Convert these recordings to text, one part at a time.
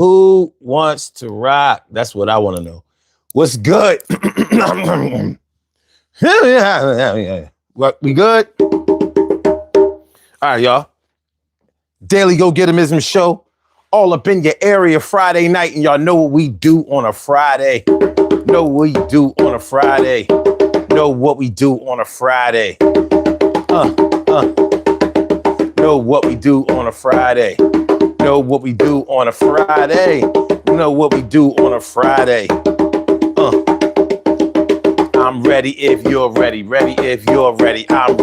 Who wants to rock? That's what I want to know. What's good? What, we good? All right, y'all. Daily Go Getimism show. All up in your area Friday night. And y'all know what we do on a Friday. Know what we do on a Friday. Know what we do on a Friday. Know what we do on a Friday. Know what we do on a Friday. Know what we do on a Friday. I'm ready if you're ready. Ready if you're ready. I'm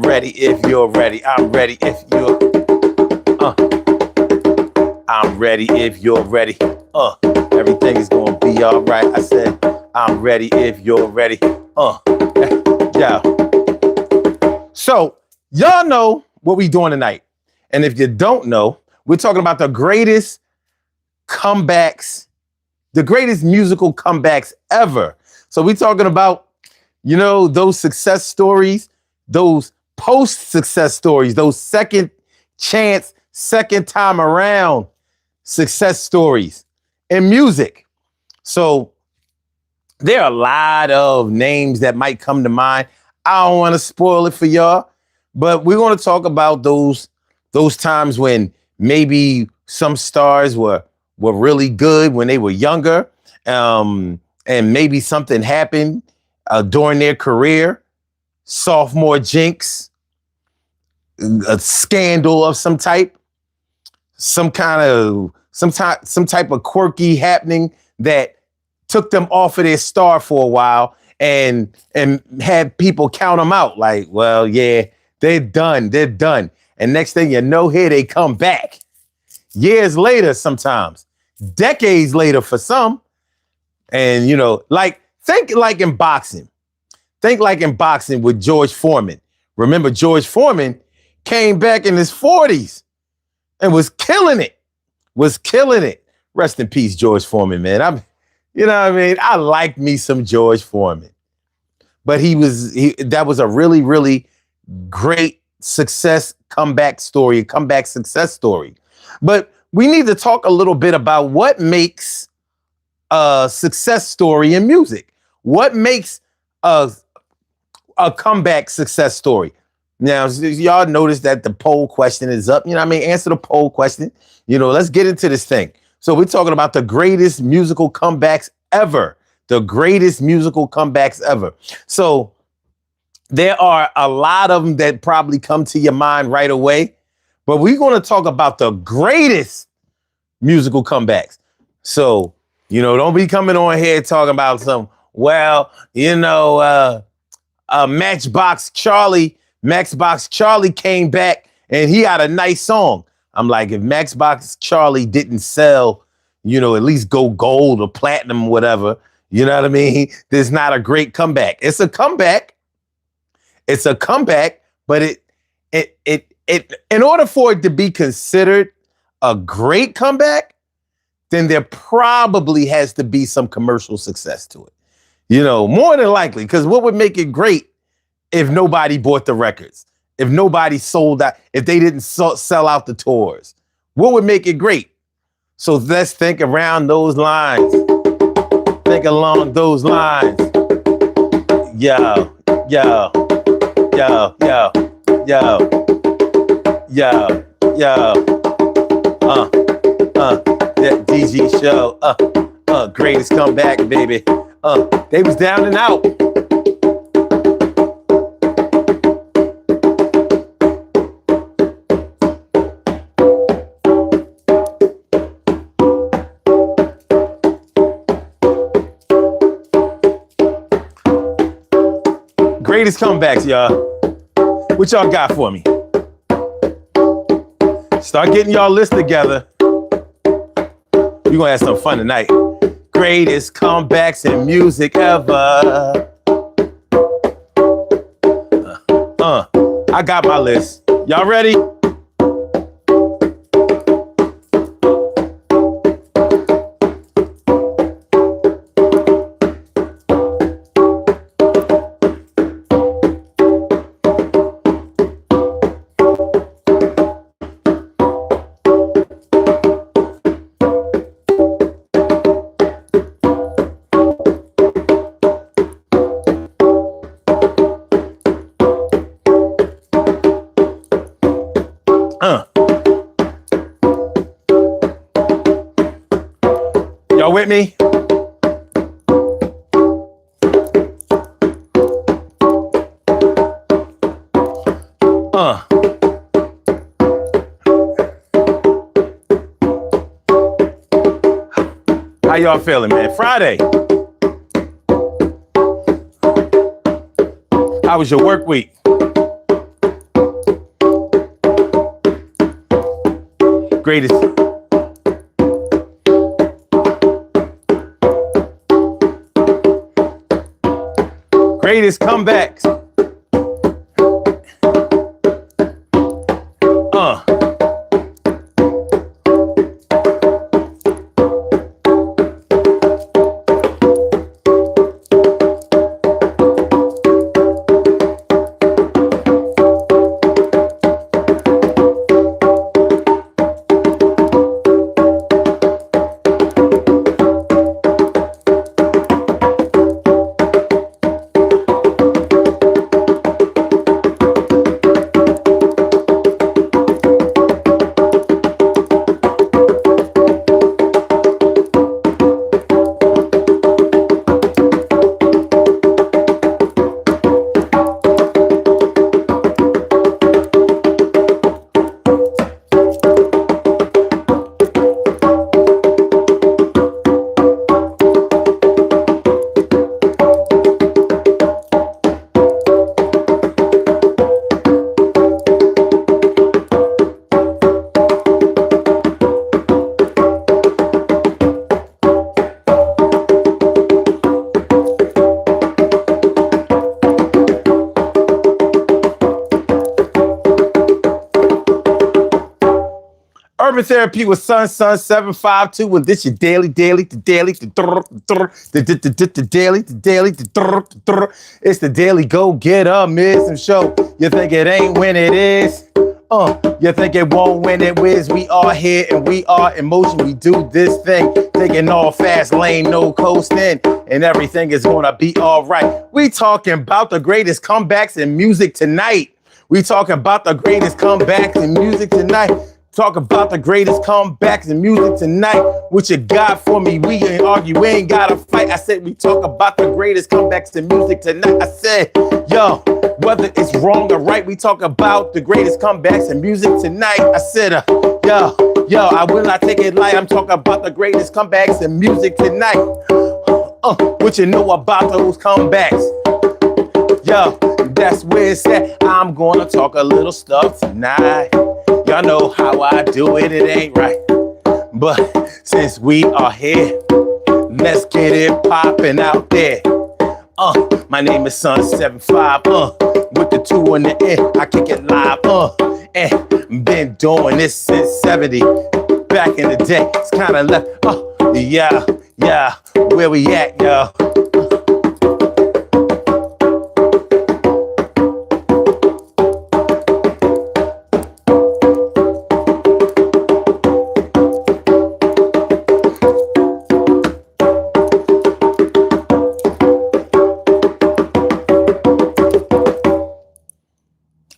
ready if you're ready. I'm ready if you're I'm ready if you're ready. Everything is gonna be all right. I said I'm ready if you're ready. Yeah. So y'all know what we doing tonight. And if you don't know, we're talking about the greatest comebacks, the greatest musical comebacks ever. So we're talking about, you know, those success stories, those post-success stories, those second chance, second time around success stories in music. So there are a lot of names that might come to mind. I don't want to spoil it for y'all, but we're going to talk about those times when maybe some stars were really good when they were younger, and maybe something happened during their career, sophomore jinx, a scandal of some type, some type of quirky happening that took them off of their star for a while and had people count them out like, well, yeah, they're done. And next thing you know, here they come back. Years later, sometimes. Decades later for some. And, you know, think like in boxing. Think like in boxing with George Foreman. Remember, George Foreman came back in his 40s and was killing it. Rest in peace, George Foreman, man. You know what I mean? I like me some George Foreman. But that was a really, really great comeback success story. But we need to talk a little bit about what makes a success story in music. What makes a comeback success story? Now, y'all notice that the poll question is up. You know what I mean? Answer the poll question. You know, let's get into this thing. So we're talking about the greatest musical comebacks ever. The greatest musical comebacks ever. So there are a lot of them that probably come to your mind right away, but we're going to talk about the greatest musical comebacks. So, you know, don't be coming on here talking about Matchbox Charlie came back and he had a nice song. I'm like, if Matchbox Charlie didn't sell, you know, at least go gold or platinum, whatever, you know what I mean? There's not a great comeback. It's a comeback, but it in order for it to be considered a great comeback, then there probably has to be some commercial success to it. You know, more than likely, because what would make it great if nobody bought the records, if nobody sold out, if they didn't sell out the tours? What would make it great? So let's think around those lines. Think along those lines. Yo. Yeah, DG show, greatest comeback, baby. They was down and out. Greatest comebacks, y'all. What y'all got for me? Start getting y'all list together. We're gonna have some fun tonight. Greatest comebacks in music ever. I got my list. Y'all ready? Y'all with me? How y'all feeling, man? Friday. How was your work week? Greatest. Greatest comebacks. Urban Therapy with Sun 752, and this your daily. It's the daily go get up, miss and show. You think it ain't when it is? You think it won't when it whiz? We are here and we are in motion. We do this thing, taking all fast lane, no coasting, and everything is gonna be all right. We talking about the greatest comebacks in music tonight. We talking about the greatest comebacks in music tonight. Talk about the greatest comebacks in music tonight. What you got for me? We ain't argue, we ain't gotta fight. I said we talk about the greatest comebacks in music tonight. I said, yo, whether it's wrong or right, we talk about the greatest comebacks in music tonight. I said, yo, I will not take it light. I'm talking about the greatest comebacks in music tonight. What you know about those comebacks? Yo, that's where it's at. I'm gonna talk a little stuff tonight. Y'all know how I do it, it ain't right. But since we are here, let's get it popping out there. My name is Sun 75, with the 2 on the end, I kick it live, and been doing this since 70. Back in the day, it's kinda left, yeah, where we at, yo?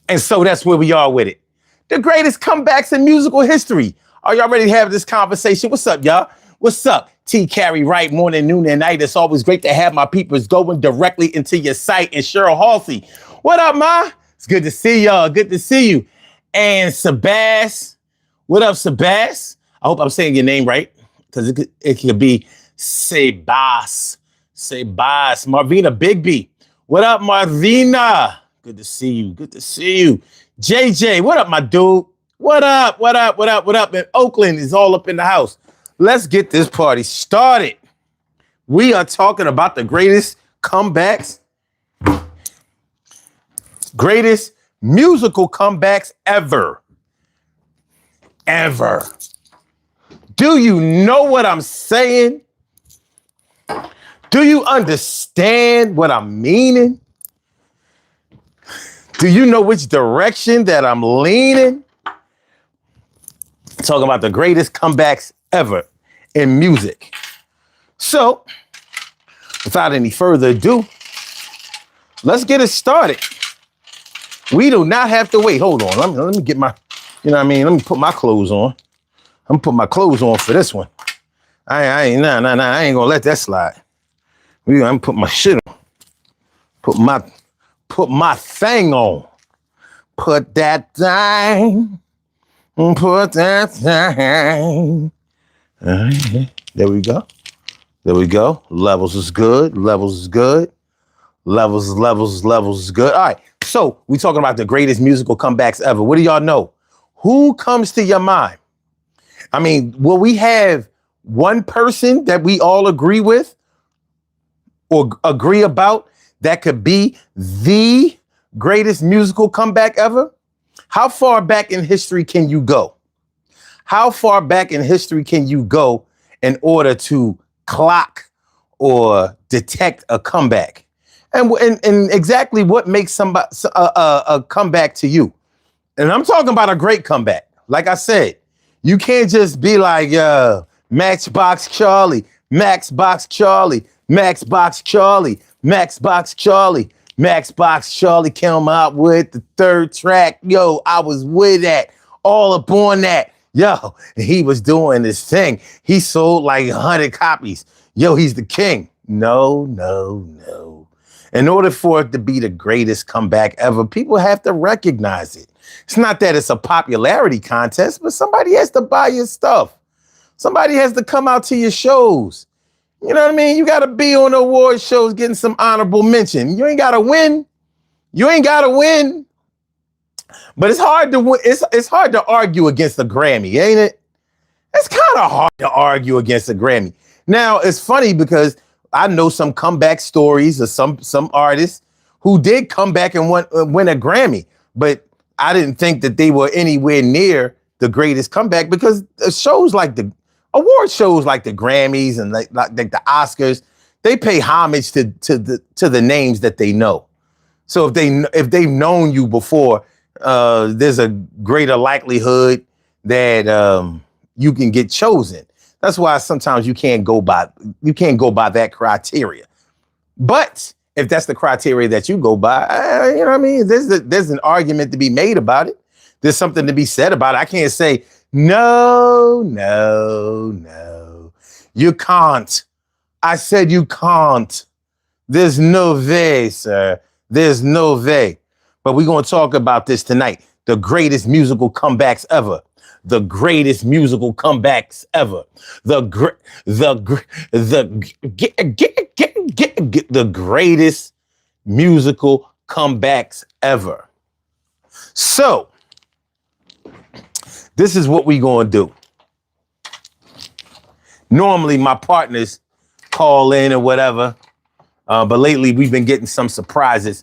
And so that's where we are with it. The greatest comebacks in musical history. Are y'all ready to have this conversation? What's up, y'all? What's up? T. Carey Wright, morning, noon, and night. It's always great to have my peoples going directly into your site. And Cheryl Halsey. What up, Ma? It's good to see y'all. Good to see you. And Sebas. What up, Sebas? I hope I'm saying your name right, because it could be Sebas. Sebas. Marvina Bigby. What up, Marvina? Good to see you. Good to see you. JJ, what up, my dude? What up? What up? What up? What up? And Oakland is all up in the house. Let's get this party started. We are talking about the greatest comebacks, greatest musical comebacks ever. Ever. Do you know what I'm saying? Do you understand what I'm meaning? Do you know which direction that I'm leaning? Talking about the greatest comebacks ever in music. So, without any further ado, let's get it started. We do not have to wait. Hold on. Let me get my, you know what I mean? Let me put my clothes on. I'm gonna put my clothes on for this one. I ain't, nah, I ain't gonna let that slide. I'm gonna put my shit on. Put my thing on. Put that thing. Put that thing. There we go. There we go. Levels is good. Levels is good. Levels is good. All right. So we talking about the greatest musical comebacks ever. What do y'all know? Who comes to your mind? I mean, will we have one person that we all agree with or agree about that could be the greatest musical comeback ever? How far back in history can you go? How far back in history can you go in order to clock or detect a comeback? And exactly what makes somebody a comeback to you? And I'm talking about a great comeback. Like I said, you can't just be like Matchbox Charlie, Max Box Charlie, Max Box Charlie, Max Box Charlie, Max Box Charlie came out with the third track. Yo, I was with that, all up on that. Yo, he was doing this thing. He sold like 100 copies. Yo, he's the king. No. In order for it to be the greatest comeback ever, people have to recognize it. It's not that it's a popularity contest, but somebody has to buy your stuff. Somebody has to come out to your shows. You know what I mean? You got to be on the award shows getting some honorable mention. You ain't got to win. You ain't got to win. But it's hard to win. It's hard to argue against a Grammy, ain't it? It's kind of hard to argue against a Grammy. Now, it's funny because I know some comeback stories of some artists who did come back and win a Grammy, but I didn't think that they were anywhere near the greatest comeback because shows like the award shows like the Grammys and like the Oscars, they pay homage to the names that they know. So if they've known you before, there's a greater likelihood that you can get chosen. That's why sometimes you can't go by that criteria. But if that's the criteria that you go by, you know what I mean? There's an argument to be made about it. There's something to be said about it. I can't say, no. You can't. I said you can't. There's no way, sir. There's no way. But we're going to talk about this tonight. The greatest musical comebacks ever. The greatest musical comebacks ever. The greatest musical comebacks ever. So, this is what we gonna do. Normally, my partners call in or whatever, but lately we've been getting some surprises.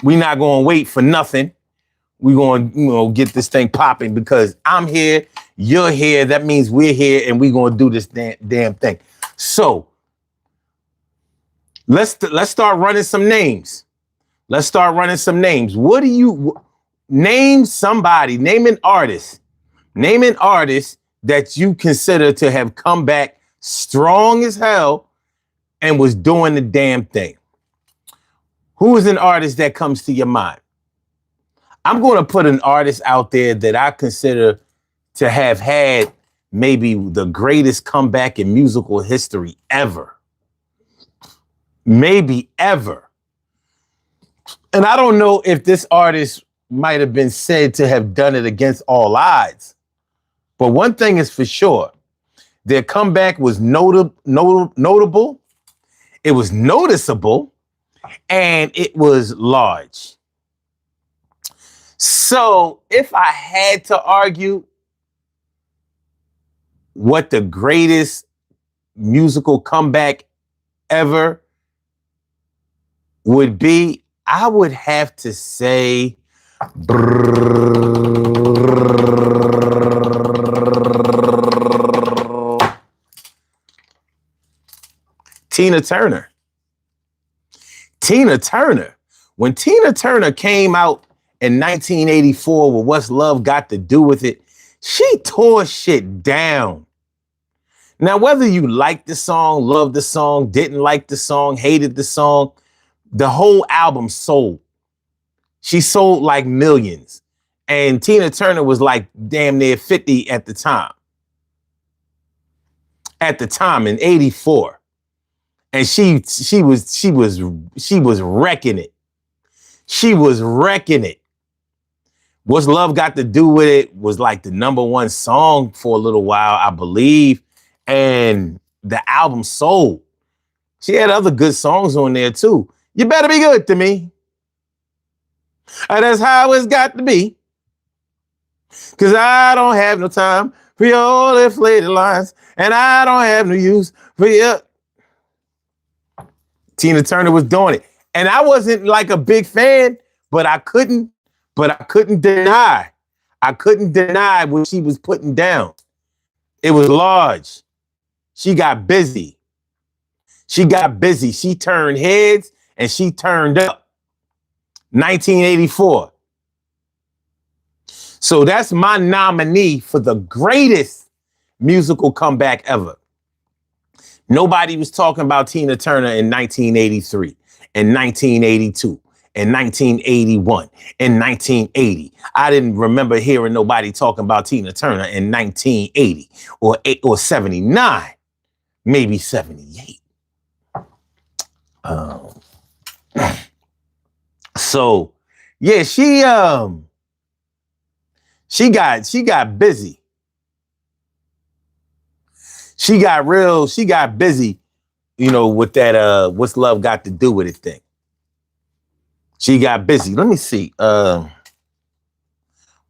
We're not gonna wait for nothing. We're gonna get this thing popping because I'm here, you're here. That means we're here, and we're gonna do this damn thing. So let's start running some names. What do you name? Somebody, name an artist. Name an artist that you consider to have come back strong as hell and was doing the damn thing. Who is an artist that comes to your mind? I'm going to put an artist out there that I consider to have had maybe the greatest comeback in musical history ever. Maybe ever. And I don't know if this artist might have been said to have done it against all odds. But one thing is for sure. Their comeback was notable. It was noticeable. And it was large. So if I had to argue what the greatest musical comeback ever would be, I would have to say Tina Turner. Tina Turner. When Tina Turner came out in 1984 with What's Love Got to Do With It, she tore shit down. Now, whether you liked the song, loved the song, didn't like the song, hated the song, the whole album sold. She sold like millions. And Tina Turner was like damn near 50 at the time. at the time in '84, and she was wrecking it. She was wrecking it. What's Love Got to Do with It was like the #1 song for a little while, I believe, and the album sold. She had other good songs on there too. You Better Be Good to Me. And that's how it's got to be. Cause I don't have no time for your inflated lines, and I don't have no use for your. Tina Turner was doing it. And I wasn't like a big fan, but I couldn't deny. I couldn't deny what she was putting down. It was large. She got busy. She got busy. She turned heads and she turned up. 1984. So that's my nominee for the greatest musical comeback ever. Nobody was talking about Tina Turner in 1983, in 1982, in 1981, in 1980. I didn't remember hearing nobody talking about Tina Turner in 1980 or 79, maybe 78. So yeah, she got busy. She got busy, with that What's Love Got to Do with It thing. She got busy. Let me see. What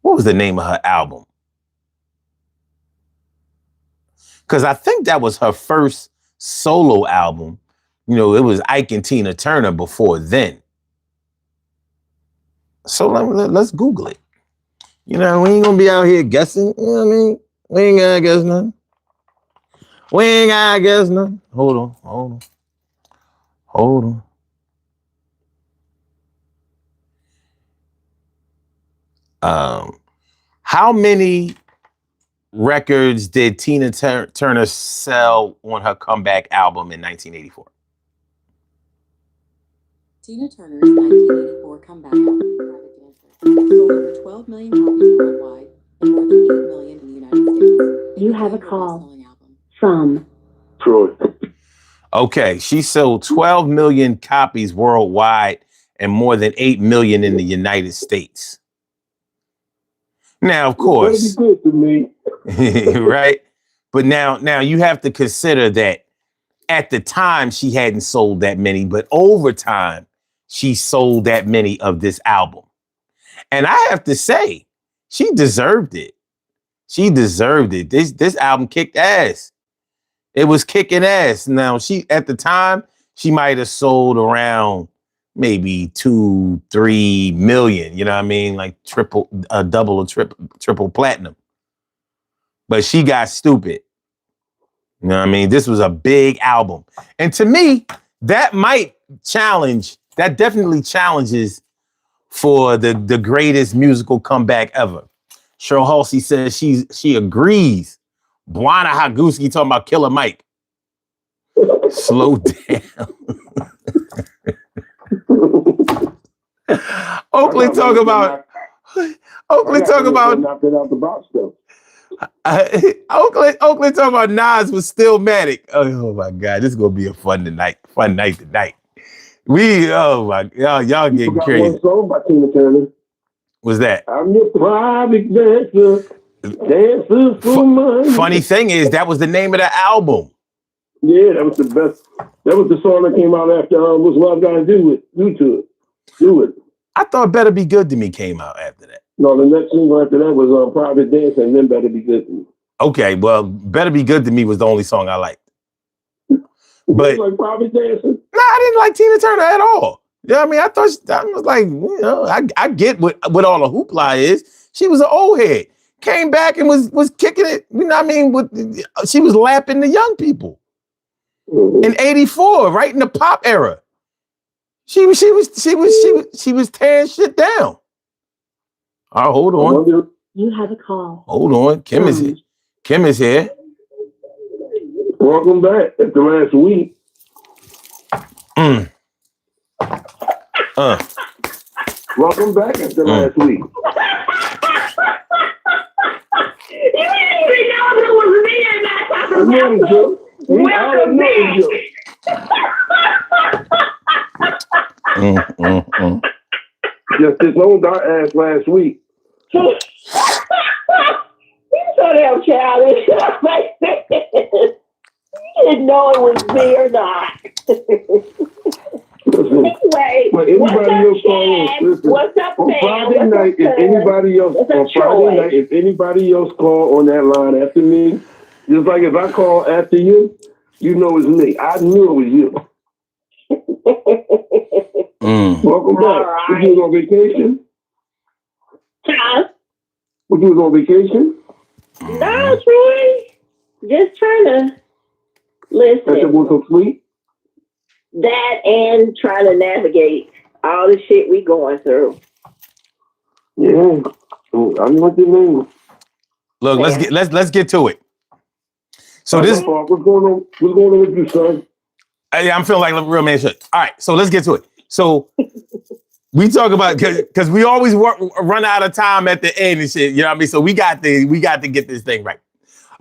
was the name of her album? Because I think that was her first solo album. It was Ike and Tina Turner before then. So let's Google it. We ain't gonna be out here guessing. You know what I mean? We ain't gonna guess nothing. Hold on. How many records did Tina Turner sell on her comeback album in 1984? Tina Turner's 1984 comeback album, Private Dancer, sold over 12 million copies worldwide and more than 8 million in the United States. You have a call from Troy. Okay, she sold 12 million copies worldwide and more than 8 million in the United States. Now, of course, Good to me. right? But now you have to consider that at the time she hadn't sold that many, but over time she sold that many of this album. And I have to say, she deserved it. She deserved it. This album kicked ass. It was kicking ass. Now, at the time, she might have sold around maybe 2-3 million, you know what I mean? Like double or triple platinum. But she got stupid. You know what I mean? This was a big album. And to me, that definitely challenges for the greatest musical comeback ever. Cheryl Halsey says she agrees. Buana Haguski talking about Killer Mike. Slow down. Oakley talk about knocking out the box stuff. Oakley talking about Nas was Stillmatic. Oh my God, this is gonna be a fun night tonight. Y'all getting crazy. One song by Tina Turner. Was that? I'm your private dancer for money. Funny thing is, that was the name of the album. Yeah, that was the best. That was the song that came out after What's Love Got to Do it. I thought Better Be Good to Me came out after that. No, the next single after that was Private Dancer, and then Better Be Good to Me. Okay, well, Better Be Good to Me was the only song I liked. But like Private Dancer? No, I didn't like Tina Turner at all. You know what I mean? I was like, I get what all the hoopla is. She was an old head. Came back and was kicking it. You know what I mean? She was lapping the young people. Mm-hmm. In '84, right in the pop era. She was tearing shit down. All right, hold on. You have a call. Hold on. Kim is here. Welcome back after last week. Welcome back after last week. You didn't even know it was me in that type of episode. Welcome back. Just his own dark ass last week. You so damn childish. You didn't know it was me or not. Anyway, what's up, Chad? What's up, on Sam? Friday night, if anybody else call on that line after me, just like if I call after you, you know it's me. I knew it was you. Welcome back. Right. What you was on vacation? Huh? What you was on vacation? No, Troy. Just trying to listen. Catch up on some sleep? That and trying to navigate all the shit we going through. Yeah. Oh, I know what you mean. Look, let's get to it. So this, what's going on? What's going on with you, son? I'm feeling like a real man should. All right, so let's get to it. So we talk about because we always run out of time at the end and shit. You know what I mean? So we got to get this thing right.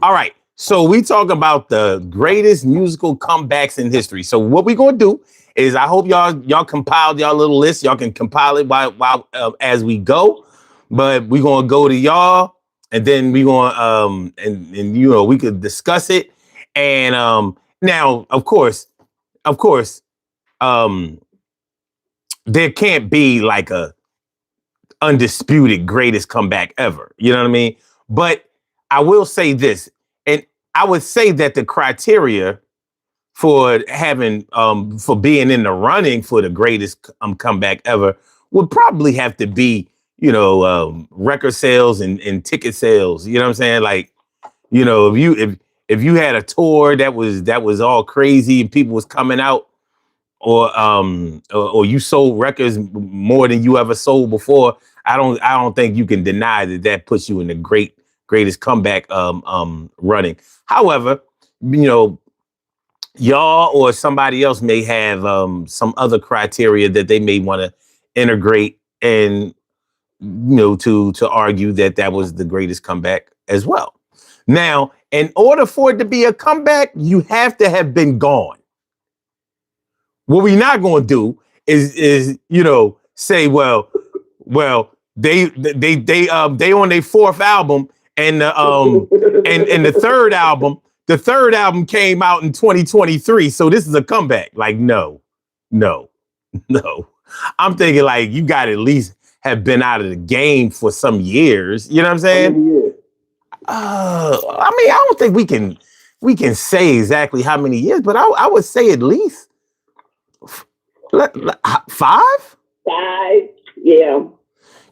All right. So we talk about the greatest musical comebacks in history. So what we gonna do is I hope y'all compiled y'all little list. Y'all can compile it while as we go. But we gonna go to y'all, and then we gonna and you know we could discuss it. And now of course there can't be like a undisputed greatest comeback ever. You know what I mean? But I will say this, and I would say that the criteria for having for being in the running for the greatest comeback ever would probably have to be, you know, record sales and ticket sales. You know what I'm saying? Like, you know, if you had a tour that was all crazy and people was coming out, or you sold records more than you ever sold before, I don't think you can deny that puts you in the greatest comeback running. However, you know, y'all or somebody else may have some other criteria that they may want to integrate, and you know, to argue that was the greatest comeback as well. Now, in order for it to be a comeback, you have to have been gone. What we're not going to do is you know, say, well they on their fourth album, and and the third album came out in 2023, so this is a comeback. Like, no. I'm thinking like you got to at least have been out of the game for some years. You know what I'm saying? I mean, I don't think we can say exactly how many years, but I would say at least 5. 5, yeah.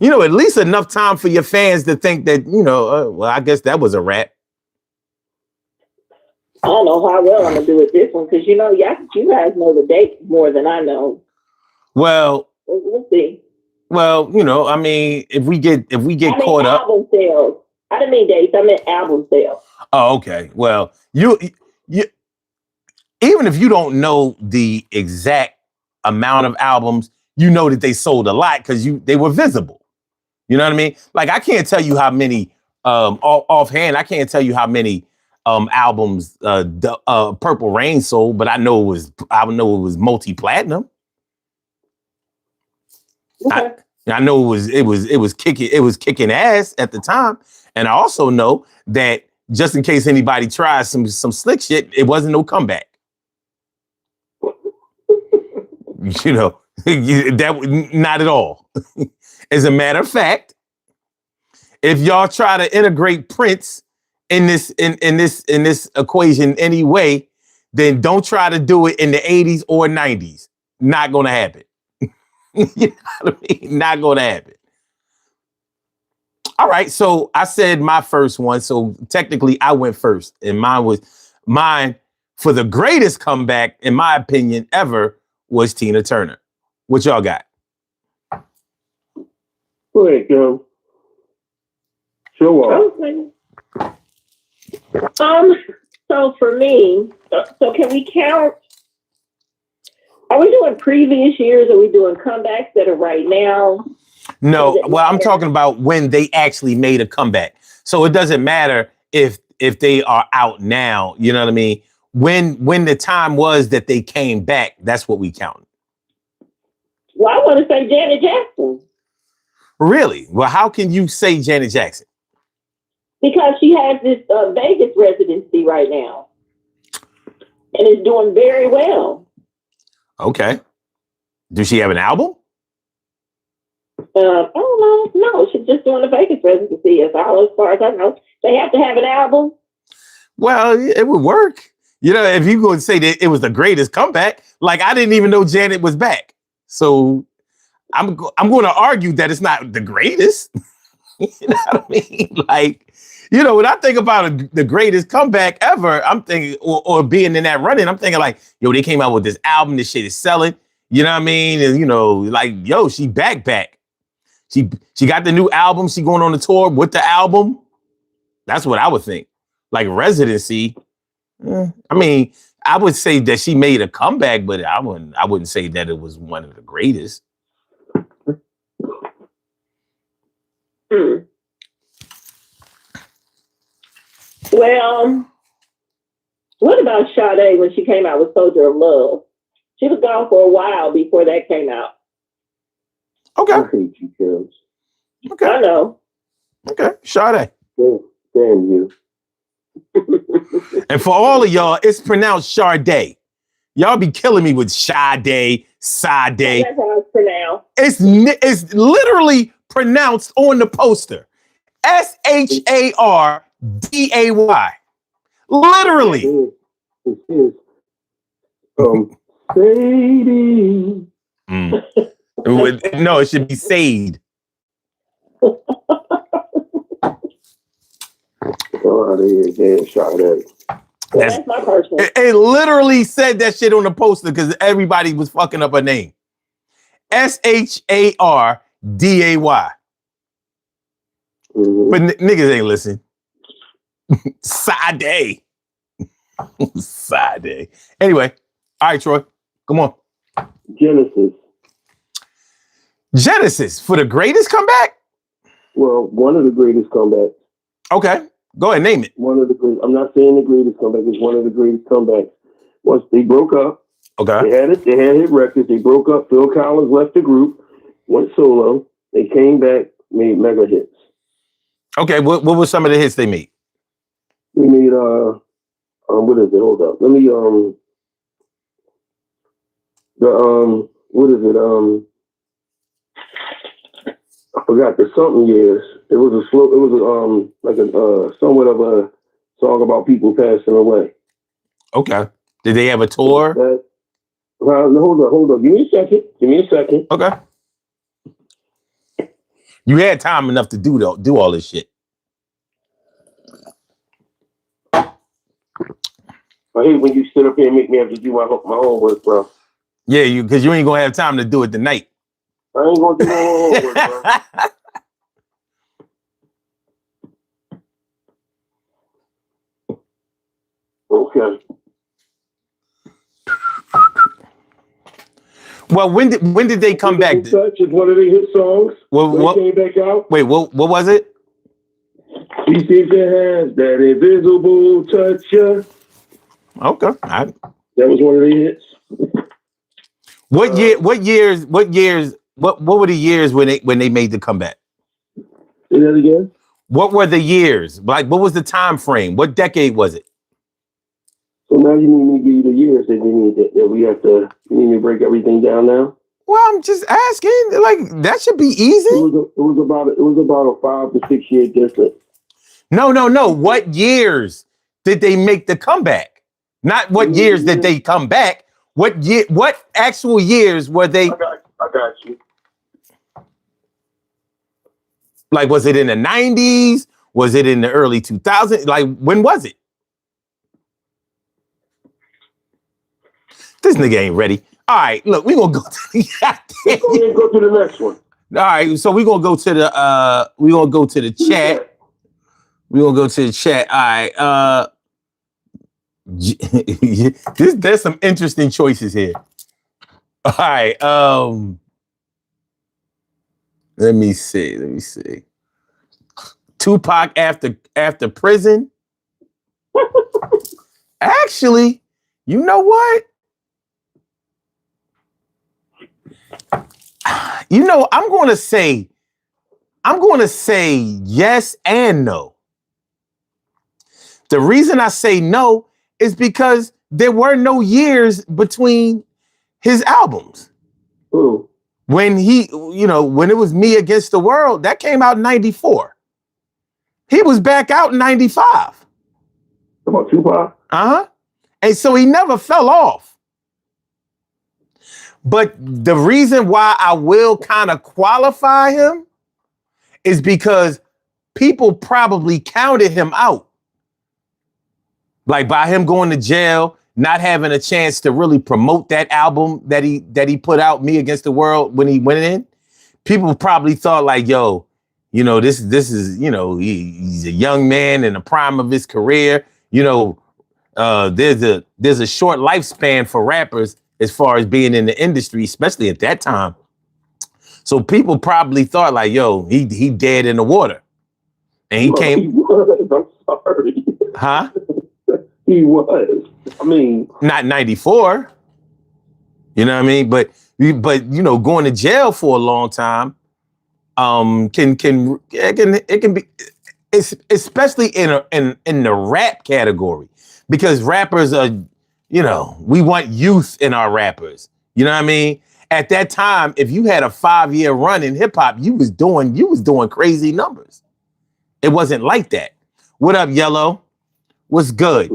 You know, at least enough time for your fans to think that, you know, well, I guess that was a wrap. I don't know how well I'm gonna do with this one because you know, you guys know the date more than I know. Well, we'll see. Well, you know, I mean, if we get caught up, album sales. I didn't mean dates. I meant album sales. Oh, okay. Well, you even if you don't know the exact amount of albums, you know that they sold a lot because they were visible. You know what I mean? Like, I can't tell you how many offhand. I can't tell you how many albums Purple Rain sold, but I know it was multi-platinum. Okay. I know it was kicking ass at the time, and I also know that just in case anybody tries some slick shit, it wasn't no comeback. You know, that not at all. As a matter of fact, if y'all try to integrate Prince in this equation anyway, then don't try to do it in the 80s or 90s. Not gonna happen. You know what I mean? Not gonna happen. All right, so I said my first one, so technically I went first, and mine for the greatest comeback, in my opinion, ever was Tina Turner. What y'all got? Go ahead, girl. Show off. Okay. So for me, so can we count? Are we doing previous years? Or are we doing comebacks that are right now? No, well, I'm talking about when they actually made a comeback. So it doesn't matter if they are out now, you know what I mean? when the time was that they came back, that's what we count. Well, I want to say Janet Jackson. Really? Well, how can you say Janet Jackson? Because she has this Vegas residency right now. And is doing very well. Okay. Does she have an album? I don't know. No, she's just doing a Vegas residency. As far as I know, they have to have an album. Well, it would work. You know, if you go and say that it was the greatest comeback, like I didn't even know Janet was back. So I'm going to argue that it's not the greatest. You know what I mean? Like, you know, when I think about the greatest comeback ever, I'm thinking, or being in that running, I'm thinking like, yo, they came out with this album. This shit is selling. You know what I mean? And, you know, like, yo, she back. She got the new album. She going on the tour with the album. That's what I would think. Like residency. I mean, I would say that she made a comeback, but I wouldn't say that it was one of the greatest. Well, what about Sade when she came out with Soldier of Love? She was gone for a while before that came out. Okay. I hate you, Kim. Okay. I know. Okay. Sade. Damn you. And for all of y'all, it's pronounced Sade. Y'all be killing me with Sade, Sade. That's how it's pronounced. It's literally pronounced on the poster. Sharday. Literally. It is. Sadie. No, it should be Sade. Oh, they shot at. That's my person. It literally said that shit on the poster because everybody was fucking up her name. Sharday. But niggas ain't listen. Sade. Sade. Anyway, all right, Troy, come on. Genesis for the greatest comeback? Well, one of the greatest comebacks. Okay, go ahead, name it. One of the great. I'm not saying the greatest comeback. It's one of the greatest comebacks. Once they broke up, okay, they had hit records. They broke up. Phil Collins left the group, went solo. They came back, made mega hits. Okay, what were some of the hits they made? They made what is it? Hold up. Let me what is it? I forgot the something years. It was like a somewhat of a song about people passing away. Okay. Did they have a tour? Hold up. Give me a second. Okay. You had time enough to do all this shit. I hate when you sit up here and make me have to do my homework, bro. Yeah, because you ain't gonna have time to do it tonight. I ain't gonna do my homework, bro. Okay. Well, when did they come back? Touch is one of their hit songs. What came back out? Wait, what was it? He sees your hands, that invisible touch ya. Okay. That was one of the hits. What years? What were the years when they made the comeback? Say that again. What were the years? Like, what was the time frame? What decade was it? So now you need me to give you the years that you need me to break everything down now? Well, I'm just asking. Like, that should be easy. It was about a 5 to 6 year difference. No. What years did they make the comeback? Not what years did they come back. What actual years were they? I got you. Like, was it in the 90s? Was it in the early 2000s? Like, when was it? This nigga ain't ready. All right, look, we're gonna go to the go to the next one. All right, so we're gonna go to the chat. We're gonna go to the chat. All right. There's some interesting choices here. All right. Let me see. Tupac after prison. Actually, actually, you know what? You know, I'm going to say yes and no. The reason I say no is because there were no years between his albums. Ooh. When when it was Me Against the World, that came out in 94. He was back out in 95. About Tupac? Uh-huh. And so he never fell off. But the reason why I will kind of qualify him is because people probably counted him out. Like by him going to jail, not having a chance to really promote that album that he put out, Me Against the World, when he went in. People probably thought like, yo, this is, he's a young man in the prime of his career. There's a short lifespan for rappers as far as being in the industry, especially at that time. So people probably thought like, yo, he dead in the water. And he came. He was. I'm sorry. Huh? He was. I mean, not 94. You know what I mean? But going to jail for a long time can be, especially in the rap category, because rappers are, we want youth in our rappers. You know what I mean? At that time, if you had a 5-year run in hip hop, you was doing crazy numbers. It wasn't like that. What up, Yellow? What's good?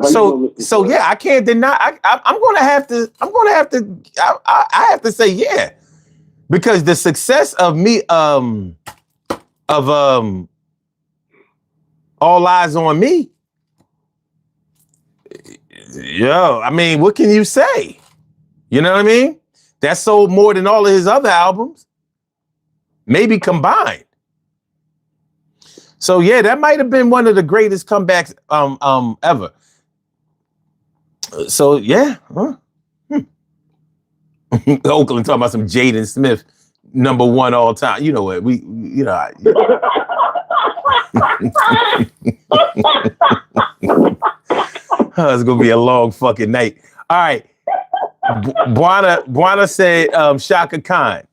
So yeah, I can't deny. I'm gonna have to. I have to say yeah, because the success of All Eyes on Me. Yo, I mean, what can you say? You know what I mean? That sold more than all of his other albums, maybe combined. So yeah, that might have been one of the greatest comebacks ever. So yeah, Oakland talking about some Jaden Smith, #1 all time. You know what? It's gonna be a long fucking night. All right, Buana said Shaka Khan.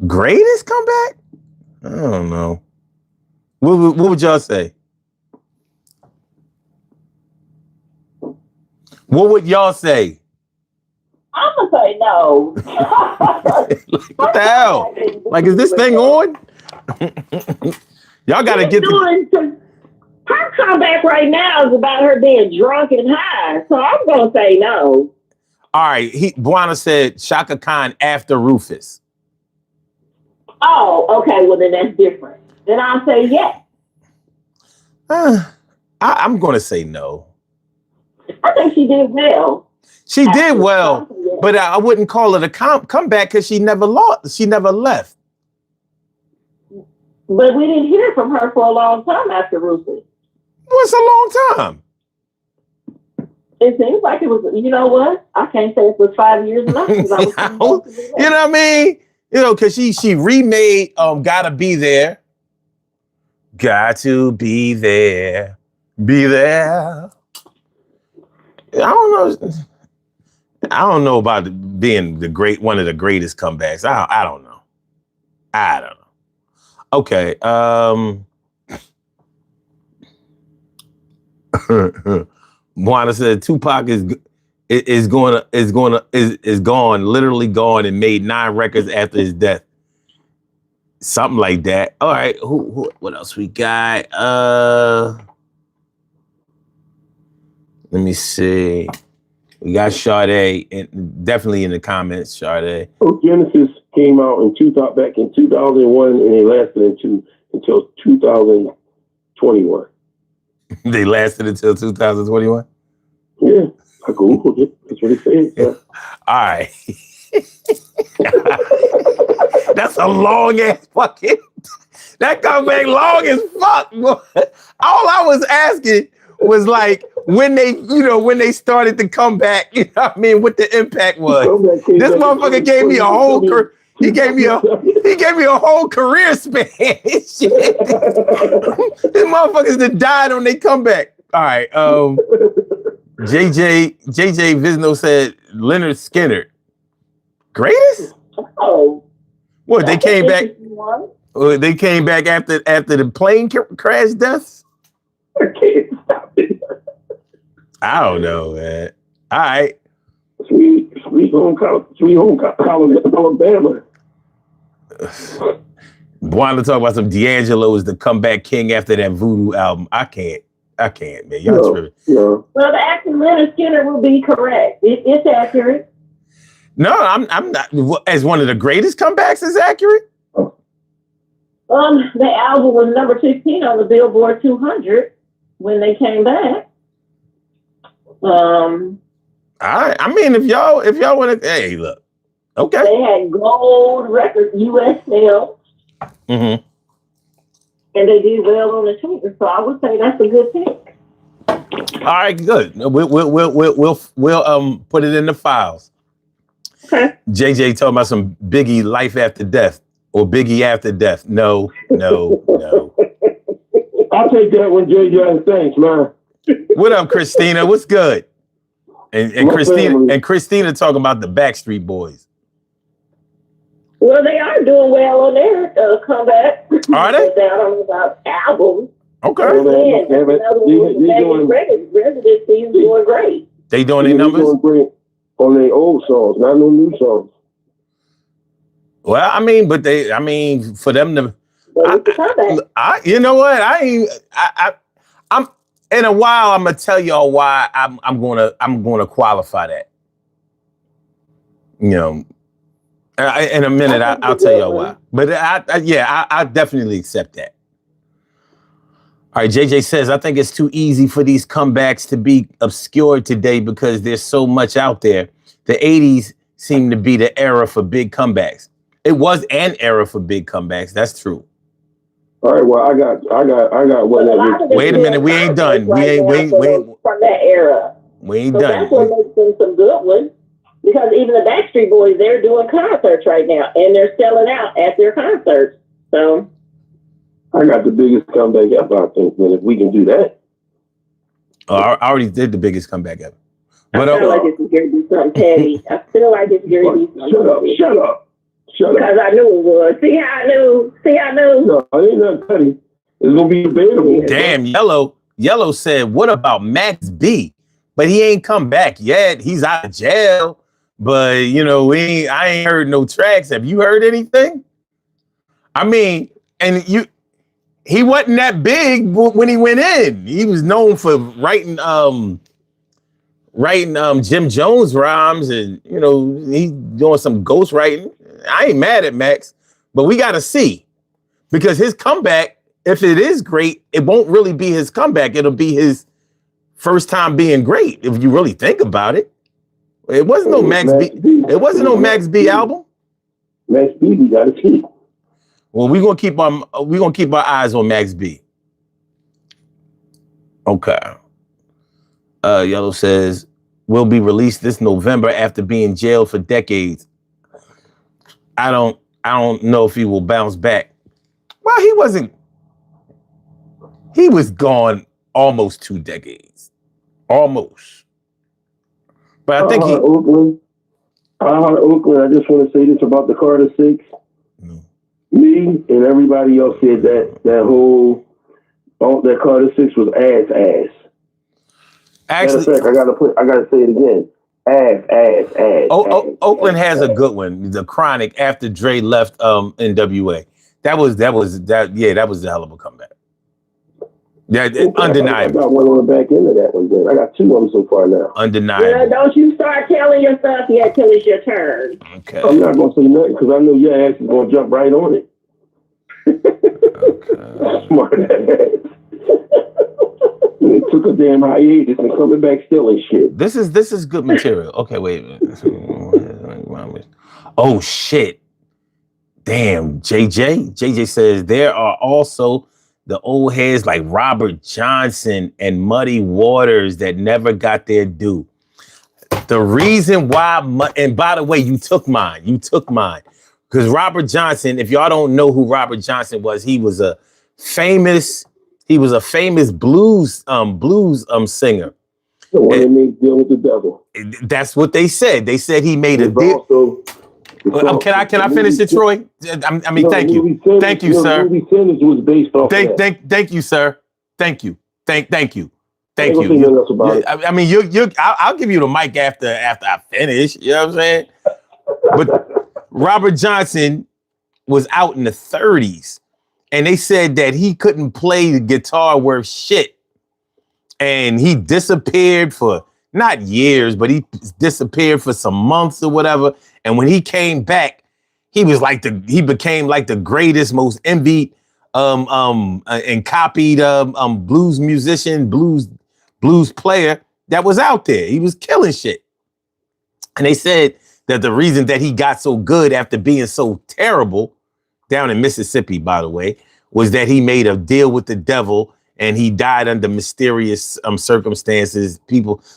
Greatest comeback? I don't know. What would y'all say? What would y'all say? I'm gonna say no. What the hell? Like, is this thing on? Y'all gotta get her comeback right now is about her being drunk and high. So I'm gonna say no. All right, Buana said Shaka Khan after Rufus. Oh, okay. Well, then that's different. Then I'll say yes. I'm gonna say no. I think she did well. She did well, but I wouldn't call it a comeback because she never lost. She never left. But we didn't hear from her for a long time after Rufus. What's a long time? It seems like it was, you know what? I can't say it was 5 years enough. You know what I mean? Because she remade Gotta Be There. Got to be there. Be there. I don't know about being one of the greatest comebacks. I don't know. Okay. Moana said Tupac is gone, literally gone, and made 9 records after his death. Something like that. All right. What else we got? Let me see. We got Sade, and definitely in the comments, Sade. Oh, Genesis came out back in 2001, and it lasted until 2021. They lasted until 2021? Yeah, I Googled it. That's what it says. Yeah. All right. That's a long ass fucking. That comeback long as fuck. All I was asking was like when they started to come back, you know what I mean, what the impact was. This motherfucker gave me a whole he gave me a whole career span. Shit. These motherfuckers that died on their comeback. All right. JJ Visno said Leonard Skinner. Greatest? Oh, What, they that's an came back? interesting one. They came back after the plane crash deaths? I can't stop it. I don't know, man. All right. Sweet home Alabama. Wanted to talk about some D'Angelo is the comeback king after that Voodoo album. I can't, man. Y'all tripping. No. Well, the actor Leonard Skinner will be correct. It's accurate. No, I'm not. As one of the greatest comebacks is accurate. The album was number 15 on the Billboard 200 when they came back. I mean, if y'all want to, hey, look, okay. They had gold record U.S. sales, Mm-hmm. and they did well on the Twitter. So I would say that's a good pick. All right, good. We'll put it in the files. Okay. JJ talking about some Biggie life after death or Biggie after death. No. I'll take that one, JJ. Thanks, man. What up, Christina? What's good? And Christina talking about the Backstreet Boys. Well, they are doing well on their comeback. Are they? Down on about albums. Okay. Residency is doing great. They doing their numbers? Doing great on their old songs, not no new songs. Well, I mean, for them to, you know what? I'm in a while. I'm gonna tell y'all why I'm gonna qualify that. You know, in a minute I'll tell y'all why. But I definitely accept that. All right, JJ says, I think it's too easy for these comebacks to be obscured today because there's so much out there. The 80s seemed to be the era for big comebacks. It was an era for big comebacks. That's true. All right, well, I got one. Wait a minute, we ain't done. We ain't from that era. We ain't so done. That's what makes them some good ones. Because even the Backstreet Boys, they're doing concerts right now, and they're selling out at their concerts. So I got the biggest comeback ever, I think, man. If we can do that. Oh, I already did the biggest comeback ever. But I feel like it's going to be something petty. I feel like it's going to be something Shut up. Because I knew it was. See how I knew? No, it ain't nothing petty. It's going to be debatable. Damn, Yellow said, what about Max B? But he ain't come back yet. He's out of jail. But, you know, I ain't heard no tracks. Have you heard anything? I mean, and he wasn't that big when he went in. He was known for writing Jim Jones rhymes, and you know, he doing some ghost writing. I ain't mad at Max, but we gotta see, because his comeback, if it is great, it won't really be his comeback. It'll be his first time being great. If you really think about it, it wasn't no Max B. It wasn't no Max B album. Max B, we gotta see. Well, we're gonna keep our eyes on Max B. Okay. Yellow says will be released this November after being jailed for decades. I don't know if he will bounce back. Well, he was gone almost 2 decades. Almost. But I think Oakland, I just want to say this about the Carter 6. Me and everybody else said that Carter 6 was ass. Actually, matter of fact, I gotta say it again. Ass. Oakland has a good one. The Chronic after Dre left NWA. That was a hell of a comeback. Yeah, undeniable. I got one on the back end of that one. Then I got 2 of them so far now. Undeniable. Yeah, don't you start telling your stuff yet till it's your turn. Okay. I'm not gonna say nothing because I know your ass is gonna jump right on it. Okay. Smart ass. It took a damn hiatus and coming back still and shit. This is good material. Okay, wait a minute. Oh shit. Damn, JJ says there are also the old heads like Robert Johnson and Muddy Waters that never got their due. The reason why, and by the way, you took mine. Because Robert Johnson, if y'all don't know who Robert Johnson was, he was a famous He was a famous blues singer. The one that made Deal with the Devil. That's what they said. They said he made a deal. Can I finish it, Troy? I mean, thank you. Thank you, sir. The movie Sinners was based off Thank you, sir. Thank you. Thank you. Thank you. I mean, I'll give you the mic after I finish. You know what I'm saying? But Robert Johnson was out in the 30s, and they said that he couldn't play the guitar worth shit. And he disappeared for not years, but he disappeared for some months or whatever. And when he came back, he became like the greatest, most envied and copied blues musician, blues player that was out there. He was killing shit. And they said that the reason that he got so good after being so terrible down in Mississippi, by the way, was that he made a deal with the devil and he died under mysterious circumstances.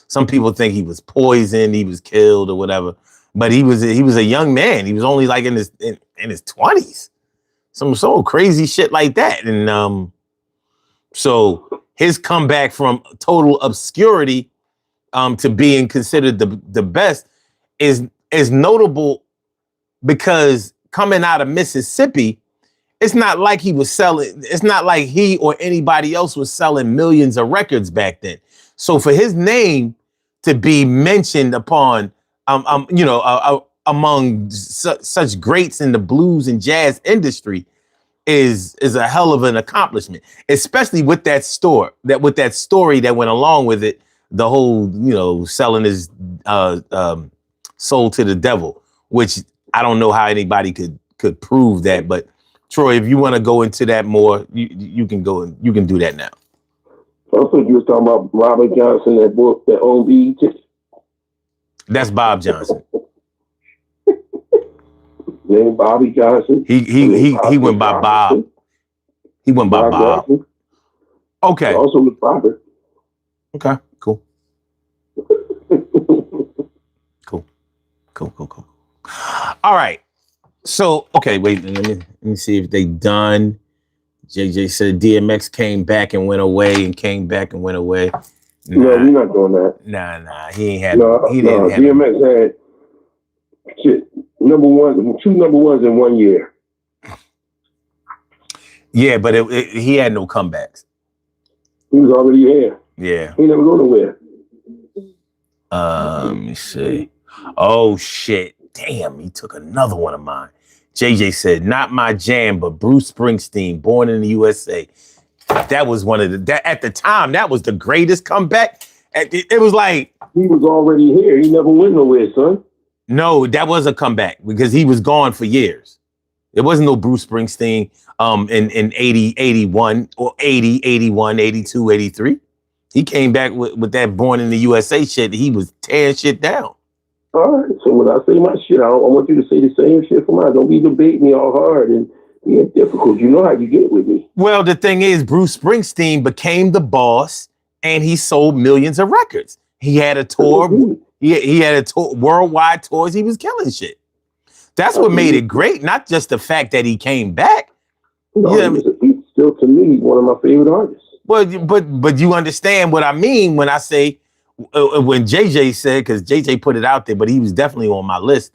Some people think he was poisoned, he was killed or whatever. But he was a young man. He was only like in his 20s. Some crazy shit like that. And so his comeback from total obscurity to being considered the best is notable because coming out of Mississippi, it's not like it's not like he or anybody else was selling millions of records back then. So for his name to be mentioned upon, among such greats in the blues and jazz industry is a hell of an accomplishment, especially with that story that went along with it. The whole, selling his soul to the devil, which I don't know how anybody could prove that, but Troy, if you want to go into that more, you can go and you can do that now. I thought you was talking about Robert Johnson, that book that owned BET. That's Bob Johnson. Named Bobby Johnson. He went by Bob. He went by Bob. Johnson. Okay. Also with Robert. Okay. Cool. Cool. All right. So, okay, wait, let me see if they done. JJ said DMX came back and went away and came back and went away. No, we're not doing that. Nah. He ain't had he didn't have DMX had shit, two number ones in 1 year. Yeah, but he had no comebacks. He was already here. Yeah. He never go nowhere. Let me see. Oh shit. Damn, he took another one of mine. JJ said, not my jam, but Bruce Springsteen, Born in the USA. That was one of at the time, that was the greatest comeback. It was like... He was already here. He never went nowhere, son. No, that was a comeback because he was gone for years. There wasn't no Bruce Springsteen in 80, 81, or 80, 81, 82, 83. He came back with that Born in the USA shit. He was tearing shit down. All right, so when I say my shit, I want you to say the same shit for mine. Don't be debating me all hard and being difficult. You know how you get with me. Well, the thing is, Bruce Springsteen became the boss, and he sold millions of records. He had a tour. He had a tour, worldwide tours. He was killing shit. That's what made it great, not just the fact that he came back. No, he's still, to me, one of my favorite artists. Well, but you understand what I mean when I say, when JJ said, because JJ put it out there, but he was definitely on my list.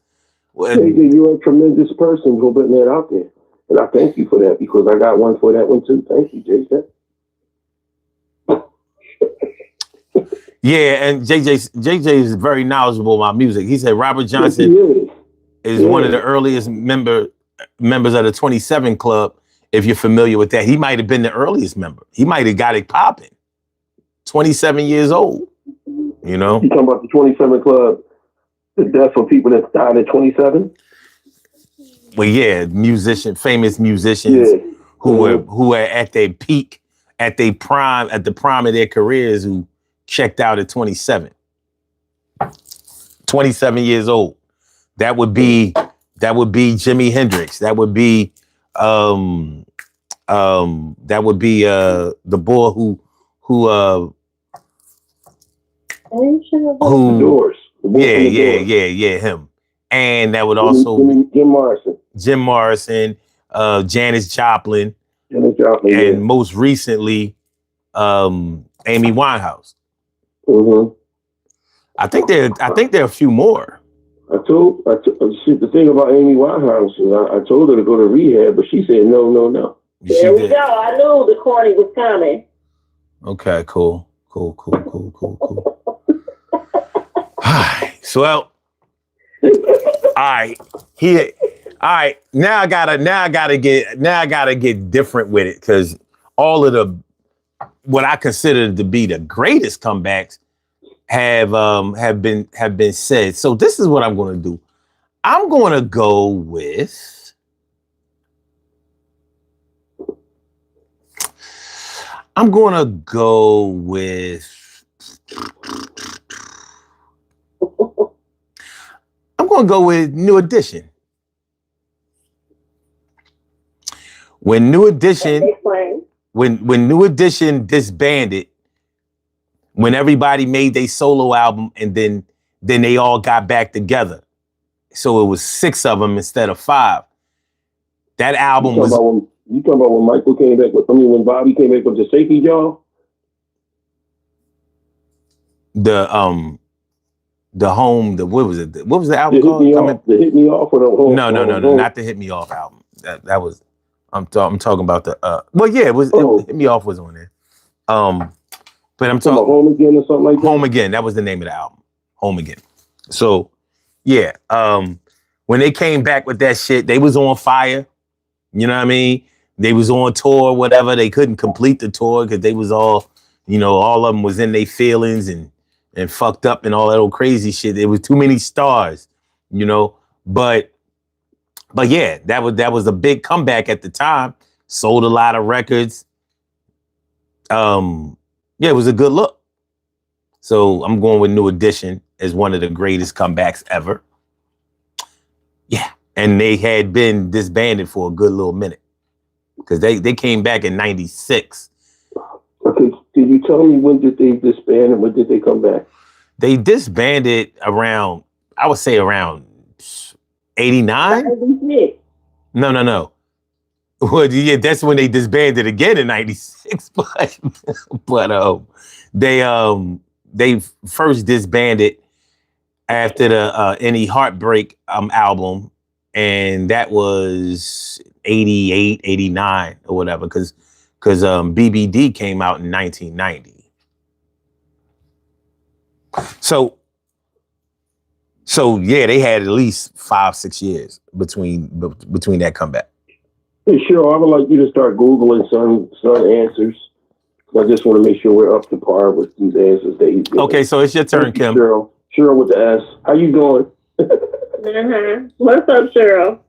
JJ, you're a tremendous person for putting that out there. And I thank you for that because I got one for that one too. Thank you, JJ. Yeah, and JJ is very knowledgeable about music. He said Robert Johnson is one of the earliest members of the 27 Club. If you're familiar with that, he might have been the earliest member. He might have got it popping. 27 years old. You know? You talking about the 27 Club, the death of people that died at 27? Well, yeah, famous musicians who were at their peak, at the prime of their careers, who checked out at 27. 27 years old. That would be Jimi Hendrix. That would be the boy who Doors. Yeah, him. And that would also Jim Morrison, Janis Joplin, and most recently Amy Winehouse. Mm-hmm. I think there are a few more. See, the thing about Amy Winehouse is I told her to go to rehab, but she said no, no, no. There we go. I knew the corny was coming. Okay, cool. All right. So, well, all right. Here. All right. Now I gotta get different with it, because all of the what I consider to be the greatest comebacks have been said. So this is what I'm gonna do. I'm gonna go with I'm gonna go with New Edition. When New Edition disbanded, when everybody made their solo album, and then they all got back together. So it was 6 of them instead of 5. That album was. You talking about when Michael came back with? I mean, when Bobby came back with the safety jaw. The home. What was it? What was the album called? The Hit Me Off or the home? No, not the Hit Me Off album. That was. I'm talking about the. Well, yeah, it was. Hit Me Off was on there. But I'm talking about Home Again or something like that. Home Again. That was the name of the album. Home Again. So, yeah. When they came back with that shit, they was on fire. You know what I mean? They was on tour, whatever. They couldn't complete the tour because they was all, all of them was in their feelings and fucked up and all that old crazy shit. There was too many stars, But yeah, that was a big comeback at the time. Sold a lot of records. Yeah, it was a good look. So I'm going with New Edition as one of the greatest comebacks ever. Yeah. And they had been disbanded for a good little minute, because they came back in 96. Okay, did you tell me when did they disband and when did they come back? They disbanded around, I would say around 89? No. Well, yeah, that's when they disbanded again in 96. But they first disbanded after the Any Heartbreak album. And that was 88, 89 or whatever, because BBD came out in 1990. So yeah, they had at least 5-6 years between that comeback. Hey, sure. I would like you to start Googling some answers. I just want to make sure we're up to par with these answers that he's giving. Okay, so it's your turn, Kim. Cheryl with the S. How you doing? What's up, Cheryl?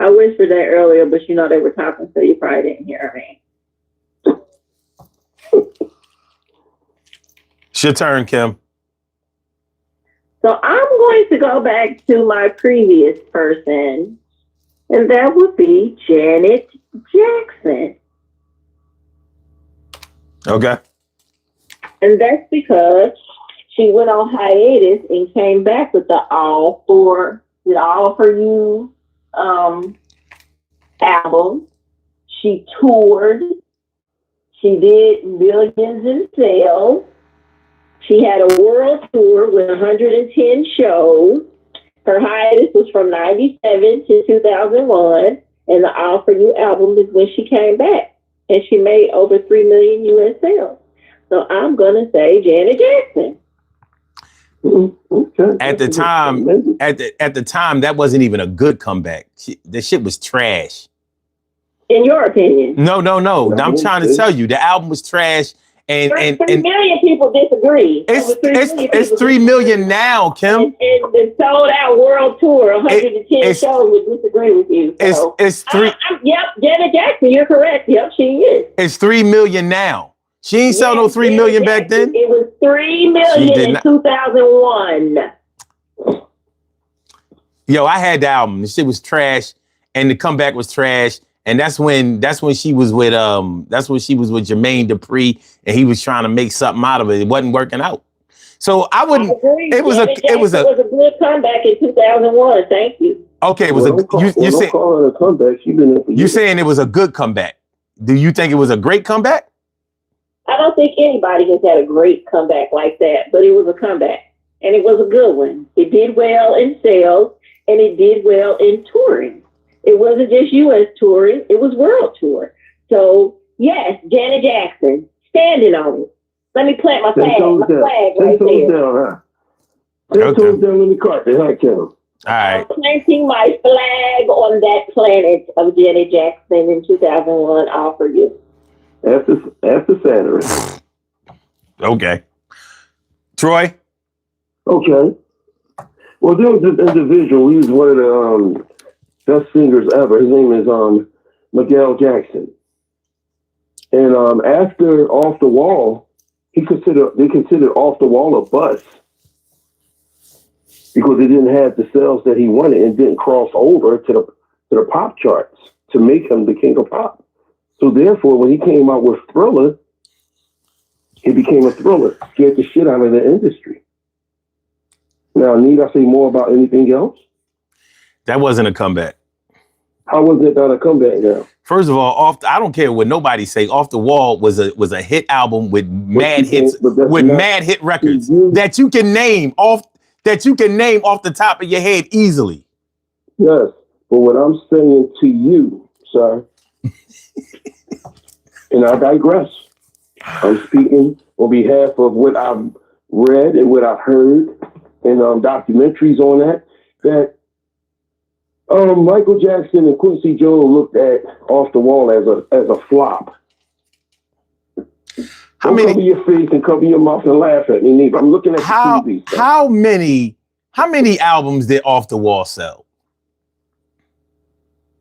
I whispered that earlier, but they were talking, so you probably didn't hear me. It's your turn, Kim. So I'm going to go back to my previous person, and that would be Janet Jackson. Okay. And that's because she went on hiatus and came back with the All For You album. She toured. She did millions in sales. She had a world tour with 110 shows. Her hiatus was from 97 to 2001. And the All For You album is when she came back. And she made over 3 million U.S. sales. So I'm going to say Janet Jackson. Okay. At the time, that wasn't even a good comeback. The shit was trash. In your opinion? No. I'm trying to tell you, the album was trash. And 3 million people disagree. It's 3 million now, Kim. And the sold out world tour, 110 shows would disagree with you. So. It's 3. Yep, Janet Jackson, you're correct. Yep, she is. It's 3 million now. She ain't sell no 3 million back then. It was 3 million in 2001. Yo, I had the album. The shit was trash, and the comeback was trash. And that's when she was with Jermaine Dupri, and he was trying to make something out of it. It wasn't working out. So I wouldn't. It was a good comeback in 2001. Thank you. Okay, it was a comeback. You saying it was a good comeback? Do you think it was a great comeback? I don't think anybody has had a great comeback like that, but it was a comeback. And it was a good one. It did well in sales, and it did well in touring. It wasn't just U.S. touring, it was world tour. So, yes, Janet Jackson, standing on it. Let me plant my flag right there. Down, huh? 10 toes down in the carpet, huh, Kim? All right. I'm planting my flag on that planet of Janet Jackson in 2001. I'll forgive. After Saturday. Okay. Troy? Okay. Well, there was this individual. He was one of the best singers ever. His name is Miguel Jackson. And after Off the Wall, they considered Off the Wall a bust because it didn't have the sales that he wanted and didn't cross over to the pop charts to make him the king of pop. So therefore, when he came out with Thriller, he became a thriller, scared the shit out of the industry. Now, need I say more about anything else? That wasn't a comeback. How was it not a comeback now? First of all, I don't care what nobody say. Off the Wall was a hit album with mad hits, mad hit records that you can name off the top of your head easily. Yes, but what I'm saying to you, sir, and I digress. I'm speaking on behalf of what I've read and what I've heard in documentaries on that Michael Jackson and Quincy Jones looked at Off the Wall as a flop. Don't cover your face and cover your mouth and laugh at me, neither. I'm looking at the TV. So. How many albums did Off the Wall sell?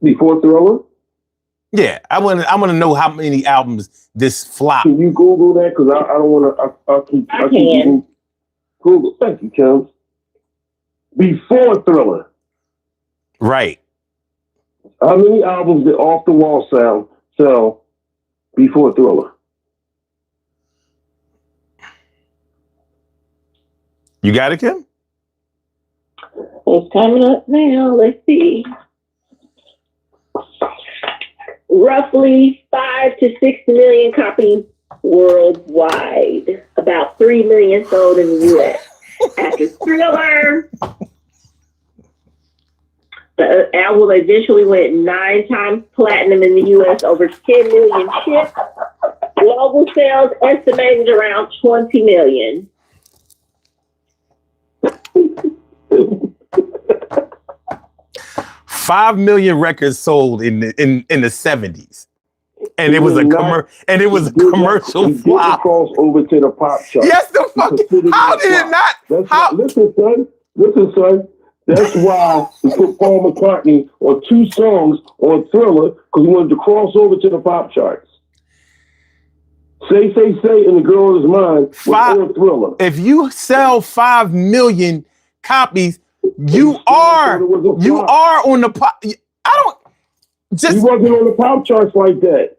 Before Thriller? Yeah, I want to know how many albums this flop. Can you Google that? Because I don't want to. I can. Google. Thank you, Kim. Before Thriller. Right. How many albums did Off the Wall sell before Thriller? You got it, Kim? It's coming up now. Let's see. Roughly 5 to 6 million copies worldwide. About 3 million sold in the U.S. After Thriller, the album eventually went 9 times platinum in the U.S., over 10 million shipped. Global sales estimated around 20 million. 5 million records sold in the 70s, and it was a commercial flop. Cross over to the pop chart. Yes, the fucking. How did it not? Listen, son. That's why we put Paul McCartney on 2 songs on Thriller because he wanted to cross over to the pop charts. Say, in the girl is mine was on Thriller. If you sell 5 million copies, you are on the pop. I don't just. He wasn't on the pop charts like that.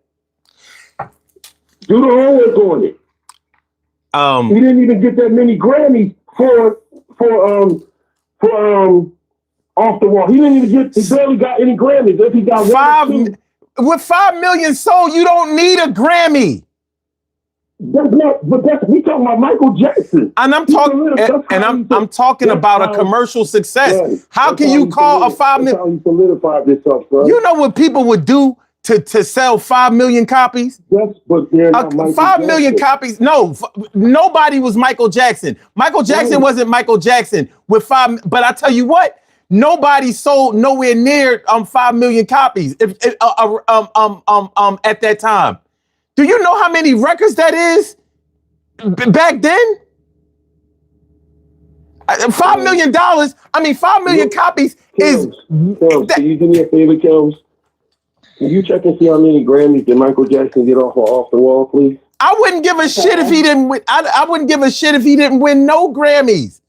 Do the homework on it. He didn't even get that many Grammys for Off the Wall. He barely got any Grammys. If he got 5 with 5 million sold, you don't need a Grammy. We talking about Michael Jackson. And I'm talking about a commercial success. Yeah, how can you call a 5 million? That's how he solidified this up, bro. You know what people would do to sell 5 million copies? Yes, but they're not Michael 5 million copies. No, nobody was Michael Jackson. Michael Jackson wasn't Michael Jackson with 5. But I tell you what, nobody sold nowhere near 5 million copies at that time. Do you know how many records that is back then? $5 million. I mean, 5 million copies is. Can you do me a favor, Kels? Can you check and see how many Grammys did Michael Jackson get off the Wall, please? I wouldn't give a shit if he didn't win. I wouldn't give a shit if he didn't win no Grammys.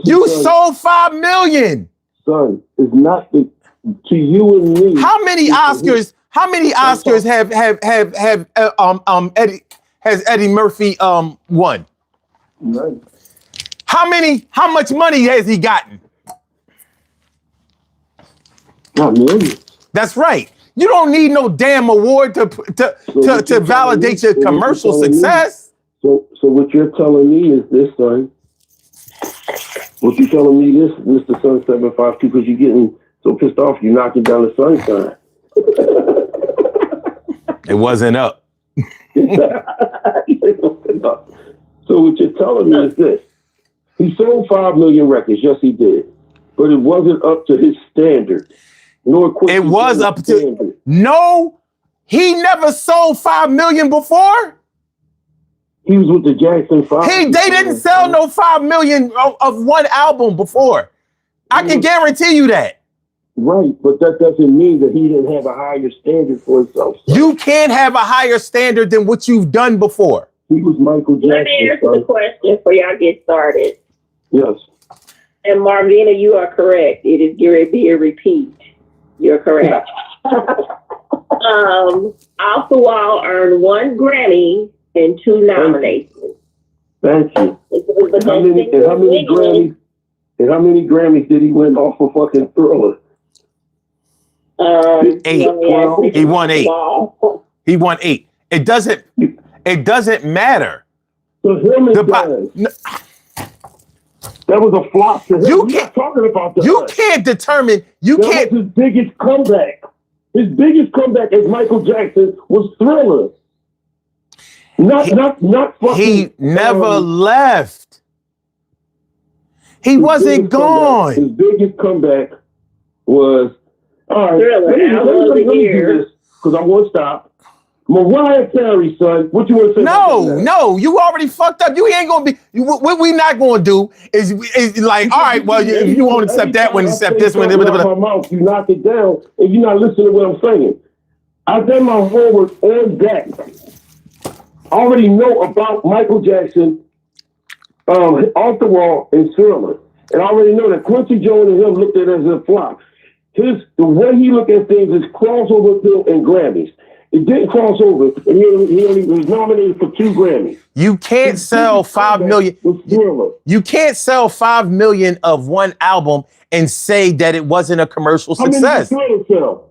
You sold 5 million. Son, it's not to you and me. How many Oscars? How many Oscars has Eddie Murphy won? None. How much money has he gotten? Not millions. That's right. You don't need no damn award to validate your commercial success. So what you're telling me is this, son. What you're telling me this, Mr. Sun 752, because you're getting so pissed off, you're knocking down the sunshine. It wasn't up. So what you're telling me is this. He sold 5 million records. Yes, he did. But it wasn't up to his standard. It was up to... No, he never sold 5 million before. He was with the Jackson 5. They didn't sell no 5 million of one album before. I can guarantee you that. Right, but that doesn't mean that he didn't have a higher standard for himself. Son. You can't have a higher standard than what you've done before. He was Michael Jackson. Let me answer the question before y'all get started. Yes. And Marvina, you are correct. It is going to be a repeat. You're correct. Off the Wall earned 1 Grammy and 2 nominations. Thank you. And how many Grammys did he win off of fucking Thriller? 8. He won 8. He won 8. It doesn't matter. So him and that was a flop to him. You can't talking about that. You can't determine. That was his biggest comeback. His biggest comeback as Michael Jackson was Thriller. Not fucking. He never left. He wasn't gone. His biggest comeback was all right. Thriller. Let me do this because I won't stop. Mariah Carey, son. What you want to say? No, you already fucked up. You ain't gonna be. What we not gonna do is like, all right, well, if you won't accept that one, accept this one. My mouth, you knock it down, and you're not listening to what I'm saying. I've done my homework on that. I already know about Michael Jackson, Off the Wall, and Thriller, and I already know that Quincy Jones and him looked at it as a flop. The way he looked at things is crossover appeal and Grammys. It didn't cross over, and he only was nominated for 2 Grammys. You can't sell 5 million. You can't sell 5 million of one album and say that it wasn't a commercial success. How many did Thriller sell?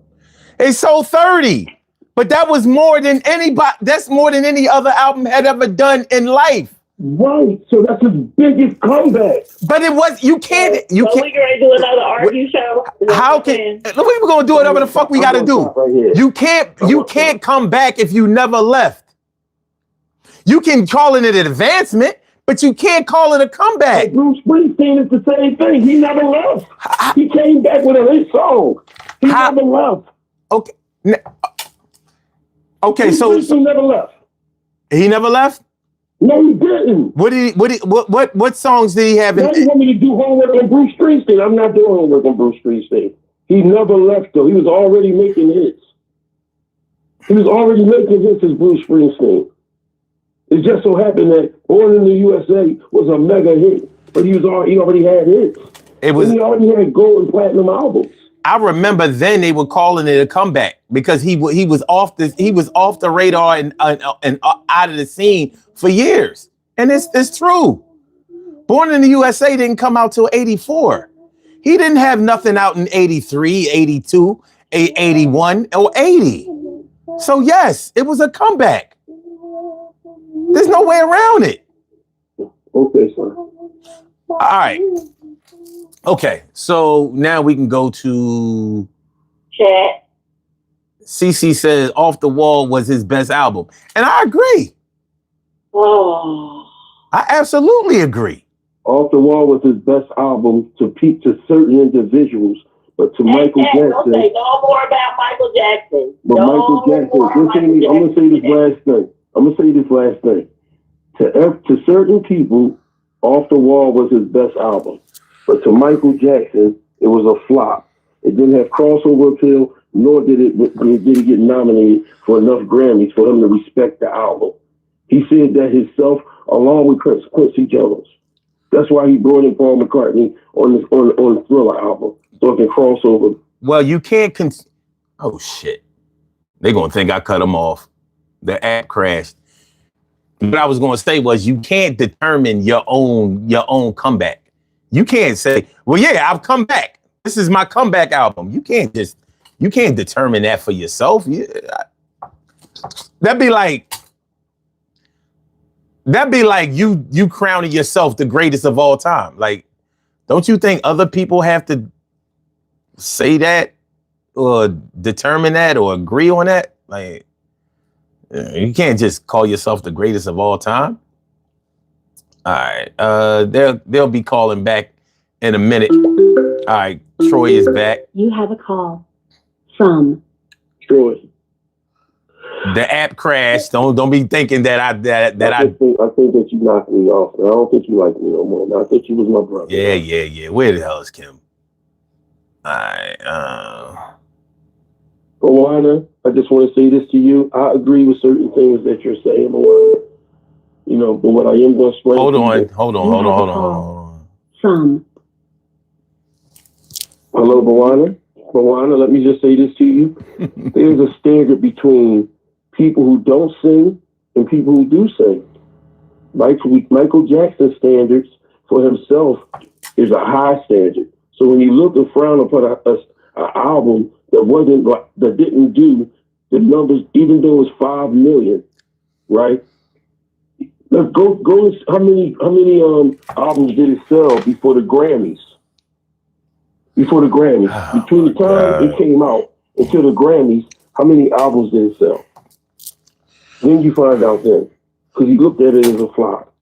It sold 30, but that was more than anybody. That's more than any other album had ever done in life. Right, so that's his biggest comeback. But it was you can't. We gonna do another argue show. How can we gonna do whatever the fuck we gotta do? Right you can't come back if you never left. You can call it an advancement, but you can't call it a comeback. Hey, Bruce Springsteen is the same thing. He never left. He came back with a hit song. He never left. Okay. Okay, so he never left. He never left? No, he didn't. What songs did he have? Now you want me to do homework on Bruce Springsteen? I'm not doing homework on Bruce Springsteen. He never left, though. He was already making hits. He was already making hits as Bruce Springsteen. It just so happened that Born in the USA was a mega hit, but he already had hits. He already had gold and platinum albums. I remember then they were calling it a comeback because he was off the radar and out of the scene for years. And it's true. Born in the USA didn't come out till 84. He didn't have nothing out in 83, 82, 81, or 80. So yes, it was a comeback. There's no way around it. Okay, sir. All right. Okay, so now we can go to chat. CC says Off the Wall was his best album. And I agree. Oh. I absolutely agree. Off the Wall was his best album to certain individuals, but to Michael Jackson. Don't say no more about Michael Jackson. But Michael Jackson, listen to me, I'm going to say this last thing. To certain people, Off the Wall was his best album. But to Michael Jackson, it was a flop. It didn't have crossover appeal, nor did it get nominated for enough Grammys for him to respect the album. He said that himself, along with Quincy Jones. That's why he brought in Paul McCartney on the Thriller album, so it can cross over. Well, you can't. Oh shit! They're gonna think I cut him off. The app crashed. What I was gonna say was you can't determine your own comeback. You can't say, well, yeah, I've come back. This is my comeback album. You can't just You can't determine that for yourself. That'd be like you crowning yourself the greatest of all time. Like, don't you think other people have to say that or determine that or agree on that? Like, you can't just call yourself the greatest of all time. All right. They'll be calling back in a minute. All right. Troy is back. You have a call from Troy. The app crashed. Don't be thinking that I I think that you knocked me off. I don't think you like me no more. I think you was my brother. Yeah. Where the hell is Kim? All right. Moana, I just want to say this to you. I agree with certain things that you're saying, Moana. You know, but what I am going to strengthen. Hold on. From. Hello, Moana. Moana, let me just say this to you. There's a standard between people who don't sing and people who do sing. Michael Jackson's standards for himself is a high standard. So when you look and frown upon an album that didn't do the numbers, even though it's 5 million, right? Let's go. How many albums did it sell before the Grammys? Between the time it came out until the Grammys, how many albums did it sell? Then you find out then, because you looked at it as a flop.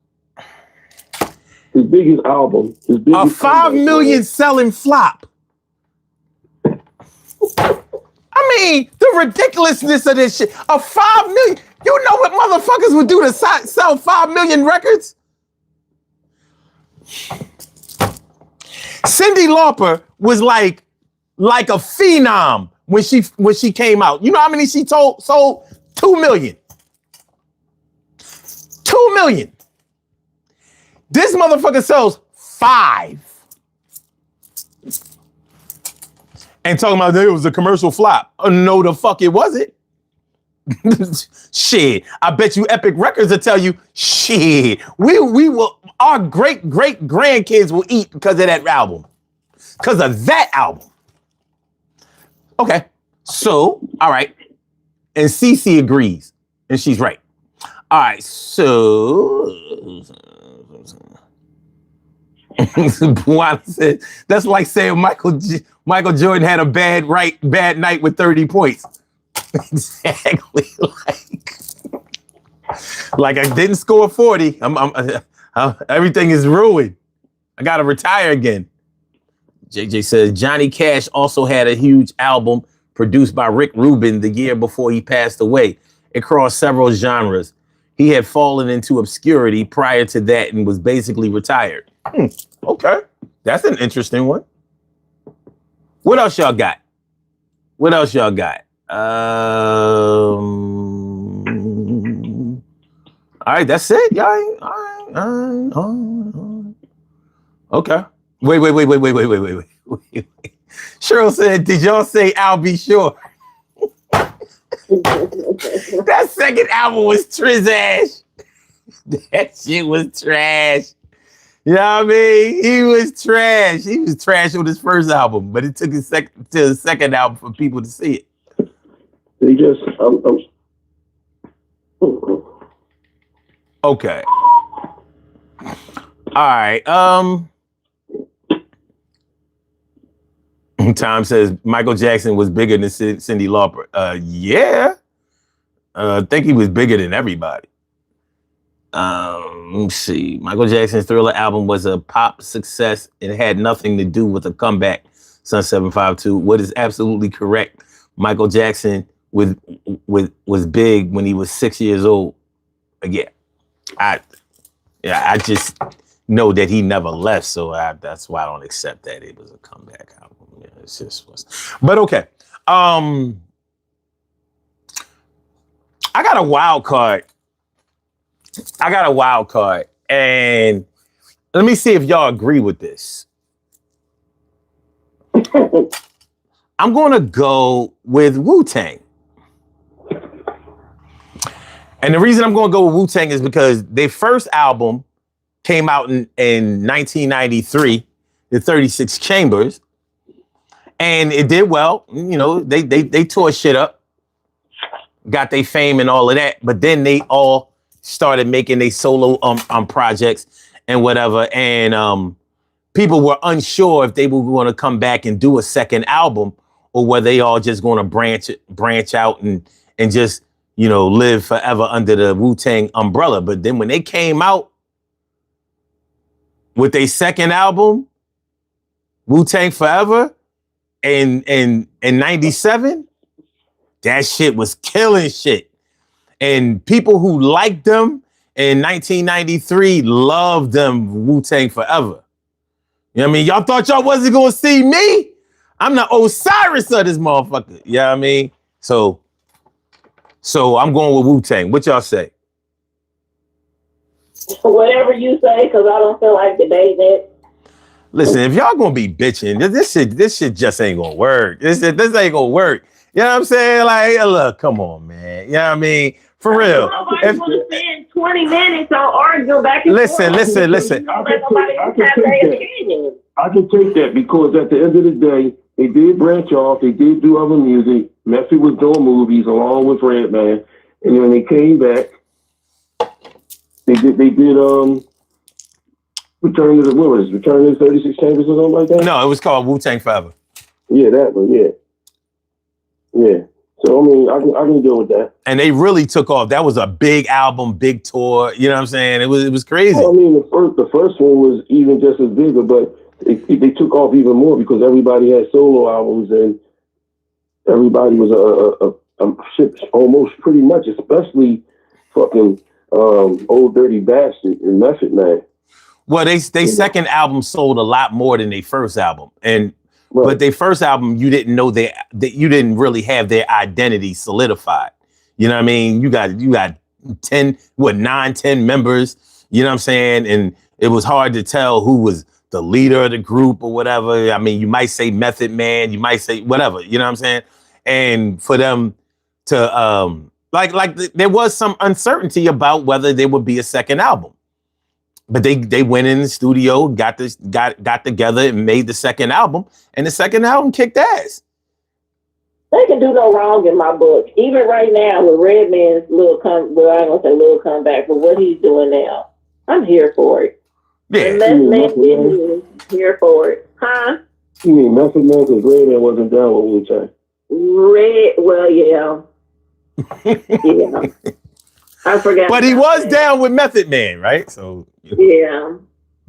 His biggest album, a 5 million selling flop. I mean, the ridiculousness of this shit. A 5 million. You know what motherfuckers would do to sell 5 million records? Cyndi Lauper was like a phenom when she came out. You know how many she sold? 2 million. 2 million. This motherfucker sells 5. And talking about that it was a commercial flop. No, the fuck it wasn't. Shit. I bet you Epic Records will tell you, shit, we will, our great grandkids will eat because of that album. Because of that album. Okay. So, all right. And Cece agrees. And she's right. All right. So, Juan said, that's like saying Michael Jordan had a bad night with 30 points. Exactly. Like I didn't score 40. Everything is ruined. I gotta retire again. JJ says Johnny Cash also had a huge album produced by Rick Rubin the year before he passed away. It crossed several genres. He had fallen into obscurity prior to that and was basically retired. Okay. That's an interesting one. What else y'all got? All right, that's it. Y'all. All right. Okay. Wait. Cheryl said, did y'all say I'll be sure? That second album was trash. That shit was trash. You know what I mean? He was trash. He was trash on his first album, but it took to the second album for people to see it. They just, Okay. All right. Tom says Michael Jackson was bigger than Cyndi Lauper. Yeah. I think he was bigger than everybody. Let's see. Michael Jackson's Thriller album was a pop success. It had nothing to do with a comeback. Sun 752. What is absolutely correct? Michael Jackson was big when he was 6 years old. Again, I just know that he never left, so that's why I don't accept that it was a comeback album. Yeah, it's just was. But okay. I got a wild card. And let me see if y'all agree with this. I'm going to go with Wu-Tang. And the reason I'm going to go with Wu-Tang is because their first album came out in 1993, the 36 Chambers. And it did well. You know, they tore shit up, got their fame and all of that. But then they all started making their solo projects and whatever. And people were unsure if they were going to come back and do a second album, or were they all just going to branch out and just, you know, live forever under the Wu-Tang umbrella. But then when they came out with their second album, Wu-Tang Forever, in 97, that shit was killing shit. And people who liked them in 1993 loved them Wu-Tang Forever. You know what I mean? Y'all thought y'all wasn't gonna see me? I'm the Osiris of this motherfucker. You know what I mean? So I'm going with Wu-Tang. What y'all say? Whatever you say, because I don't feel like debating it. Listen, if y'all gonna be bitching, this shit just ain't gonna work. This ain't gonna work. You know what I'm saying? Like, look, come on, man. You know what I mean? For real. Nobody's going to spend 20 minutes on arguing back and Listen. I can take that because at the end of the day, they did branch off. They did do other music. Method was doing movies along with Redman. And when they came back, they did Return to the 36 Chambers or something like that? No, it was called Wu-Tang Forever. Yeah, that one, yeah. Yeah. So, I mean, I can deal with that. And they really took off. That was a big album, big tour. You know what I'm saying? It was crazy. Well, I mean, the first one was even just as bigger, but they took off even more because everybody had solo albums and everybody was almost pretty much, especially fucking Old Dirty Bastard and Method Man. Well, they second album sold a lot more than their first album, but their first album, you didn't know that you didn't really have their identity solidified. You know what I mean? You got 10 members. You know what I'm saying? And it was hard to tell who was the leader of the group or whatever. I mean, you might say Method Man, you might say whatever. You know what I'm saying? And for them to there was some uncertainty about whether there would be a second album. But they went in the studio, got together and made the second album, and the second album kicked ass. They can do no wrong in my book. Even right now with Redman's I ain't gonna say little comeback, but what he's doing now, I'm here for it. Yeah. And Method here for it. Huh? You mean Method Man because Redman wasn't down with Wu-Tang? Well, yeah. Yeah. I forgot. But he was down with Method Man, right? So yeah.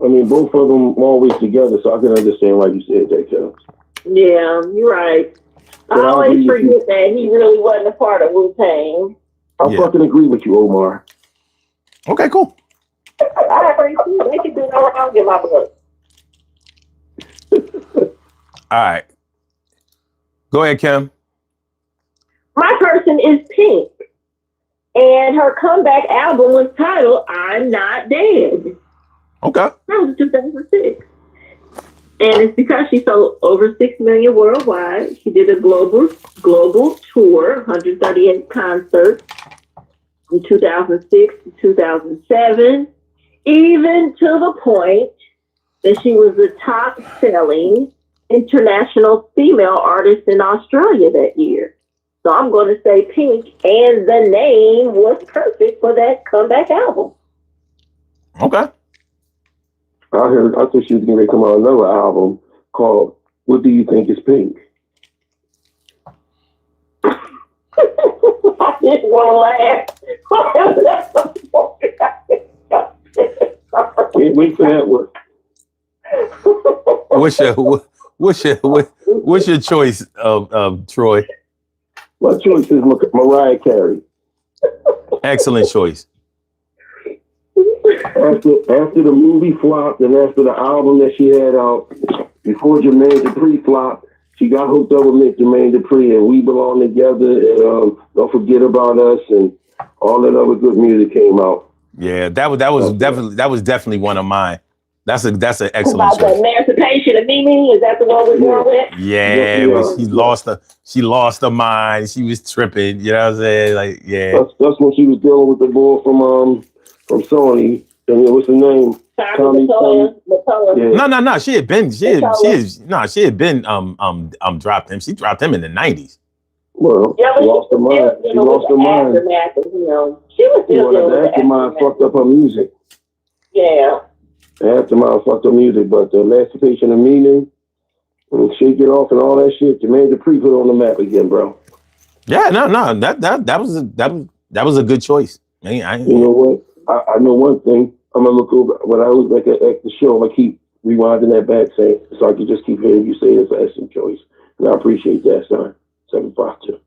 I mean, both of them always together, so I can understand why you said that, Joe. Yeah, you're right. I always forget that he really wasn't a part of Wu-Tang. I fucking agree with you, Omar. Okay, cool. I agree too. They can do no wrong in my book. All right. Go ahead, Kim. My person is Pink. And her comeback album was titled I'm Not Dead. Okay. That was 2006. And it's because she sold over 6 million worldwide. She did a global tour, 138 concerts from 2006 to 2007, even to the point that she was the top selling international female artist in Australia that year. So I'm going to say Pink, and the name was perfect for that comeback album. I Okay. thought she was going to come out another album called What Do You Think Is Pink? I didn't want to laugh. Wait for that one. What's your choice of Troy? My choice is Mariah Carey. Excellent choice. After the movie flopped and after the album that she had out before Jermaine Dupri flopped, she got hooked up with Jermaine Dupri and We Belong Together and Don't Forget About Us and all that other good music came out. Yeah, that was definitely one of mine. That's an excellent About choice. the Emancipation of Mimi, is that the one we're going with? Yeah, she lost her mind. She was tripping. You know what I'm saying? Like, yeah. That's when she was dealing with the boy from Sony. And what's the name? Tommy Latoya. Yeah. No. She had been dropped him. She dropped him in the 90s. Well, Yeah, but she lost her mind. She lost her mind. Aftermath of, you know, she was still Well, dealing the with the aftermath aftermath. fucked up her music. Yeah. The aftermath fucked up music, but the emancipation of meaning and shake it off and all that shit, Jermaine Dupri put on the map again, bro. Yeah, no. That was a good choice. You know what? I know one thing. I'm gonna look over when I look back at the show. I'm gonna keep rewinding that back, saying so I can just keep hearing you say it's an excellent choice, and I appreciate that, son. 752.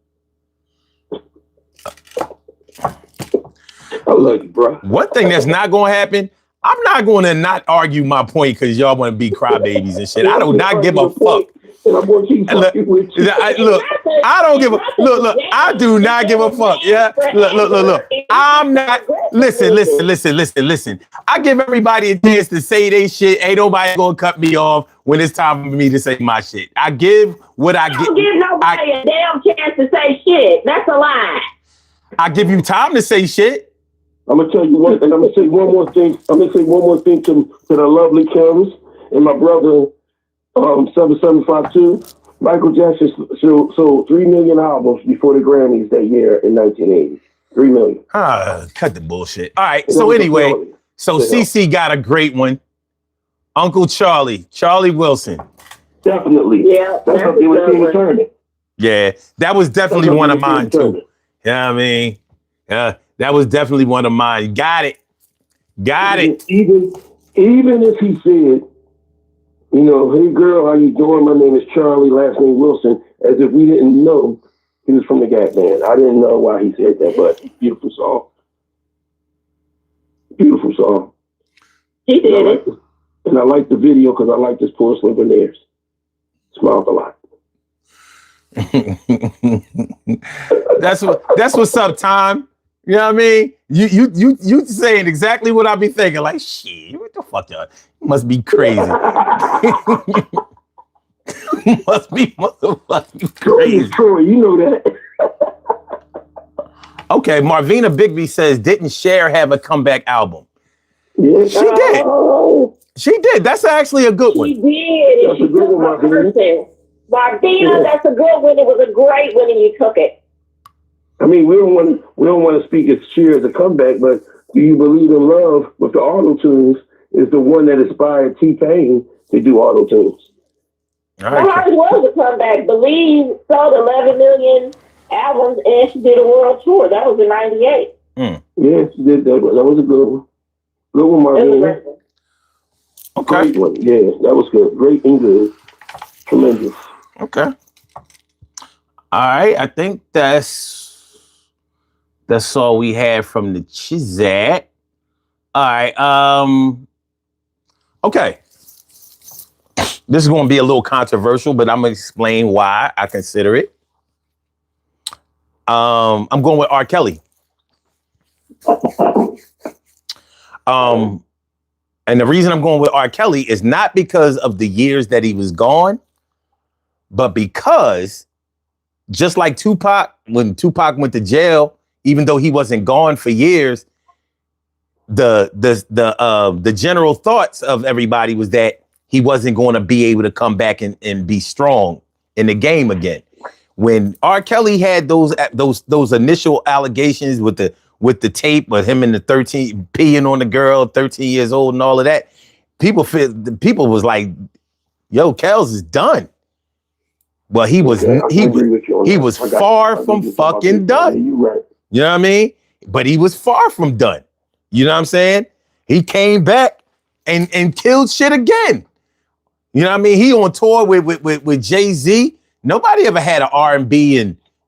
I love you, bro. One thing that's not gonna happen. I'm not gonna not argue my point because y'all want to be crybabies and shit. I do not give a fuck. And I'm gonna keep fucking with you. Look, I don't give a look. I do not give a fuck. Yeah, look. I'm not. Listen. I give everybody a chance to say they shit. Ain't nobody gonna cut me off when it's time for me to say my shit. I give what I get. Don't give nobody a damn chance to say shit. That's a lie. I give you time to say shit. I'm gonna tell you one thing. I'm gonna say one more thing. To the lovely Kims and my brother 7752. Michael Jackson sold 3 million albums before the Grammys that year in 1980. 3 million. Cut the bullshit. All right. So anyway, CC got a great one. Uncle Charlie Wilson. Definitely. Yeah. That's up there with Tina Turner. Yeah, that was definitely one of mine too. You know what I mean? That was definitely one of mine. Got it. Even if he said, you know, hey girl, how you doing? My name is Charlie, last name Wilson, as if we didn't know he was from the Gap Band. I didn't know why he said that, but beautiful song. Beautiful song. He did it. And I like the video because I like this porcelain veneers. Smiled a lot. That's what's up, Tom. You know what I mean? You saying exactly what I be thinking. Like, shit, what the fuck, y'all? You must be crazy. must be motherfucking crazy. Troy, you know that. Okay, Marvina Bigby says, didn't Cher have a comeback album? Yeah, she did. She did. That's actually a good one. She did. That's a good one, Marvina. Marvina, that's a good one. It was a great one, and you took it. I mean, we don't want to speak as Cher as a comeback, but Do You Believe in Love with the auto tunes is the one that inspired T-Pain to do auto tunes. All right. Hers was a comeback. Believe sold 11 million albums, and she did a world tour. That was in '98. Yeah, she did that. That was a good one. Good one, Marvina. Okay. Great one. Yeah, that was good. Great and good. Tremendous. Okay. All right. I think that's all we have from the Chizat. All right. Okay. This is going to be a little controversial, but I'm going to explain why I consider it. I'm going with R. Kelly. And the reason I'm going with R. Kelly is not because of the years that he was gone, but because just like Tupac, when Tupac went to jail, even though he wasn't gone for years, the general thoughts of everybody was that he wasn't going to be able to come back and be strong in the game again. When R. Kelly had those initial allegations with the tape with him and the 13 peeing on the girl, 13 years old and all of that, people was like, yo, Kells is done. Well, he was far from fucking done. You're right. You know what I mean? But he was far from done. You know what I'm saying? He came back and killed shit again. You know what I mean? He on tour with Jay-Z. Nobody ever had an R&B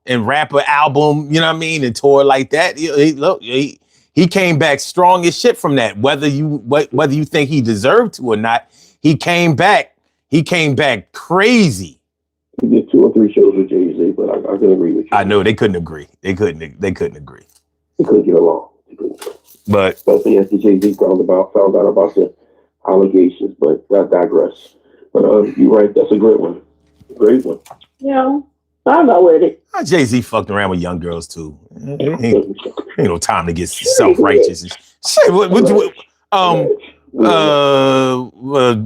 and rapper album, you know what I mean, and tour like that. He came back strong as shit from that. Whether you think he deserved to or not, he came back crazy. He did 2 or 3 shows with Jay-Z, but I can agree with you. I know they couldn't agree. They couldn't agree. They couldn't get along. But especially after Jay-Z found out about the allegations, but I digress. But you're right, that's a great one. Great one. Yeah, I'm not with it. Jay-Z fucked around with young girls too. Ain't no time to get self-righteous. Shit,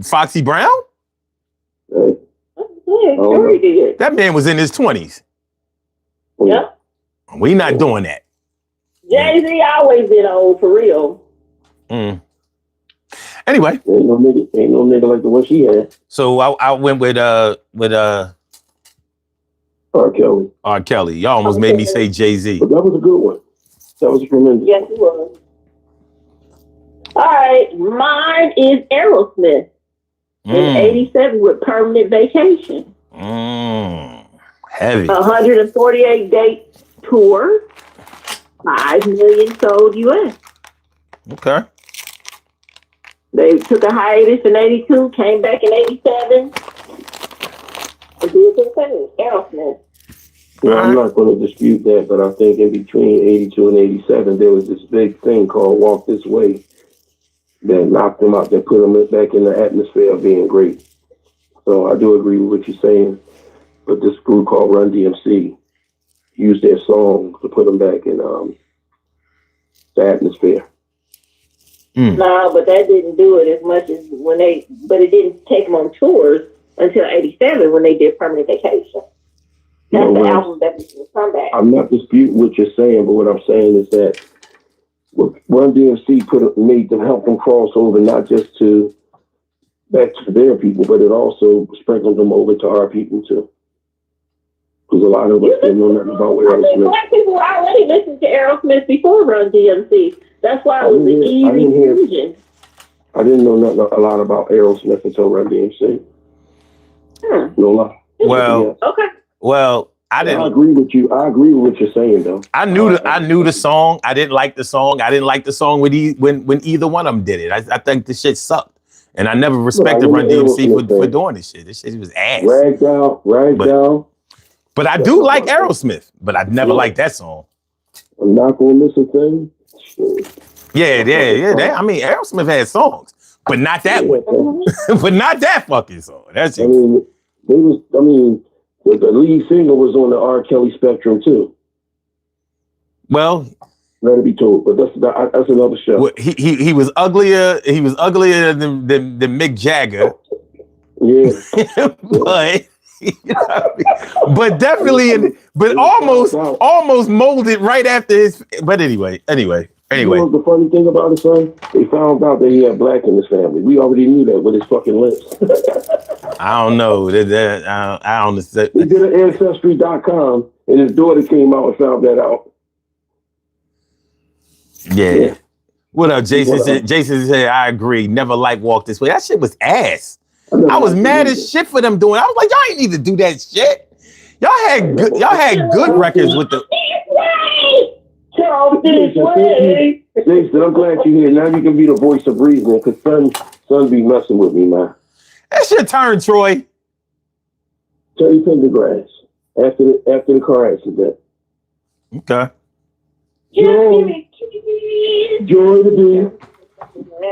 Foxy Brown? Right. Yeah, sure he did. That man was in his 20s. Yep. We not doing that. Jay-Z always been old for real. Anyway. Ain't no nigga like the one she had. So I went with R. Kelly. R. Kelly. Y'all almost made me say Jay-Z. But that was a good one. That was tremendous. Yes, it was. All right, mine is Aerosmith in '87 with Permanent Vacation. Heavy. 148-date tour, 5 million sold U.S. Okay. They took a hiatus in '82, came back in '87. And did their thing. Aerosmith. Yeah, I'm not going to dispute that, but I think in between 82 and 87, there was this big thing called Walk This Way that knocked them out, that put them back in the atmosphere of being great. So I do agree with what you're saying. But this group called Run DMC used their song to put them back in the atmosphere. No, but that didn't do it as much as but it didn't take them on tours until '87 when they did Permanent Vacation. That's the album that was the comeback. I'm not disputing what you're saying, but what I'm saying is that Run DMC made them, help them cross over, not just back to their people, but it also sprinkled them over to our people too. Because a lot of us didn't know nothing about Aerosmith. Black people already listened to Aerosmith before Run DMC. That's why it was an easy fusion. I didn't know nothing a lot about Aerosmith until Run DMC. No lie. Well, okay. Well, I didn't. I agree with you. I agree with what you're saying, though. I knew the song. I didn't like the song. I didn't like the song when either one of them did it. I think the shit sucked, and I never respected Run DMC for doing this shit. This shit was ass. Ragged out. But I do like Aerosmith, but I never liked that song. I'm not gonna miss a thing. Yeah. I mean, Aerosmith had songs, but not that one. But not that fucking song. That's it. The lead singer was on the R. Kelly spectrum too. Well, let it be told, but that's another show. Well, he was uglier. He was uglier than Mick Jagger. Yeah, but. You know but definitely, but almost molded right after his. But anyway. You know the funny thing about it, son? They found out that he had black in his family. We already knew that with his fucking lips. I don't know. I don't know. He did an Ancestry.com, and his daughter came out and found that out. Yeah. What up, Jason? Jason said, "I agree. Never like Walk This Way. That shit was ass. I was mad as shit for them doing it. I was like, y'all ain't need to do that shit. Y'all had good records with the. Jason, I'm glad you're here. Now you can be the voice of reason, because son be messing with me, man. That's your turn, Troy. Teddy Pendergrass after the car accident. Okay. Joy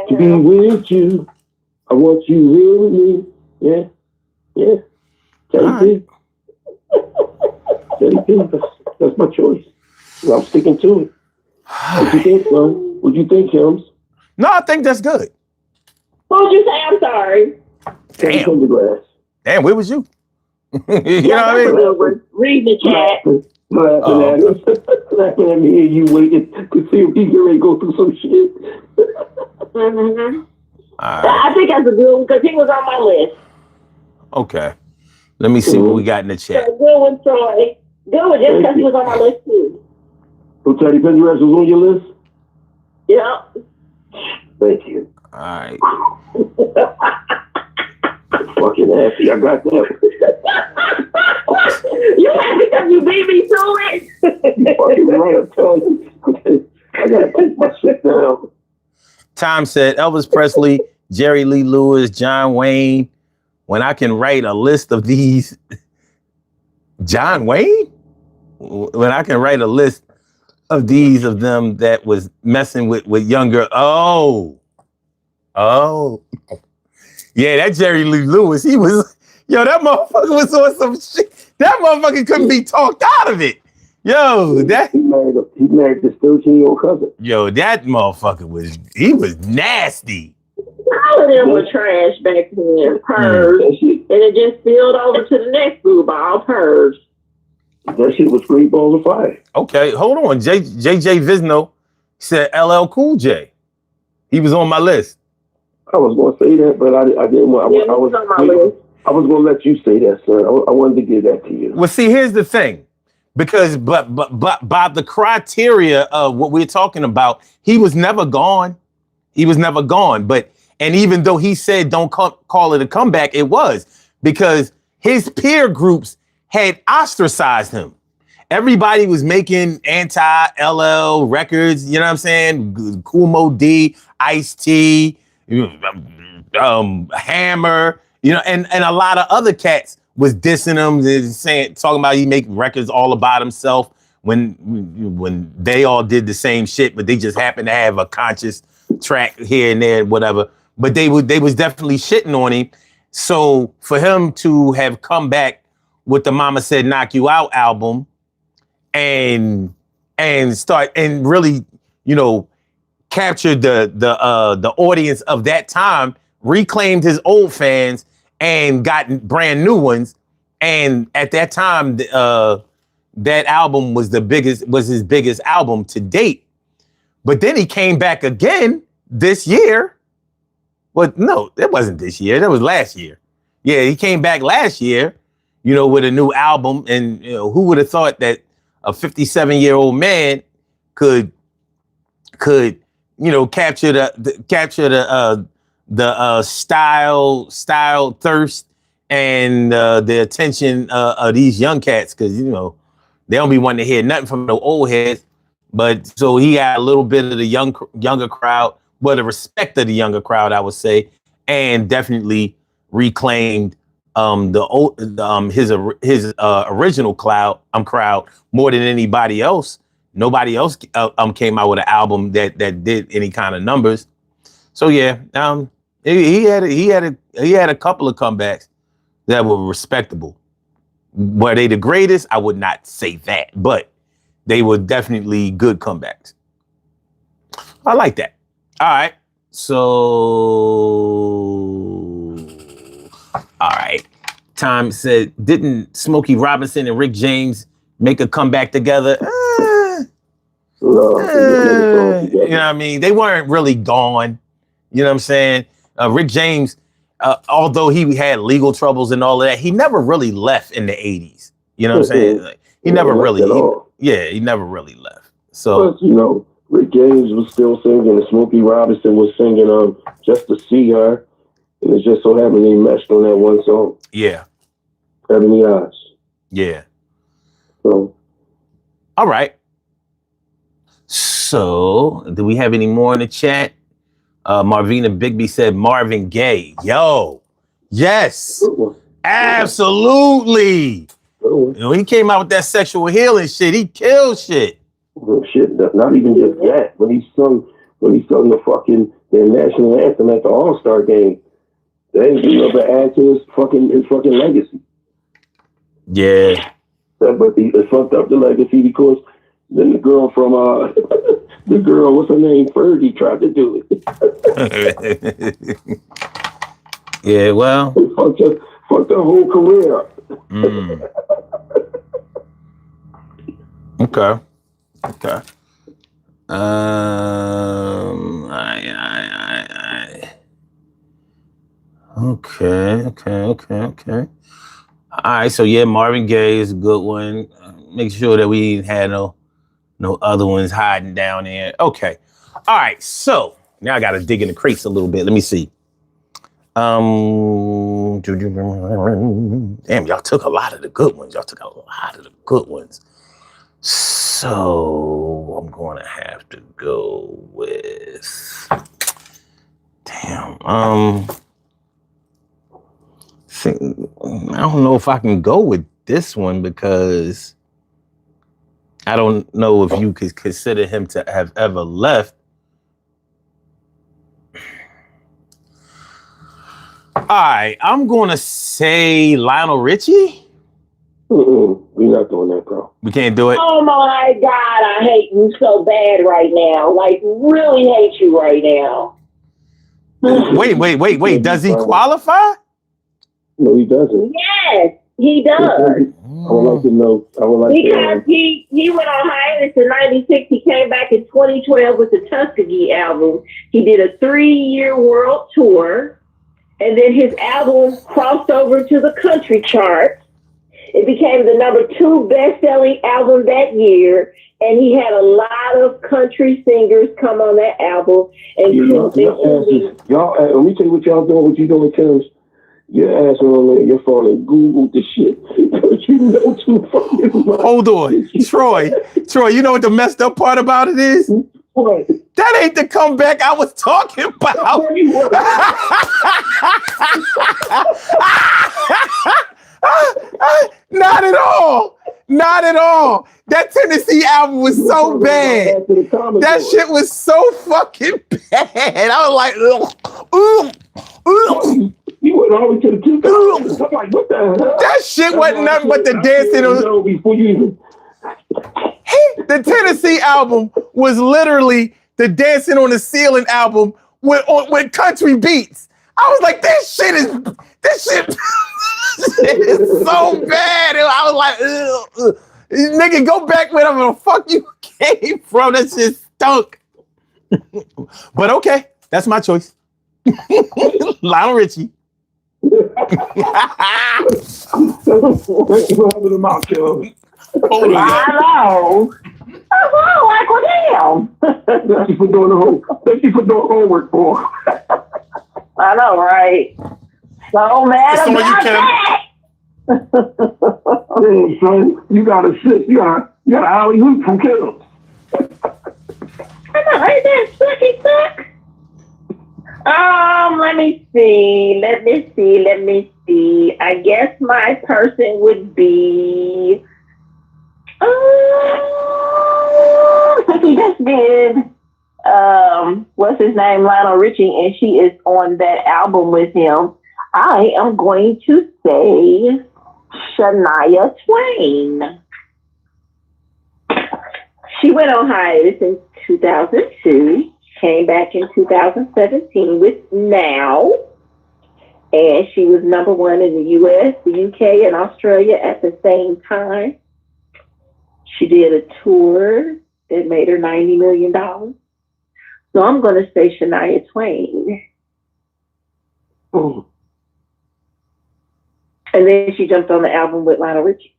to be with you. I want you here with me. Yeah. Teddy P. That's my choice. I'm sticking to it. What you think, son? What you think, Hims? No, I think that's good. What would you say? I'm sorry. Teddy Pendergrass. Damn, where was you? You know what I mean? Read the chat. Laughing at me and you waiting to see if he can really go through some shit. Mm-hmm. Right. I think that's a good one because he was on my list. Okay. Let me see what we got in the chat. So good one, Troy. Good one, just because he was on my list too. So Teddy Pendergrass was on your list? Yeah. Thank you. All right. Fucking happy. I got that. You happy because you beat me to it? You fucking right, I'm telling you. Okay. I gotta take my shit down. Tom said Elvis Presley, Jerry Lee Lewis, John Wayne. When I can write a list of these, John Wayne? When I can write a list of these of them that was messing with younger. Oh. Yeah, that Jerry Lee Lewis, he was, that motherfucker was on some shit. That motherfucker couldn't be talked out of it. Yo, that. He married a He married this 13-year-old cousin. Yo, that motherfucker was nasty. All of them were trash back then, purrs. And it just spilled over to the next group, all purrs. That shit was three balls of fire. Okay, hold on. JJ Visno said LL Cool J. He was on my list. I was going to say that, but I didn't want. Yeah, he was on my list. I was going to let you say that, sir. I wanted to give that to you. Well, see, here's the thing, because but by the criteria of what we're talking about, he was never gone. He was never gone. And even though he said don't call it a comeback, it was because his peer groups had ostracized him. Everybody was making anti-LL records. You know what I'm saying? Kool Moe D, Ice-T, Hammer. You know, and a lot of other cats was dissing him, talking about he make records all about himself when they all did the same shit, but they just happened to have a conscious track here and there, whatever. But they was definitely shitting on him. So for him to have come back with the Mama Said Knock You Out album and start and really, you know, captured the audience of that time, reclaimed his old fans and got brand new ones. And at that time, that album was his biggest album to date. But then he came back again this year. But no, it wasn't this year. That was last year. Yeah, he came back last year, you know, with a new album. And you know, who would have thought that a 57-year-old man could you know capture the style thirst and the attention of these young cats, because you know they don't be wanting to hear nothing from the old heads. But so he had a little bit of the younger crowd, well, the respect of the younger crowd, I would say, and definitely reclaimed his original crowd more than anybody else. Nobody else came out with an album that did any kind of numbers. So yeah, he had a couple of comebacks that were respectable. Were they the greatest? I would not say that, but they were definitely good comebacks. I like that. All right. So, all right. Tom said, didn't Smokey Robinson and Rick James make a comeback together? You know what I mean? They weren't really gone. You know what I'm saying? Rick James, although he had legal troubles and all of that, he never really left in the 80s. You know what I'm saying? Like, he never really left. So, but, you know, Rick James was still singing and Smokey Robinson was singing Just to See Her. And it just so happened they meshed on that one song. Yeah. Ebony Eyes. Yeah. So. All right. So, do we have any more in the chat? Marvina Bigby said Marvin Gaye. Yo. Yes. Absolutely. You know, he came out with that sexual healing shit. He killed shit. Well, shit, not even just that. When he sung the national anthem at the All-Star game, they didn't do nothing but add to his fucking legacy. Yeah. But it fucked up the legacy because then the girl from what's her name, Fergie, tried to do it. Yeah, well, fucked her whole career up. Okay. Okay. All right, so yeah, Marvin Gaye is a good one. Make sure that we had no other ones hiding down there. Okay. All right, so now I got to dig in the crates a little bit. Let me see. Damn, y'all took a lot of the good ones. So I'm going to have to go with, damn, I don't know if I can go with this one because I don't know if you could consider him to have ever left. All right, I'm going to say Lionel Richie. We're not doing that, bro. We can't do it. Oh my God, I hate you so bad right now. Like, really hate you right now. Wait. Does he qualify? No, he doesn't. Yes, he does. I would like to know. Because he went on hiatus in 96. He came back in 2012 with the Tuskegee album. He did a 3-year world tour. And then his album crossed over to the country chart. It became the number 2 best-selling album that year, and he had a lot of country singers come on that album. And let me tell you what y'all doing. What you doing, Tim's? Your ass on there, your phone and Google the shit. You know too fucking much. Hold on, Troy. You know what the messed up part about it is? What? That ain't the comeback I was talking about. Not at all. That Tennessee album was so bad. That shit was so fucking bad. I was like, ugh. You went all the way to the 2000s. I'm like, what the hell? That shit wasn't nothing but the dancing on. Before you even. The Tennessee album was literally the Dancing on the Ceiling album with country beats. I was like, this shit is so bad. And I was like, ugh. Nigga, go back wherever the fuck you came from. That shit stunk. But okay, that's my choice. Lionel Richie. Thank you for having them out, Joe. I know. Like, well, damn. Thank you for doing homework, boy. I know, right? So mad So about that. Hey, son, you got a shit. You got an alley hoop from Kills. I know, ain't that sucky suck? Let me see. I guess my person would be. He just did. What's his name? Lionel Richie, and she is on that album with him. I am going to say Shania Twain. She went on hiatus in 2002. Came back in 2017 with Now, and she was #1 in the US, the UK, and Australia at the same time. She did a tour that made her $90 million. So I'm going to say Shania Twain. Oh. And then she jumped on the album with Lionel Richie.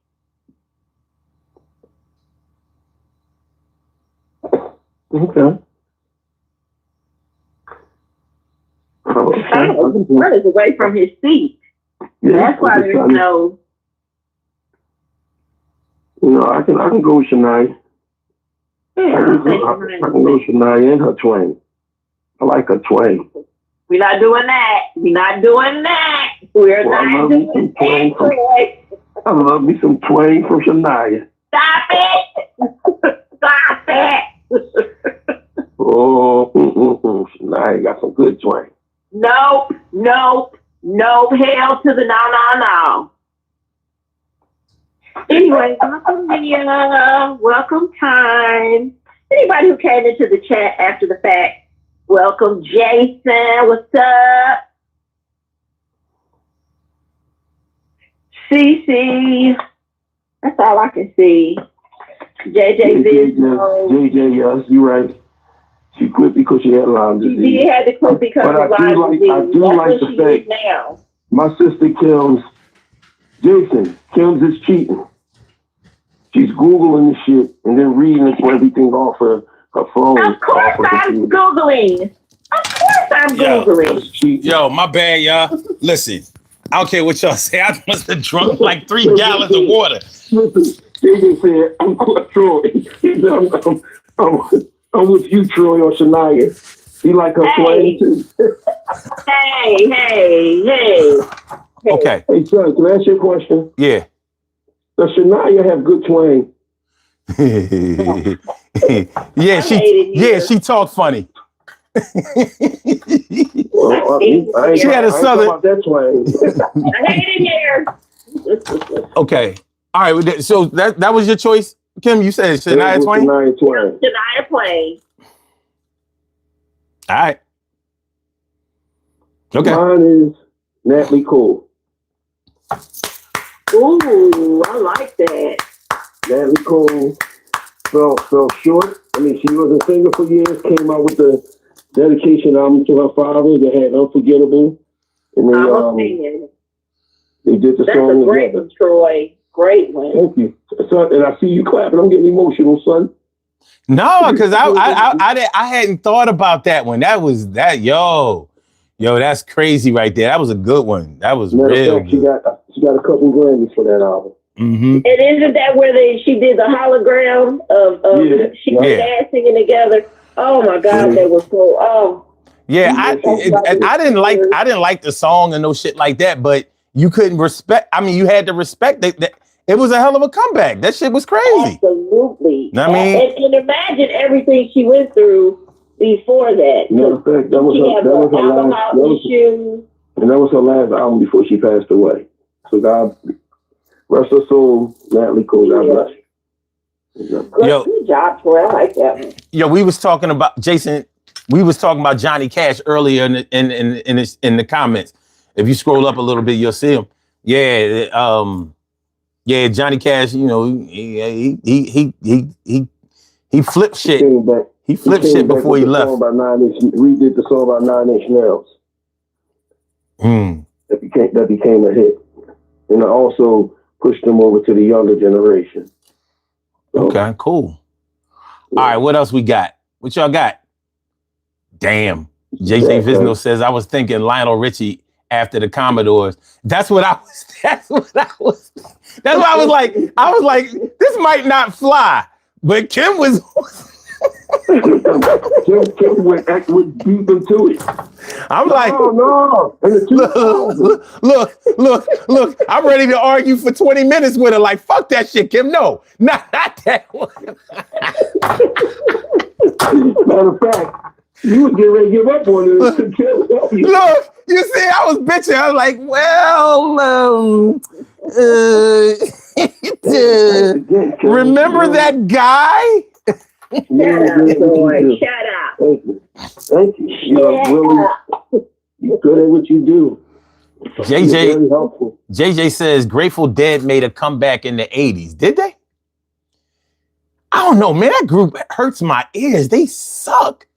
Okay. Son is away from his seat. Yeah, that's why there's no. I can go with Shania. Yeah, I can go with Shania and her Twain. I like her Twain. We're not doing that. We're not doing that. We're not doing that. I love me some Twain from Shania. Stop it! Stop it! Oh, Shania got some good Twain. Nope. Hell to the no. Anyway, welcome, Mia. Welcome, time. Anybody who came into the chat after the fact, welcome, Jason. What's up? CC. That's all I can see. JJ Vizzo. JJ, yes, you're right. She quit because she had Lyme disease. She did have to quit because of Lyme disease. I do like the fact now. My sister Kim's, Kim's is cheating. She's Googling the shit and then reading it for everything off her phone. Of course I'm Googling. Yo, my bad, y'all. Listen, I don't care what y'all say. I must have drunk like 3 gallons of water. Listen, JJ said, I'm Troy. I'm with you, Troy, or Shania. You like her Twain too. Hey. Okay. Hey, son, can I ask you a question? Yeah. Does Shania have good Twain? She talked funny. Well, she had a southern. That Twain. I hate it here. Okay. All right, so that was your choice, Kim. You said Shania Twain. Shania Twain. Shania Twain. All right. Okay. Mine is Natalie Cole. Ooh, I like that. Natalie Cole fell short. I mean, she was a singer for years. Came out with the dedication album to her father that had Unforgettable. And they did the That's song a great together. one, Troy. Great one. Thank you, son. And I see you clapping. I'm getting emotional, son. No, because I hadn't thought about that one. That was that yo, that's crazy right there. That was a good one. That was Matter real of fact, good. she got a couple Grammys for that album. Mm-hmm. And isn't that where she did the hologram of she and Dad singing together? Oh my God, that was so. Oh. Yeah, I didn't like the song and no shit like that, but you couldn't respect. I mean, you had to respect that. It was a hell of a comeback. That shit was crazy. Absolutely. I mean, and imagine everything she went through before that. Matter of fact, that was her last issue. And that was her last album before she passed away. So God rest her soul, Natalie Cole. God bless you. Good job, Troy. I like that one. Yo, we was talking about Jason. We was talking about Johnny Cash earlier in the comments. If you scroll up a little bit, you'll see him. Yeah, Johnny Cash. You know, he flipped shit. He flipped shit before he left. Redid the song about 9 Inch Nails. That became a hit, and I also pushed them over to the younger generation. So, okay, cool. Yeah. All right, what else we got? What y'all got? Damn. JJ Visno says, I was thinking Lionel Richie after the Commodores. That's what I was like, this might not fly. But Kim was Kim went deep into it. I'm like, no. Look, I'm ready to argue for 20 minutes with her. Like, fuck that shit, Kim. No, not that one. Matter of fact, you was getting ready to give up on it. Look, you see, I was bitching. I was like, remember that guy? Shut up. Thank you. You're good at what you do. JJ says Grateful Dead made a comeback in the 80s. Did they? I don't know, man. That group hurts my ears. They suck.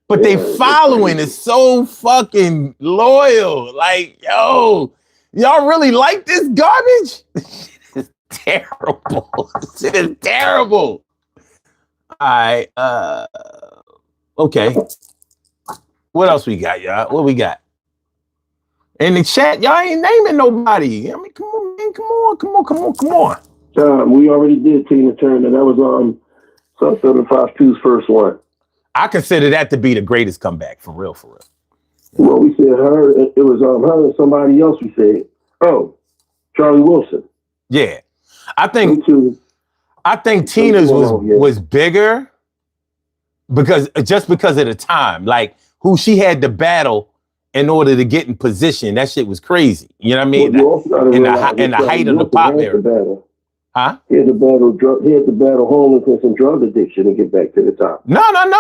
But they following is so fucking loyal. Like, yo, y'all really like this garbage? It's terrible. It is terrible. All right. Okay. What else we got, y'all? What we got? In the chat, y'all ain't naming nobody. I mean, come on, man. Come on. We already did Tina Turner. That was Southern 5-2's first one. I consider that to be the greatest comeback, for real. Well, we said her. It was her and somebody else. We said, Charlie Wilson. Yeah, I think Tina's was bigger because of the time, like who she had to battle in order to get in position. That shit was crazy. You know what I mean? Well, in the height of the pop era. Huh? He had to battle homelessness and drug addiction to get back to the top. No. I'm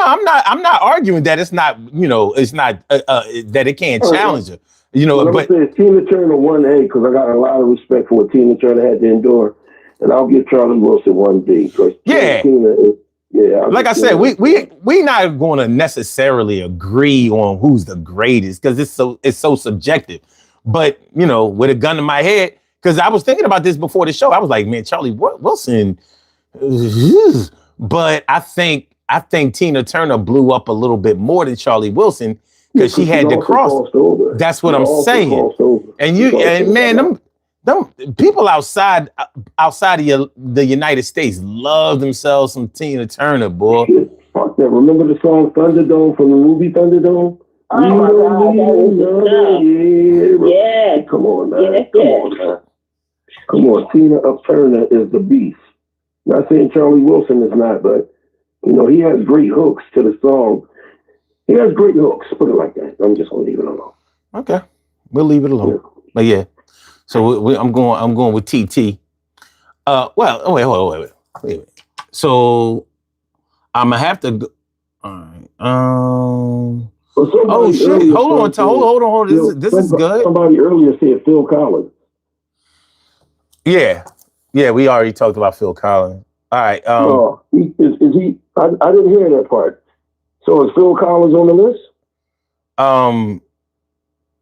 not arguing that it's not. It's not that it can't challenge her. But Tina Turner 1A because I got a lot of respect for what Tina Turner had to endure, and I'll give Charlie Wilson 1B because like I said, we not going to necessarily agree on who's the greatest because it's so subjective. But with a gun to my head. Because I was thinking about this before the show. I was like, man, Charlie Wilson. But I think Tina Turner blew up a little bit more than Charlie Wilson because she had to cross. That's what I'm saying. And man, them people outside of the United States love themselves some Tina Turner, boy. Fuck that. Remember the song Thunderdome from the movie Thunderdome? Oh my God, that was yeah. Come on, man. Come on, Tina Turner is the beast. Not saying Charlie Wilson is not, but he has great hooks to the song. He has great hooks. Put it like that. I'm just gonna leave it alone. Okay, we'll leave it alone. Yeah. But yeah, so I'm going with TT. Well, oh, wait. So I'm gonna have to. All right. Oh shit! Hold on. This is good. Somebody earlier said Phil Collins. Yeah. We already talked about Phil Collins. All right. No, is he? I didn't hear that part. So is Phil Collins on the list?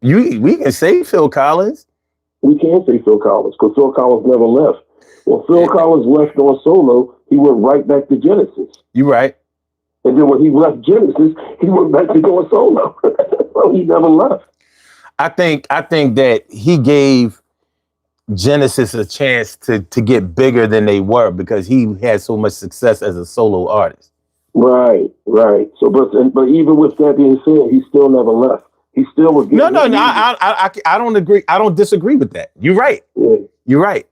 We can say Phil Collins. We can't say Phil Collins because Phil Collins never left. When Phil Collins left on solo, he went right back to Genesis. You're right. And then when he left Genesis, he went back to going solo. So he never left. I think that he gave Genesis a chance to get bigger than they were because he had so much success as a solo artist. Right. So, but even with that being said, he still never left. He still was. No. I don't agree. I don't disagree with that. You're right. Yeah. You're right.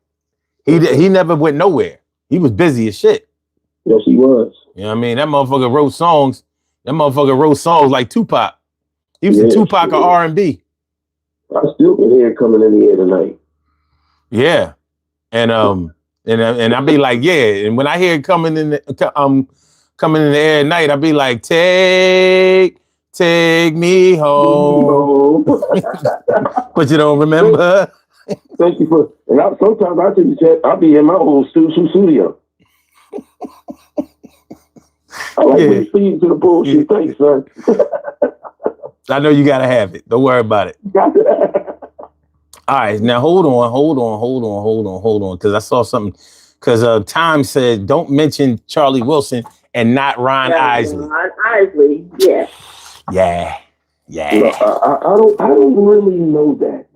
He never went nowhere. He was busy as shit. Yes, he was. You know what I mean? That motherfucker wrote songs. Like Tupac. He was the Tupac of R&B. I still can hear it coming in the air tonight. Yeah, and I be like, yeah. And when I hear it coming in the air at night, I be like, take me home. But you don't remember. Thank you for. And sometimes I take the chat. I'll be in my old studio. I like when you feed to the bullshit. Thanks, son. I know you gotta have it. Don't worry about it. All right, now hold on, because I saw something. Because Time said, don't mention Charlie Wilson and not Ron Isley. Ron Isley, yeah. Yeah. No, I don't really know that.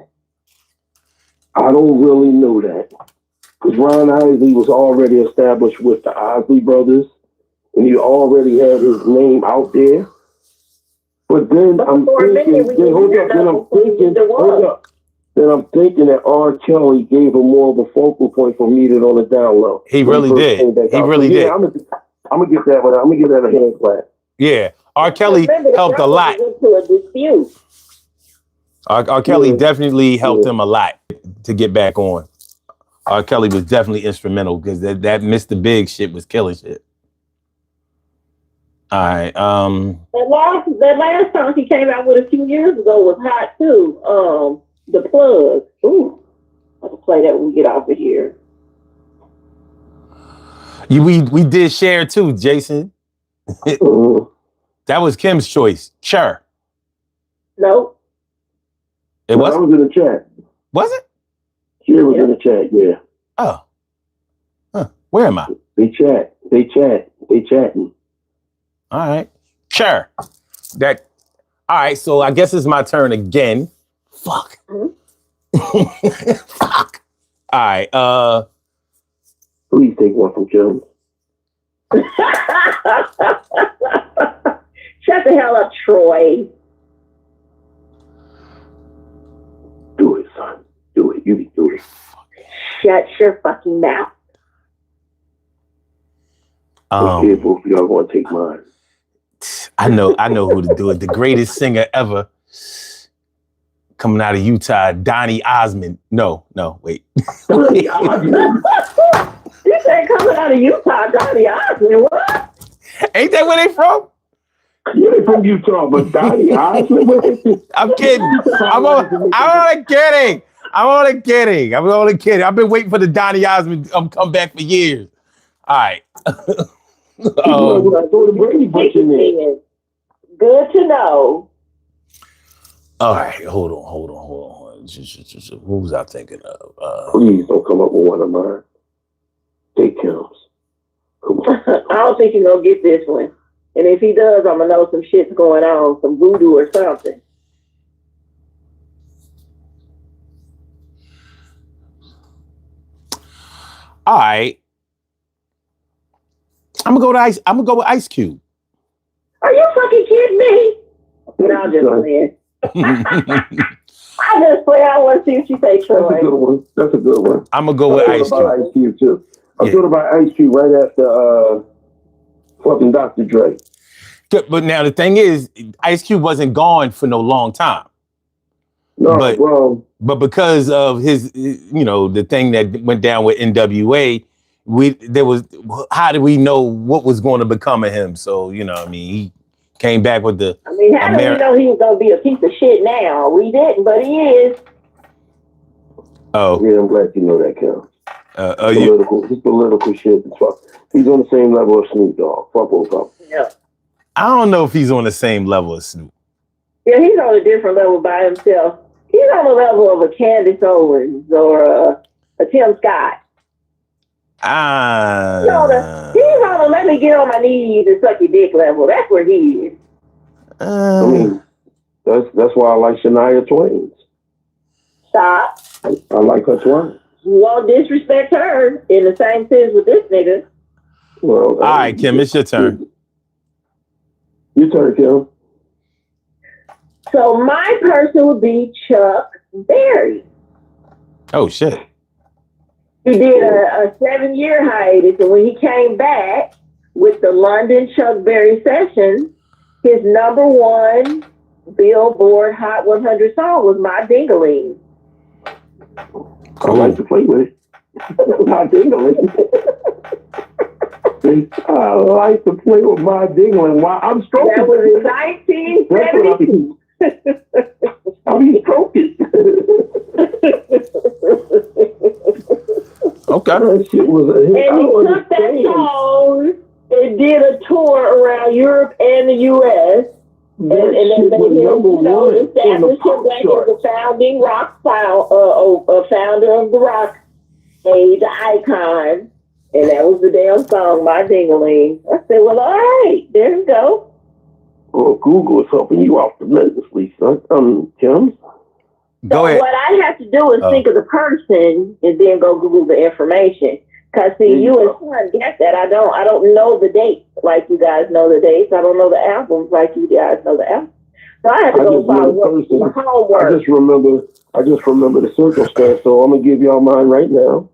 Because Ron Isley was already established with the Isley brothers, and he already had his name out there. But then I'm thinking that R. Kelly gave him more of a focal point for me on the down low. He really did. He really did. I'm gonna get that one. I'm gonna give that a hand clap. Yeah, R. Kelly helped a lot. R. Kelly definitely helped him a lot to get back on. R. Kelly was definitely instrumental because that Mr. Big shit was killing shit. All right. That last song he came out with a few years ago was hot too. The Plug. Ooh, I'll play that when we get off of here. We did share too, Jason. That was Kim's choice. Sure. Nope. It was. I was in the chat. Was it? She was in the chat. Yeah. Oh. Huh. Where am I? They chatting. All right. Sure. All right. So I guess it's my turn again. Fuck. Mm-hmm. Fuck. All right. Please take one from Jones. Shut the hell up, Troy. Do it, son. Do it. You do it. Shut your fucking mouth. Okay, both of y'all going to take mine. I know who to do it. The greatest singer ever, coming out of Utah, Donny Osmond. No, wait. Donny Osmond. You said coming out of Utah, Donny Osmond. What? Ain't that where they from? Yeah, they from Utah, but Donny Osmond. I'm kidding. I'm only kidding. I've been waiting for the Donny Osmond come back for years. All right. Good to know. All right, hold on. Who was I thinking of? Please don't come up with one of mine. Take Kim's. Come on. I don't think he's gonna get this one. And if he does, I'm gonna know some shit's going on, some voodoo or something. All right. I'm gonna go with Ice Cube. Are you fucking kidding me? No, I'm just playing. I just play. I want to see what you say, Troy. That's a good one. I'm gonna go with Ice Cube. Ice Cube too. I thought about Ice Cube right after fucking Dr. Dre. But now the thing is, Ice Cube wasn't gone for no long time. No, but because of his, the thing that went down with NWA, how did we know what was going to become of him? So, you know, I mean, he came back with the. I mean, how do we know he was going to be a piece of shit now? We didn't, but he is. Oh. Yeah, I'm glad you know that, Kel. His political shit. He's on the same level as Snoop Dogg. Fuck both of them. Yeah. I don't know if he's on the same level as Snoop. Yeah, he's on a different level by himself. He's on the level of a Candace Owens or a Tim Scott. He's on a let me get on my knees and suck your dick level. That's where he is. I mean, that's why I like Shania Twain. Stop. I like her twang. You won't disrespect her in the same sense with this nigga. Well, all right, Kim, it's your turn. Your turn, Kim. So my person would be Chuck Berry. Oh, shit. He did a 7-year hiatus, and when he came back with the London Chuck Berry session, his #1 Billboard Hot 100 song was My Ding-a-ling. Cool. I like to play with it. My Ding-a-ling. I like to play with my ding-a-ling while I'm stroking. That was in 1972. I'll be stroking. Okay. That shit was a hit. And he took that song and did a tour around Europe and the U.S. And then made him establish him back as a founding rock founder of the rock age icon. And that was the damn song, My Ding-a-ling. I said, well, all right, there you go. Well, Google is helping you out tremendously, son. Kim. Go ahead. What I have to do is think of the person and then go Google the information. Cause see, you and Son get that. I don't know the dates like you guys know the dates. I don't know the albums like you guys know the albums. So I have to go follow the homework. I just remember the circumstance. So I'm gonna give y'all mine right now.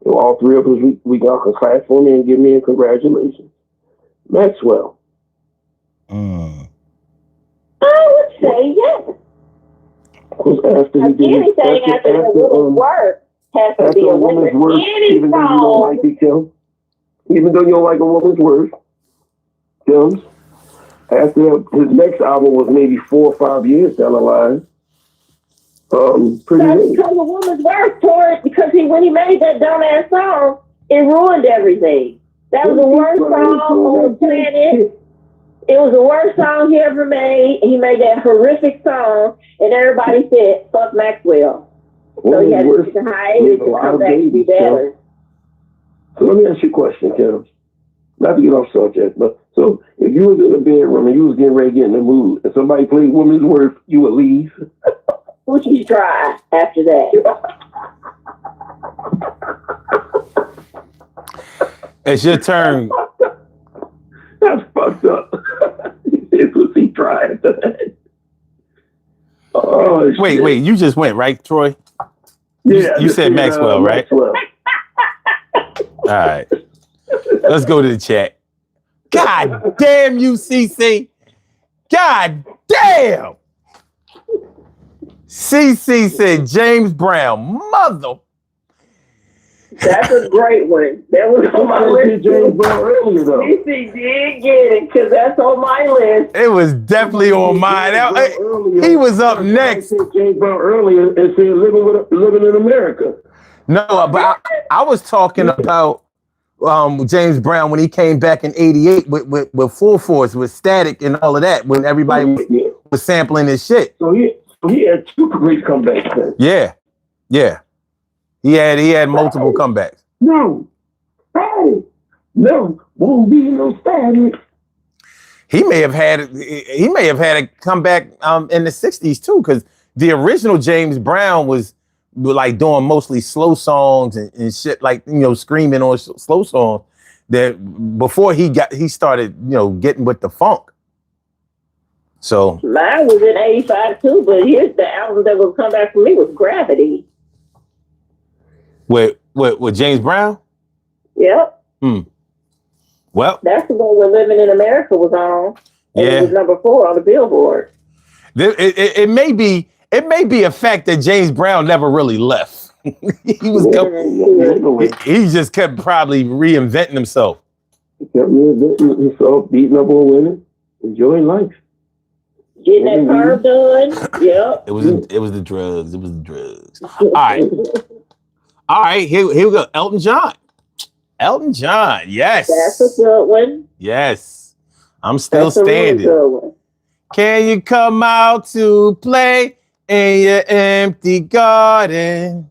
And all three of us, we got to clap for me and give me a congratulations. Maxwell. I would say yes. After he did anything after a woman's work has to be a woman's work. Even though you don't like it, Kim. Even though you don't like a woman's work, Kim. After his next album was maybe 4 or 5 years down the line. That's because a woman's work for it. Because when he made that dumbass song, it ruined everything. That was the worst song on the planet. It was the worst song he ever made. He made that horrific song, and everybody said, fuck Maxwell. So he had to take a hiatus and come back to be better. So let me ask you a question, Kim. Not to get off subject, but so if you was in the bedroom and you was getting ready to get in the mood, and somebody played Woman's Worth, you would leave? Poochie's dry after that. It's your turn. That's fucked up. It's pussy dry after that. Oh, wait, you just went, right, Troy? Yeah. You said Maxwell, right? Maxwell. All right. Let's go to the chat. God damn you, CC. God damn. CC said James Brown. Mother. That's a great one. That was on my list. James Brown earlier, though. CC did get it because that's on my list. It was definitely on mine. He was up next. James Brown earlier and said living in America. No, but I was talking about James Brown when he came back in '88 with Full Force, with Static and all of that, when everybody was sampling his shit. So he had 2 great comebacks then. Yeah. He had multiple comebacks. No, won't be no Static. He may have had a comeback in the '60s too, because the original James Brown was like doing mostly slow songs and shit, like, you know, screaming on slow songs. That before he started, you know, getting with the funk. So mine was in '85 too, but here's the album that will come back for me was Gravity. With James Brown? Yep. Well, that's the one where Living in America was on. And it was #4 on the Billboard. It may be a fact that James Brown never really left. He was he just kept probably reinventing himself. He kept reinventing himself, beating up on women, enjoying life. Getting that perm done. Yep. It was the drugs. It was the drugs. All right. Here we go. Elton John. Elton John. Yes. That's a good one. Yes. I'm still That's a standing. really good one. Can you come out to play in your empty garden,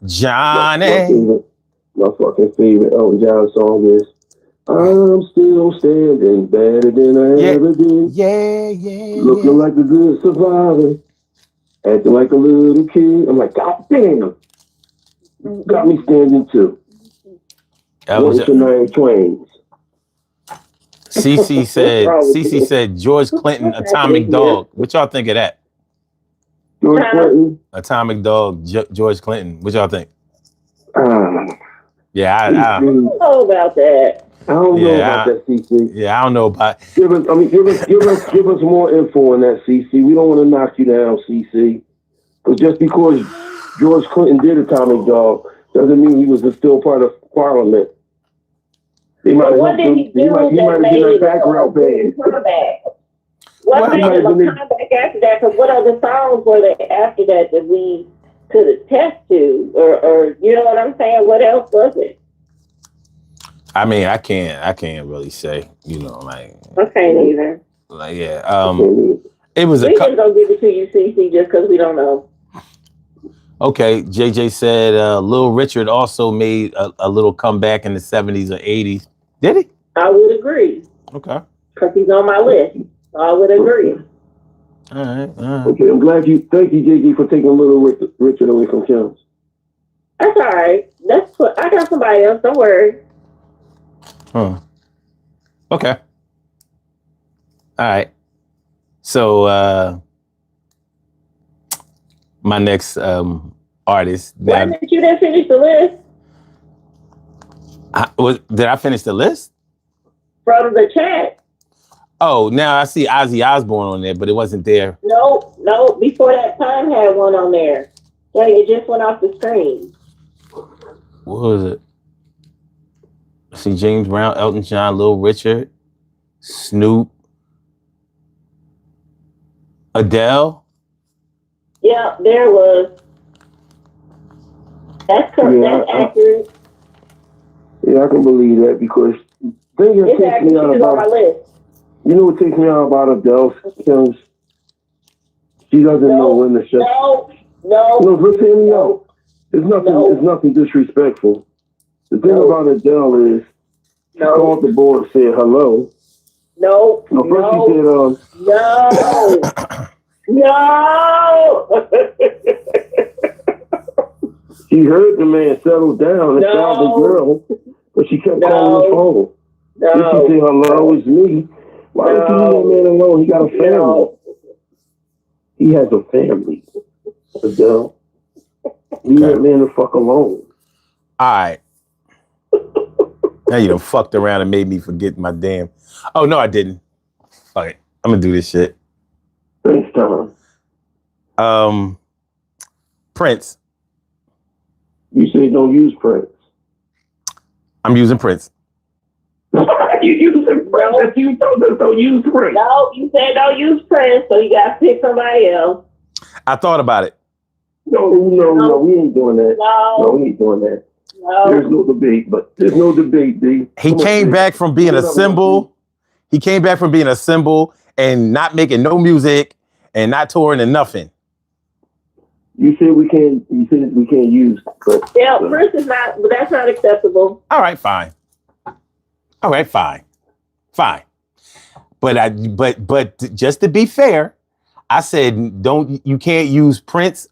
Johnny? My fucking favorite Elton John song is I'm still standing better than I ever did. Yeah. Looking like a good survivor. Acting like a little kid. I'm like, God damn. Got me standing too. Shania Twain. CC said George Clinton, Atomic Dog. What y'all think of that? George Clinton? Atomic Dog, George Clinton. What y'all think? Yeah, I don't know about that. I don't know about that, CC. Yeah, I don't know about. Give us more info on that, CC. We don't want to knock you down, CC. But just because George Clinton did Atomic Dog doesn't mean he was still part of Parliament. What did he do? He might have been a background band. What made him a comeback after that? Because what other songs were there after that we could attest to, or you know what I'm saying? What else was it? I mean, I can't really say, like. I can't either. Like, yeah. It was we just gonna give it to you, CC, just because we don't know. Okay, JJ said Lil Richard also made a little comeback in the 70s or 80s. Did he? I would agree. Okay. Because he's on my list. So I would agree. All right. Okay, I'm glad thank you, JJ, for taking Little Richard away from Kim. That's all right. I got somebody else. Don't worry. Okay. All right. So my next artist. Why didn't you then finish the list? Did I finish the list? From the chat. Oh, now I see Ozzy Osbourne on there, but it wasn't there. No. Before that, Time had one on there. Yeah, it just went off the screen. What was it? I see James Brown, Elton John, Lil Richard, Snoop, Adele. Yeah, there was. That's correct. That's accurate. Yeah, I can believe that because it's actually on my list. You know what takes me out about Adele? She doesn't know when to shut. No. Listen me out. It's nothing disrespectful. The thing about Adele is she called the board and said hello. No. First she said No. She heard the man settle down and found the girl, but she kept calling the phone. Then she said, hello, it's me. Why don't you leave that man alone? He got a family. He has a family. Adele. Leave that man the fuck alone. All right. Now you done fucked around and made me forget my damn. Oh, no, I didn't. All right. I'm going to do this shit. Thanks, Tom. Prince. You say don't use Prince. I'm using Prince. You using Prince? You told us don't use Prince. No, you said don't use Prince, so you got to pick somebody else. I thought about it. No, we ain't doing that. No, we ain't doing that. No. There's no debate, D. He came back from being a symbol. He came back from being a symbol and not making no music and not touring and nothing. You said we can't use Prince. Yeah, Prince is not, but that's not acceptable. All right, fine. But just to be fair, I said you can't use Prince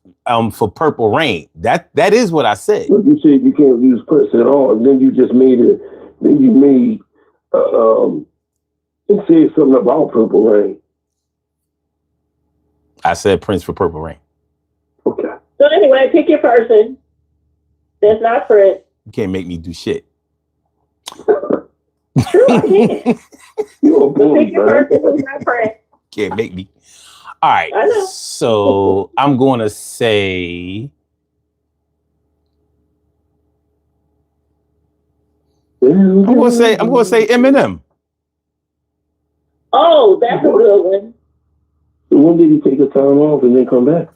for Purple Rain. That is what I said. But you said you can't use Prince at all, and then you just made it. Then you made it said something about Purple Rain. I said Prince for Purple Rain. Okay. So anyway, pick your person. That's not Prince. You can't make me do shit. True, I can. You're a bully, Pick your person who's not Prince. Can't make me. All right. I know. So I'm going to say I'm gonna say Eminem. Oh, that's a good one. When did he take a time off and then come back?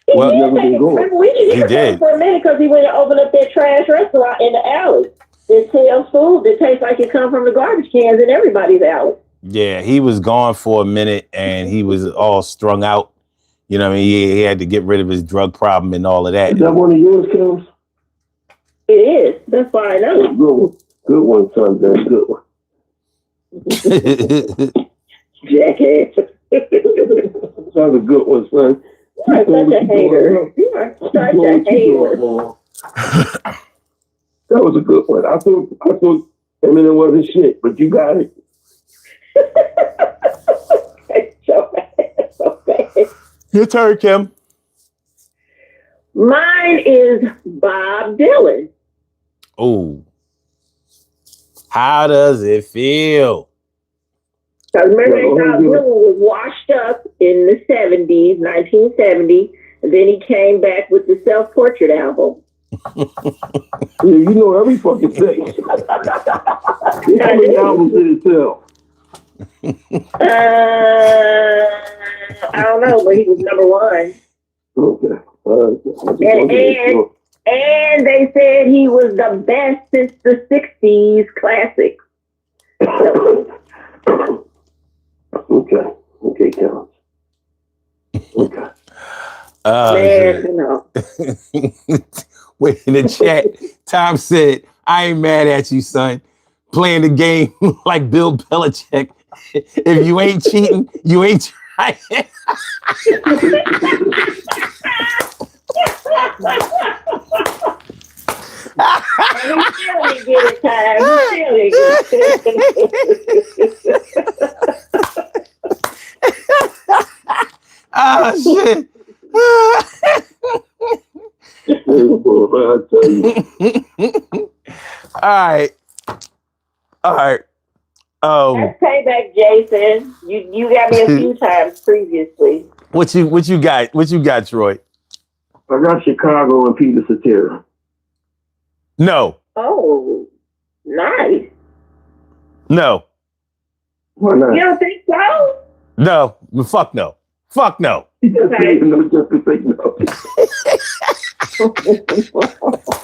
He Well, did never take been it. going. Remember, we He didn't hear did. for a minute because he went and opened up that trash restaurant in the alley. That sells food that tastes like it come from the garbage cans in everybody's alley. Yeah, he was gone for a minute and he was all strung out. You know what I mean? He had to get rid of his drug problem and all of that. Is that one of yours, Kim? It is. That's why I know. Good one. Good one, son. That's a good one. Jackass. That's a good one, son. You are such a hater. You are such a hater. That was a good one. I thought Eminem wasn't shit, but you got it. So bad. So bad. Your turn, Kim. Mine is Bob Dylan. Oh. How does it feel? Because remember, Bob Dylan was washed up in the 70s, 1970, and then he came back with the self-portrait album. Yeah, you know every fucking thing. How many albums did it sell? I don't know, but he was number one. Okay. And they said he was the best since the 60s classic. Okay, Count. Okay. Man, you know. Wait, in the chat, Tom said, I ain't mad at you, son. Playing the game like Bill Belichick. If you ain't cheating, you ain't trying. He still didn't get it, time. He still didn't get it. Oh, shit. All right. That's payback, Jason. You got me a few times previously. What you got? What you got, Troy? I got Chicago and Peter Cetera. No. Oh, nice. No. Why not? You don't think so? No. Fuck no. Fuck no. Okay. Just to say no.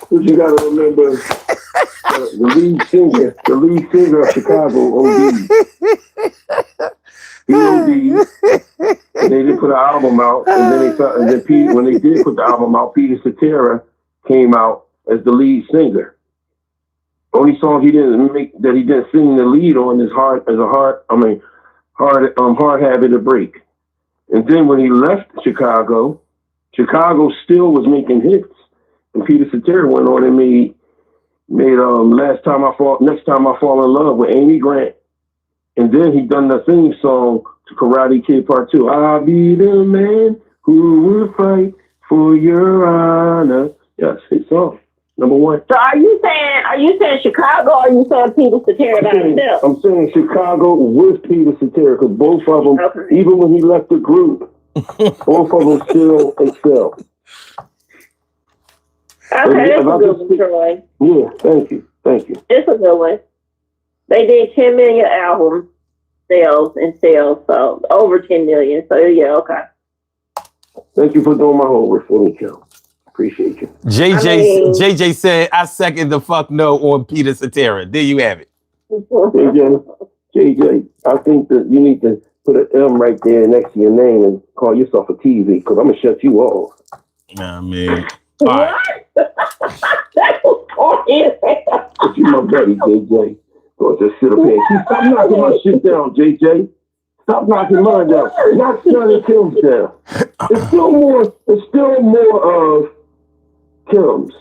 But you gotta remember the lead singer of Chicago, OD. He OD. And they didn't put an album out, and then when they did put the album out, Peter Cetera came out as the lead singer. Only song he didn't sing the lead on is Hard Habit to Break. And then when he left Chicago still was making hits. And Peter Cetera went on and made Next Time I Fall in Love with Amy Grant. And then he done the theme song to Karate Kid Part 2. I'll be the man who will fight for your honor. Yes, his song. Number one. So are you saying Chicago, or are you saying Peter Cetera by himself? I'm saying Chicago with Peter Cetera, because both of them, even when he left the group, both of them still excel. Okay, that's a good one, Troy. Yeah, thank you. It's a good one. They did 10 million album sales, so over 10 million. So yeah, okay. Thank you for doing my homework for me, Kel. Appreciate you. JJ said, I second the fuck no on Peter Cetera. There you have it. JJ, I think that you need to put an M right there next to your name and call yourself a TV, because I'm going to shut you off. Nah, man. All right. That was corny. But you my buddy, JJ. Go just sit up here. Stop knocking my shit down, JJ. Stop knocking mine down. Knock Johnny Kim's down. It's still more of Kim's.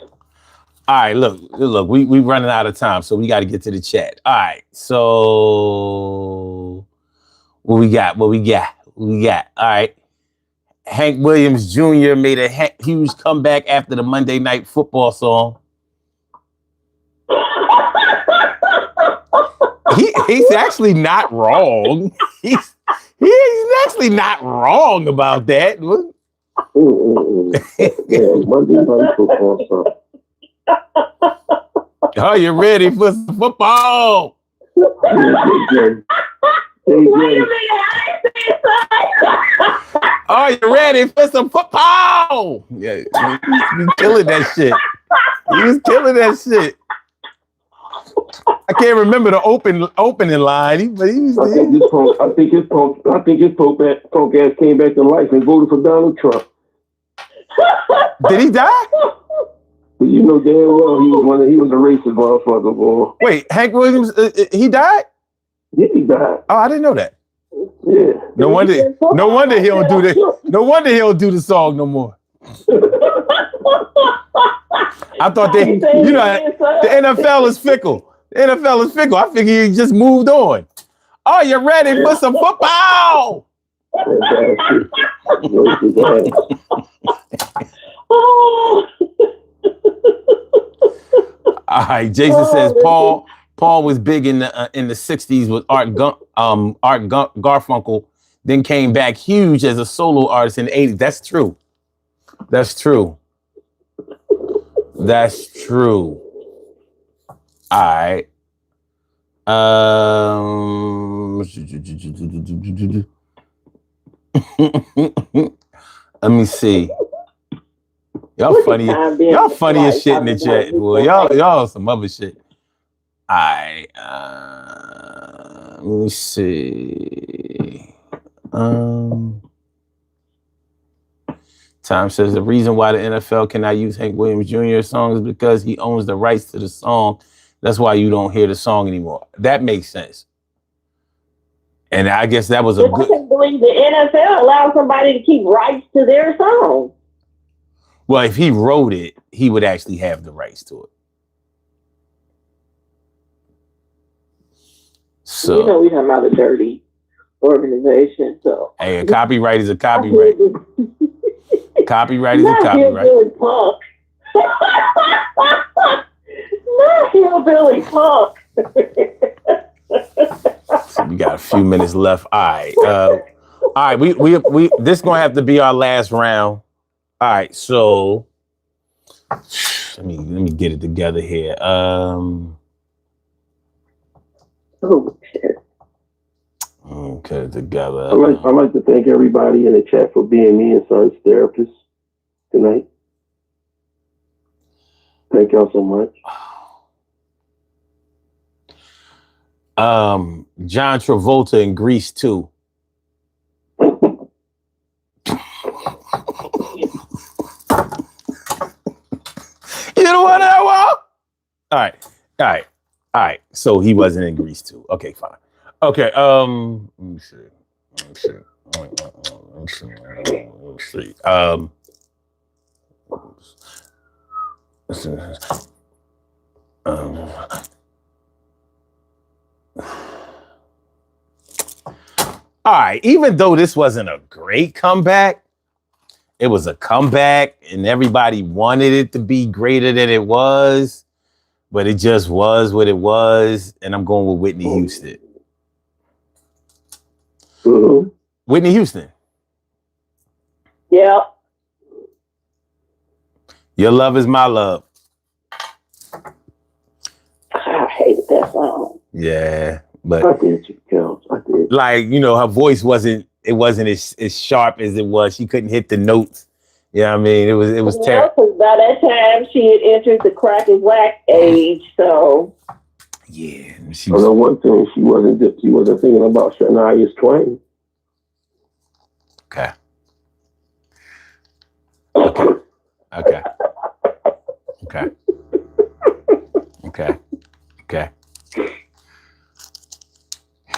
All right, look, we running out of time, so we got to get to the chat. All right, so what we got? All right. Hank Williams Jr. made a huge comeback after the Monday Night Football song. He's actually not wrong. He's actually not wrong about that. Yeah, Monday Night Football song. Are you ready for some football? Are you ready for some football? Yeah, he was killing that shit. He was killing that shit. I can't remember the opening line, but he was. I think his punk ass came back to life and voted for Donald Trump. Did he die? But you know damn well he was a racist motherfucker, boy. Wait, Hank Williams, he died? Yeah, he died. Oh, I didn't know that. Yeah. No wonder he don't do the. No wonder he don't do the song no more. I thought the NFL is fickle. The NFL is fickle. I figured he just moved on. Are you ready for some football? All right, Jason says Paul was big in the 60s with Art Garfunkel, then came back huge as a solo artist in the 80s. That's true. All right. Let me see. Y'all funny as shit in the chat, boy. Y'all some other shit. All right. Let me see. Time says the reason why the NFL cannot use Hank Williams Jr. songs is because he owns the rights to the song. That's why you don't hear the song anymore. That makes sense. And I guess that was a good. I can't believe the NFL allowed somebody to keep rights to their song. Well, if he wrote it, he would actually have the rights to it. So you know we're talking about a dirty organization. So hey, a copyright is a copyright. Copyright is a copyright. Hillbilly punk. Not hillbilly punk. So we got a few minutes left. All right. All right. We this is gonna have to be our last round. All right. So let me get it together here. Oh shit. Okay, together. I'd like to thank everybody in the chat for being me and Son's therapist tonight. Thank y'all so much. John Travolta in Grease 2. You know what I want? All right. So he wasn't in Grease 2. Okay, fine. Okay, let me see. All right, even though this wasn't a great comeback, it was a comeback and everybody wanted it to be greater than it was, but it just was what it was, and I'm going with Whitney Houston. Mm-hmm. Whitney Houston. Yeah. Your Love Is My Love. I hated that song. Yeah, but I did. Like, you know, her voice wasn't as sharp as it was. She couldn't hit the notes. You know what I mean? It was terrible. By that time, she had entered the crack and whack age, so. Yeah. One thing, she wasn't thinking about Shania Twain. Okay.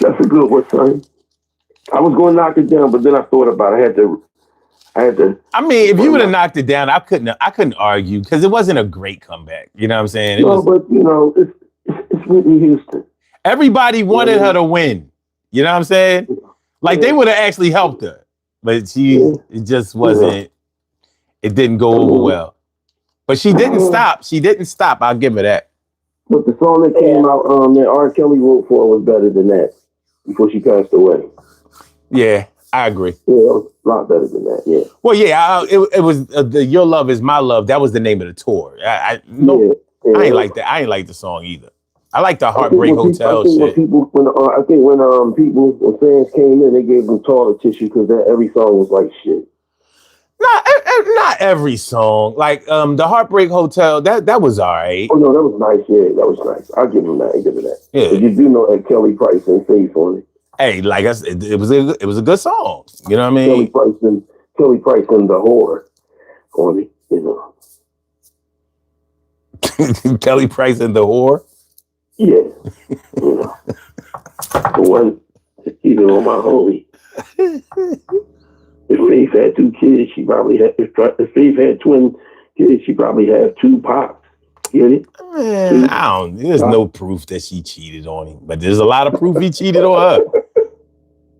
That's a good one, son. I was going to knock it down, but then I thought about it. I had to. I mean, if you would have knocked it down, I couldn't argue because it wasn't a great comeback. You know what I'm saying? But you know, it's Whitney Houston. Everybody wanted her to win. You know what I'm saying? Like they would have actually helped her, but it just wasn't. It didn't go over well. But she didn't stop. She didn't stop. I'll give her that. But the song that came out that R. Kelly wrote for was better than that before she passed away. Yeah, I agree. Yeah, it was a lot better than that. Yeah. Well, yeah, it was the Your Love Is My Love. That was the name of the tour. Yeah. I ain't like that. I ain't like the song either. I like the I think Heartbreak when people, I Hotel think when shit. people, when fans came in, they gave them toilet tissue because every song was like shit. Not every song. Like the Heartbreak Hotel, that was all right. Oh no, that was nice. Yeah, that was nice. I'll give him that. I'll give him that. Yeah. But you do know that Kelly Price and Faith on it. Hey, like I said, it was a good song. You know what I Kelly mean? Price and the whore on it. You know. Kelly Price and the whore. Yeah. You know. The one either on my homie. If Faith had 2 kids, she probably had. If Faith had twin kids, she probably had 2 pops. Get it? Man, there's no proof that she cheated on him, but there's a lot of proof he cheated on her.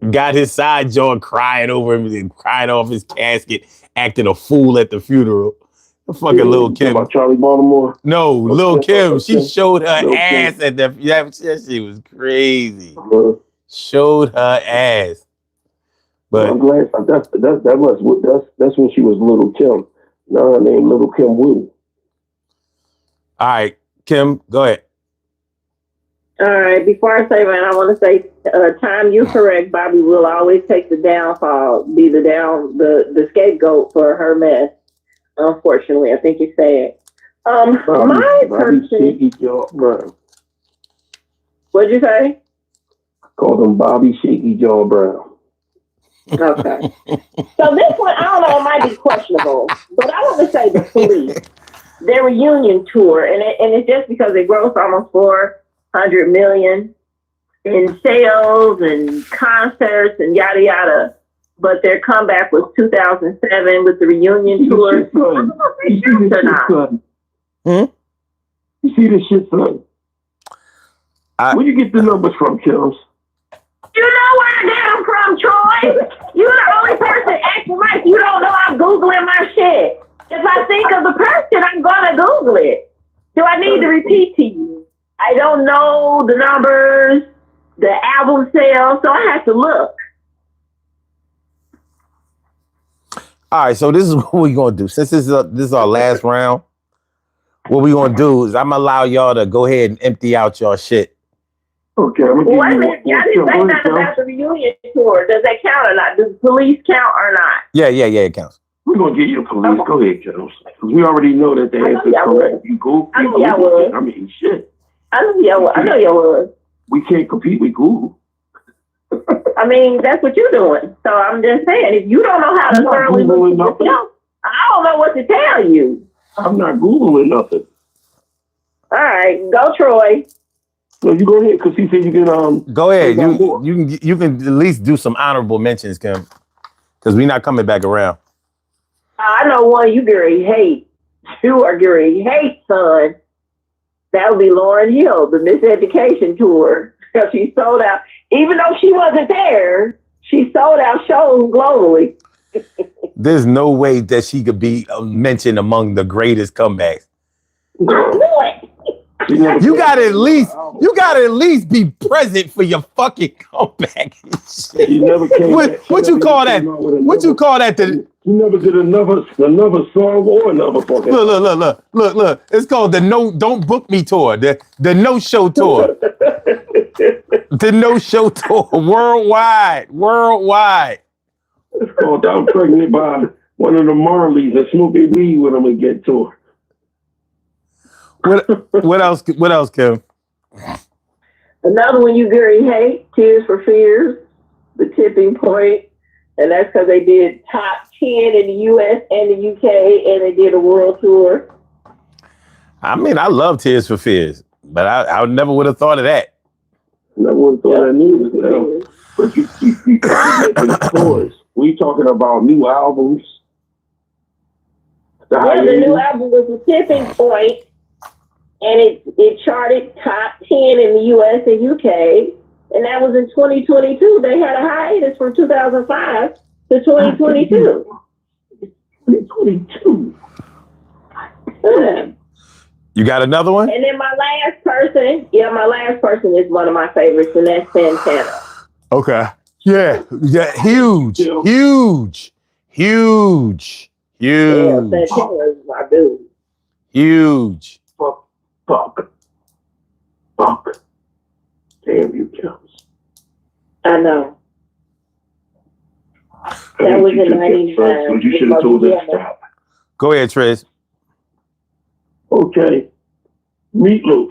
Got his side jaw crying over him and crying off his casket, acting a fool at the funeral. Fucking Lil Kim. About Charlie Baltimore? No, Lil Kim. She showed her Lil' ass Kim. at the. Yeah, she was crazy. Uh-huh. Showed her ass. But I'm glad that's when she was Little Kim. Now her name Little Kim Wu. All right, Kim, go ahead. All right, before I say that, I want to say, time you're correct. Bobby will always take the downfall, be the scapegoat for her mess. Unfortunately, I think you said. My person. Shaky Jaw Brown. What'd you say? Called him Bobby Shaky Jaw Brown. Okay. So this one, I don't know, it might be questionable, but I want to say the Police, their reunion tour, and it's just because they grossed almost $400 million in sales and concerts and yada yada. But their comeback was 2007 with the reunion tour. I don't know if they or not. You see this shit, son? Where you get the numbers from, Kills? You know where I get them from, Troy. You're the only person acting like you don't know I'm Googling my shit. If I think of the person, I'm going to Google it. Do I need to repeat to you? I don't know the numbers, the album sales, so I have to look. All right, so this is what we're going to do. Since this is our last round, what we're going to do is I'm going to allow y'all to go ahead and empty out your shit. Okay, Wait a minute, y'all didn't say nothing about the reunion tour. Does that count or not? Does the Police count or not? Yeah, it counts. We're going to get you the Police. Okay. Go ahead, Kills. Because we already know that the answer is correct. You Google. I know y'all would. I mean, shit. I know y'all would. We can't compete with Google. I mean, that's what you're doing. So I'm just saying, if you don't know how to thoroughly look at yourself, I don't know what to tell you. I'm not Googling nothing. All right, go Troy. No, you go ahead, because he said you can go ahead. You can at least do some honorable mentions, Kim. Because we're not coming back around. I know one you Gary hate. You are Gary hate, son. That would be Lauryn Hill, the Miseducation tour. Because she sold out. Even though she wasn't there, she sold out shows globally. There's no way that she could be mentioned among the greatest comebacks. You gotta at least be present for your fucking comeback. He never came what you call that? What you call that? He never did another song or another fucking. Look. It's called the Don't Book Me tour. The No Show tour. The No Show tour worldwide. It's called I'm Pregnant by one of the Marleys and smoking weed with them again tour. What else, Kim? Another one you Gary hate, Tears for Fears, The Tipping Point, and that's because they did top 10 in the U.S. and the U.K. and they did a world tour. I mean, I love Tears for Fears, but I never would have thought of that. Never would have thought of that. But you keep making tours. We talking about new albums. The new album was The Tipping Point. And it charted top 10 in the U.S. and U.K. And that was in 2022. They had a hiatus from 2005 to 2022. 2022. You got another one? And then my last person is one of my favorites, and that's Santana. Okay. Yeah. Huge. Yeah, Santana is my dude. Huge. Fuck. Damn you, Jones. I know. That was in 99. So you should have told her to stop. Go ahead, Triz. Okay. Meatloaf.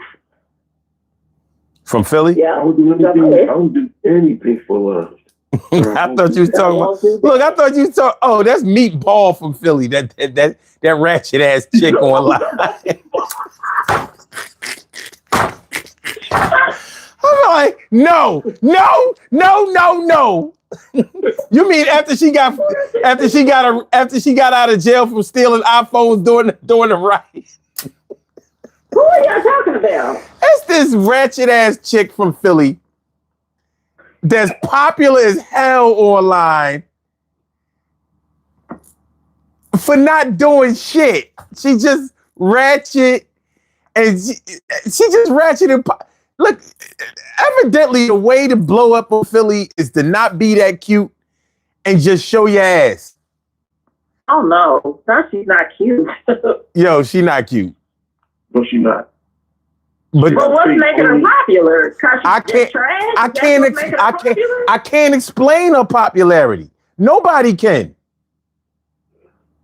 From Philly? Yeah. I would do anything for love. I thought you was talking about. Look, I thought you was talking. Oh, that's Meatball from Philly. That ratchet ass chick online. I'm like, no. You mean after she got out of jail from stealing iPhones during the riot? Who are y'all talking about? It's this ratchet ass chick from Philly that's popular as hell online for not doing shit. She just ratchet and she just ratchet and look. Evidently, the way to blow up on Philly is to not be that cute and just show your ass. Oh no, she's not cute. Yo, she not cute. No, she not. But what's making her popular? I can't explain her popularity. Nobody can.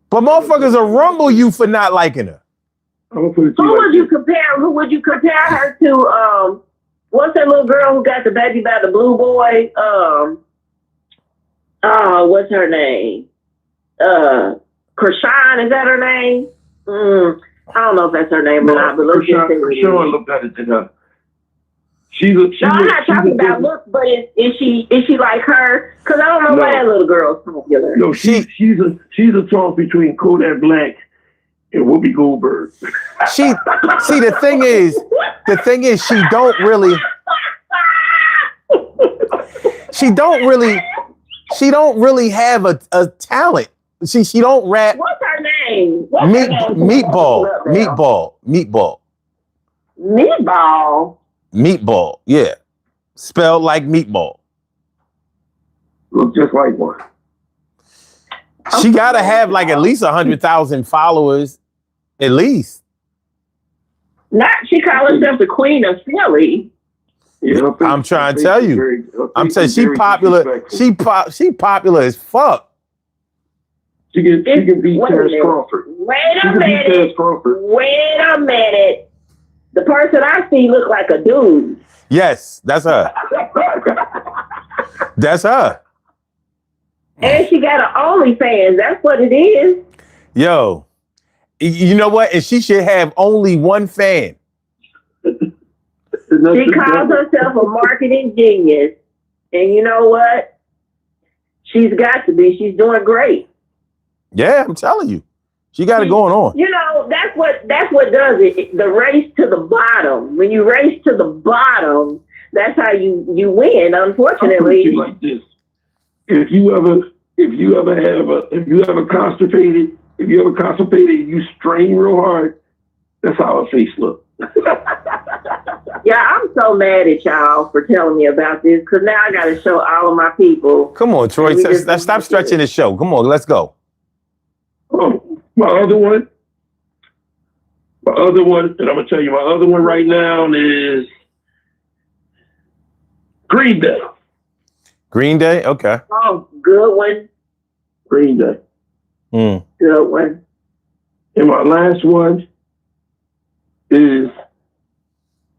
But motherfuckers will rumble you for not liking her. Who would you compare her to? What's that little girl who got the baby by the blue boy? What's her name? Krishan, is that her name? I don't know if that's her name or not, but let's just say Krishan looked better than her. I'm not talking about looks, but is she like her? Because I don't know why that little girl's popular. No, she's a toss between Kodak Black and Whoopi Goldberg. The thing is, she don't really have a talent. She don't rap. What's her name? Meatball, yeah. Spelled like meatball. Look just like one. She gotta have like at least 100,000 followers, at least. She calls herself the Queen of Philly. Yeah, I'm trying to tell you. I'm saying she popular. She popular as fuck. She can beat Terrence Crawford. Wait a minute. The person I see look like a dude. Yes, that's her. That's her. And she got an OnlyFans. That's what it is. Yo, you know what? And she should have only one fan. She calls herself a marketing genius. And you know what? She's got to be. She's doing great. Yeah, I'm telling you. She got it going on. You know, that's what does it. The race to the bottom. When you race to the bottom, that's how you win, unfortunately. I'll put it like this. If you ever constipated, you strain real hard, that's how her face look. Yeah, I'm so mad at y'all for telling me about this, because now I got to show all of my people. Come on, Troy. Stop stretching the show. Come on, let's go. Oh, my other one, and I'm going to tell you, my other one right now is Green Day. Green Day? Okay. Oh, good one. Green Day. Good one. And my last one is,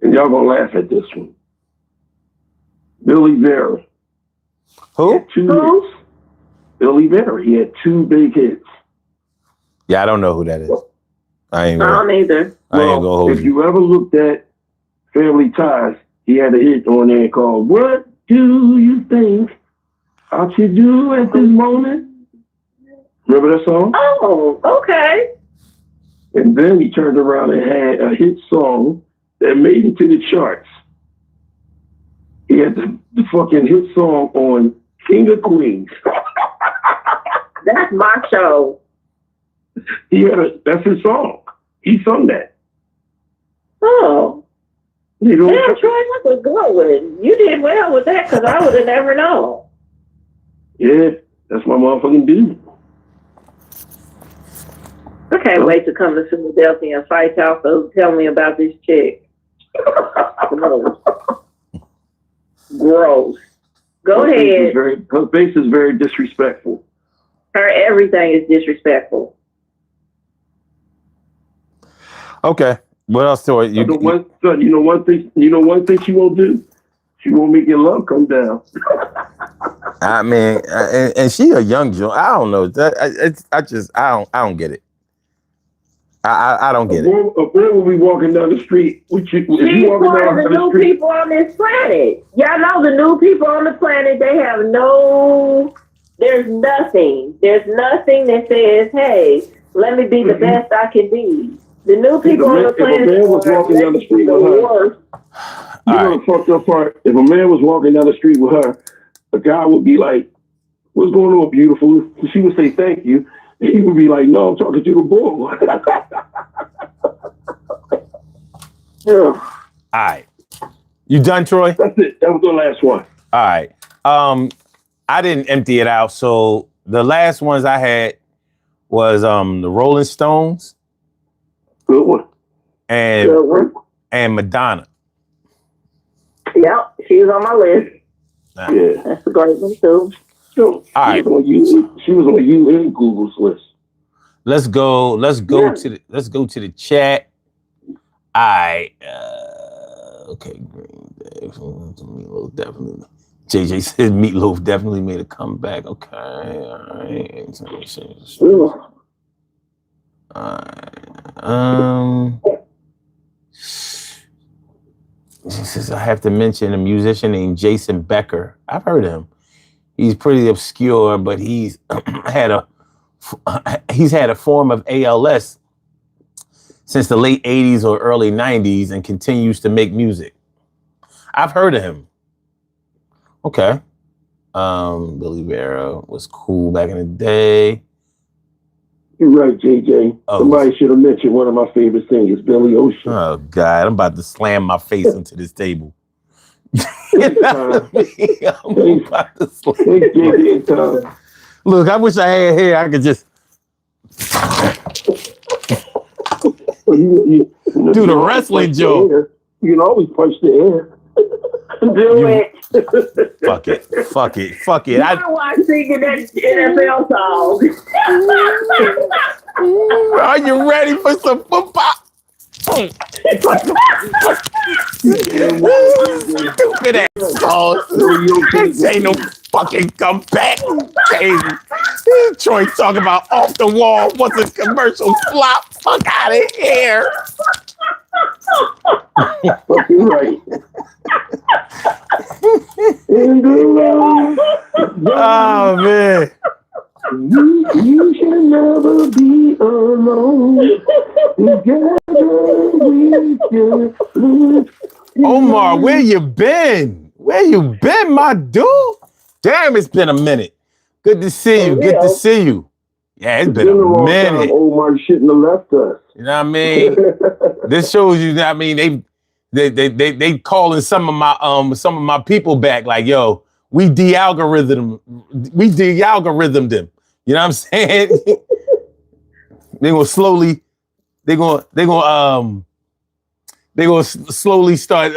and y'all going to laugh at this one, Billy Vera. Who? Hits. Billy Vera. He had 2 big hits. Yeah, I don't know who that is. I don't either. I ain't gonna hold if you ever looked at Family Ties, he had a hit on there called "What Do You Think I Should Do at This Moment?" Remember that song? Oh, okay. And then he turned around and had a hit song that made it to the charts. He had the fucking hit song on King of Queens. That's my show. That's his song. He sung that. Oh. You know, Troy, that was good. You did well with that, because I would have never known. Yeah, that's my motherfucking dude. I can't wait to come to Philadelphia and fight y'all. So tell me about this chick. Gross. Go ahead. Her face is very disrespectful. Her everything is disrespectful. Okay. What else to it? You know one thing she won't do? She won't make your love come down. I mean, and she a young joint. I don't know. I don't get it. I don't get it. A girl will be walking down the street. She's one of the new people on this planet. Y'all know the new people on the planet, they have there's nothing. There's nothing that says, hey, let me be the best I can be. The new people on the planet. If a man was walking down the street with her, you know the fucked up part? If a man was walking down the street with her, a guy would be like, what's going on, beautiful? She would say, thank you. And he would be like, no, I'm talking to the bull. All right. You done, Troy? That's it. That was the last one. All right. I didn't empty it out. So the last ones I had was the Rolling Stones. Good one. And Madonna. Yep, she was on my list. Nah. Yeah. That's a great one too. So, all right. She was on you and Google's list. Let's go to the chat. All right. Okay. Meatloaf definitely. JJ said Meatloaf definitely made a comeback. Okay. All right. She says I have to mention a musician named Jason Becker. I've heard of him. He's pretty obscure, but he's had a form of ALS since the late 80s or early 90s and continues to make music. I've heard of him. Okay. Billy Vera was cool back in the day. You're right, JJ. Somebody should have mentioned one of my favorite singers, Billy Ocean. Oh, God. I'm about to slam my face into this table. You know what I mean? I'm about to slam. Look, I wish I had hair. I could just do the wrestling joke. You can always punch the air. Do it. Fuck it. You don't want to sing that NFL song. Are you ready for some football? Stupid ass song. This ain't no fucking comeback. Troy talking about off the wall. What's a commercial flop? Fuck out of here. You're right. Oh man. You should never be alone. Omar, where you been? Where you been, my dude? Damn, it's been a minute. Good to see you. Good to see you. Yeah, it's been a minute. Omar shouldn't have left us. You know what I mean? This shows you that I mean they calling some of my people back like, yo, we de-algorithmed them. You know what I'm saying? They're gonna slowly start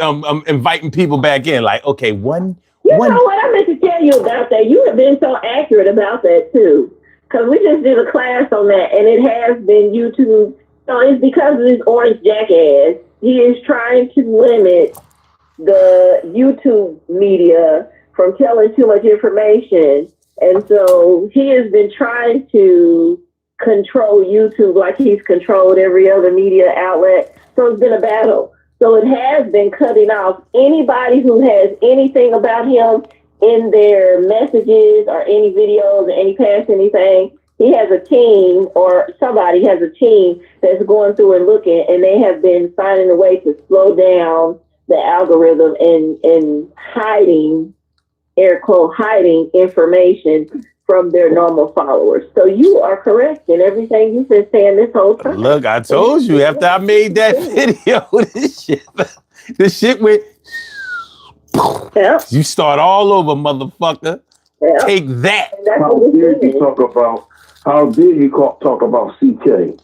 inviting people back in. Like, okay, You know what I meant to tell you about that? You have been so accurate about that too. Because we just did a class on that and it has been YouTube. So it's because of this orange jackass. He is trying to limit the YouTube media from telling too much information. And so he has been trying to control YouTube like he's controlled every other media outlet. So it's been a battle. So it has been cutting off anybody who has anything about him in their messages or any videos or any past anything. He has a team or somebody has a team that's going through and looking, and they have been finding a way to slow down the algorithm and hiding, air quote, hiding information from their normal followers. So you are correct in everything you've been saying this whole time. Look, I told you after I made that video, this shit went. Yeah. You start all over, motherfucker. Yeah. Take that. How dare you talk about CK?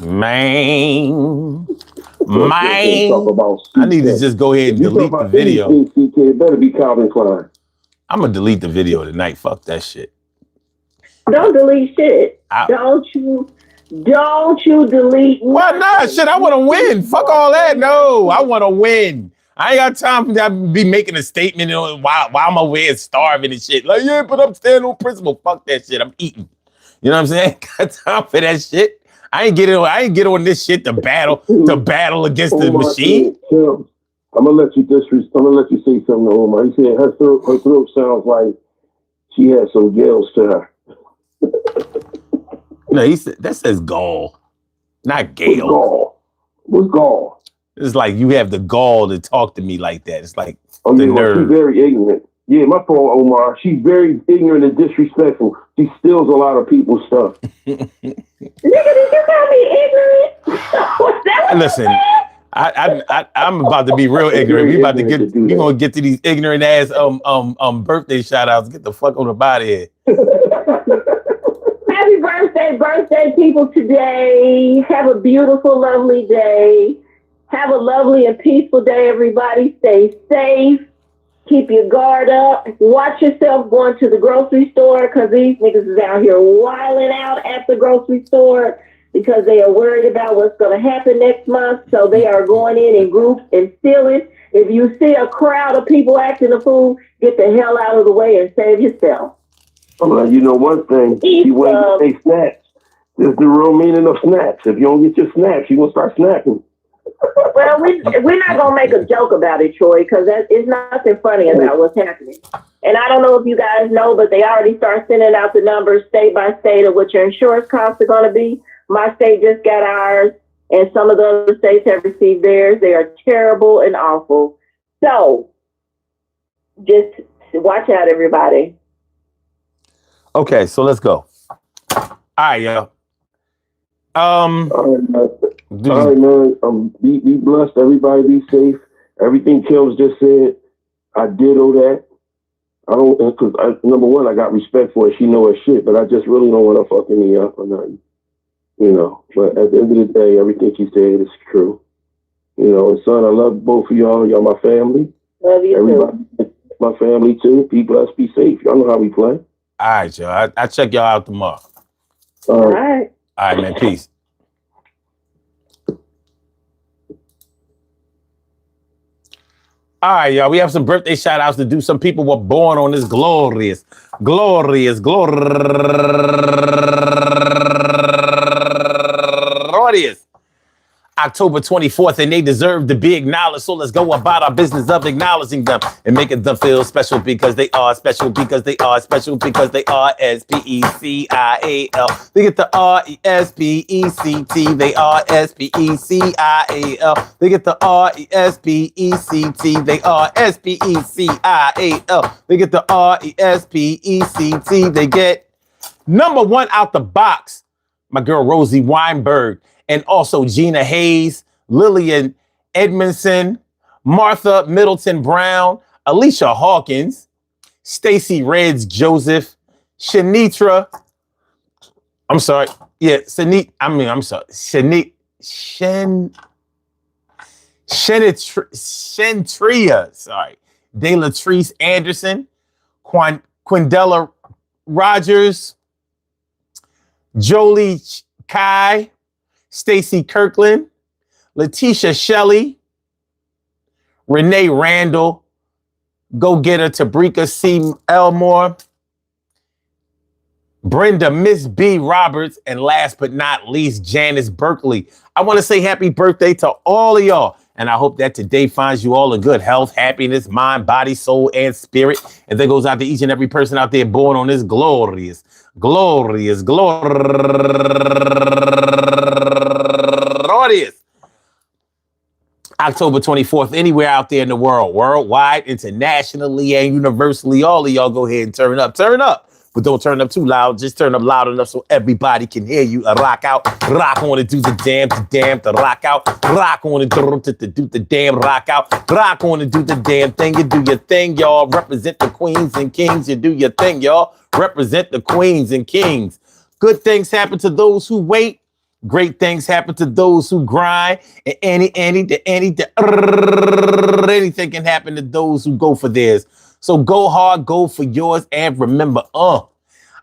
Man. Talk about I need to just go ahead and delete the video. CK, it better be Calvin Klein. I'm gonna delete the video tonight. Fuck that shit. Don't delete shit. Don't you delete. Why not? Shit, I want to win. Fuck all that. No, I want to win. I ain't got time for that. Be making a statement while I'm over here starving and shit. Like, yeah, but I'm standing on principle. Fuck that shit. I'm eating. You know what I'm saying? Got time for that shit. I ain't get on this shit to battle against the machine. I'm gonna let you say something to Omar. He said her throat sounds like she has some gills to her. No, he said that says gall, not gale. What's gall? It's like you have the gall to talk to me like that. It's like the nerve. She's very ignorant. Yeah, my fault, Omar. She's very ignorant and disrespectful. She steals a lot of people's stuff. Nigga, did you call me ignorant? Listen, I'm about to be real ignorant. We gonna get to these ignorant ass birthday shout outs. Get the fuck on the body here. Happy birthday people today. Have a beautiful, lovely day. Have a lovely and peaceful day, everybody. Stay safe. Keep your guard up. Watch yourself going to the grocery store because these niggas is out here wilding out at the grocery store because they are worried about what's going to happen next month. So they are going in groups and stealing. If you see a crowd of people acting a fool, get the hell out of the way and save yourself. Well, you know one thing. You want to say snaps. There's the real meaning of snaps. If you don't get your snaps, you're going to start snapping. Well, we're not going to make a joke about it, Troy, because it's nothing funny about what's happening. And I don't know if you guys know, but they already start sending out the numbers state by state of what your insurance costs are going to be. My state just got ours, and some of the other states have received theirs. They are terrible and awful. So just watch out, everybody. Okay, so let's go. All right, yo. All right, man. Be blessed. Everybody be safe. Everything Kels just said, I ditto that. I don't, because number one, I got respect for her. She know her shit, but I just really don't want her fucking me up or nothing. You know, but at the end of the day, everything she said is true. You know, and son, I love both of y'all. Y'all my family. Love you everybody, too. My family too. Be blessed, be safe. Y'all know how we play. All right, y'all. I check y'all out tomorrow. All right. All right, man. Peace. All right, y'all. We have some birthday shout outs to do. Some people were born on this glorious October 24th, and they deserve to be acknowledged. So let's go about our business of acknowledging them and making them feel special because they are special, because they are special, because they are S-P-E-C-I-A-L. They get the R-E-S-P-E-C-T. They are S-P-E-C-I-A-L. They get the R-E-S-P-E-C-T. They are S-P-E-C-I-A-L. They get the R-E-S-P-E-C-T. They get number one out the box, my girl Rosie Weinberg. And also Gina Hayes, Lillian Edmondson, Martha Middleton Brown, Alicia Hawkins, Stacy Reds Joseph, Shanitra. I'm sorry. Yeah, Shenitria. Sorry. De Latrice Anderson, Quindella Rogers, Jolie Kai, Stacy Kirkland, Letitia Shelley, Renee Randall, Go-Getter Tabrika C. Elmore, Brenda Miss B. Roberts, and last but not least, Janice Berkeley. I want to say happy birthday to all of y'all. And I hope that today finds you all in good health, happiness, mind, body, soul, and spirit. And that goes out to each and every person out there born on this glorious October 24th, anywhere out there in the world, worldwide, internationally, and universally. All of y'all go ahead and turn up. But don't turn up too loud. Just turn up loud enough so everybody can hear you. Rock out, rock on and do the damn, the rock out, rock on and do the damn rock out, rock on and do the damn thing. You do your thing, y'all. Represent the queens and kings. You do your thing, y'all. Represent the queens and kings. Good things happen to those who wait. Great things happen to those who grind. And anything can happen to those who go for theirs. So go hard, go for yours, and remember, all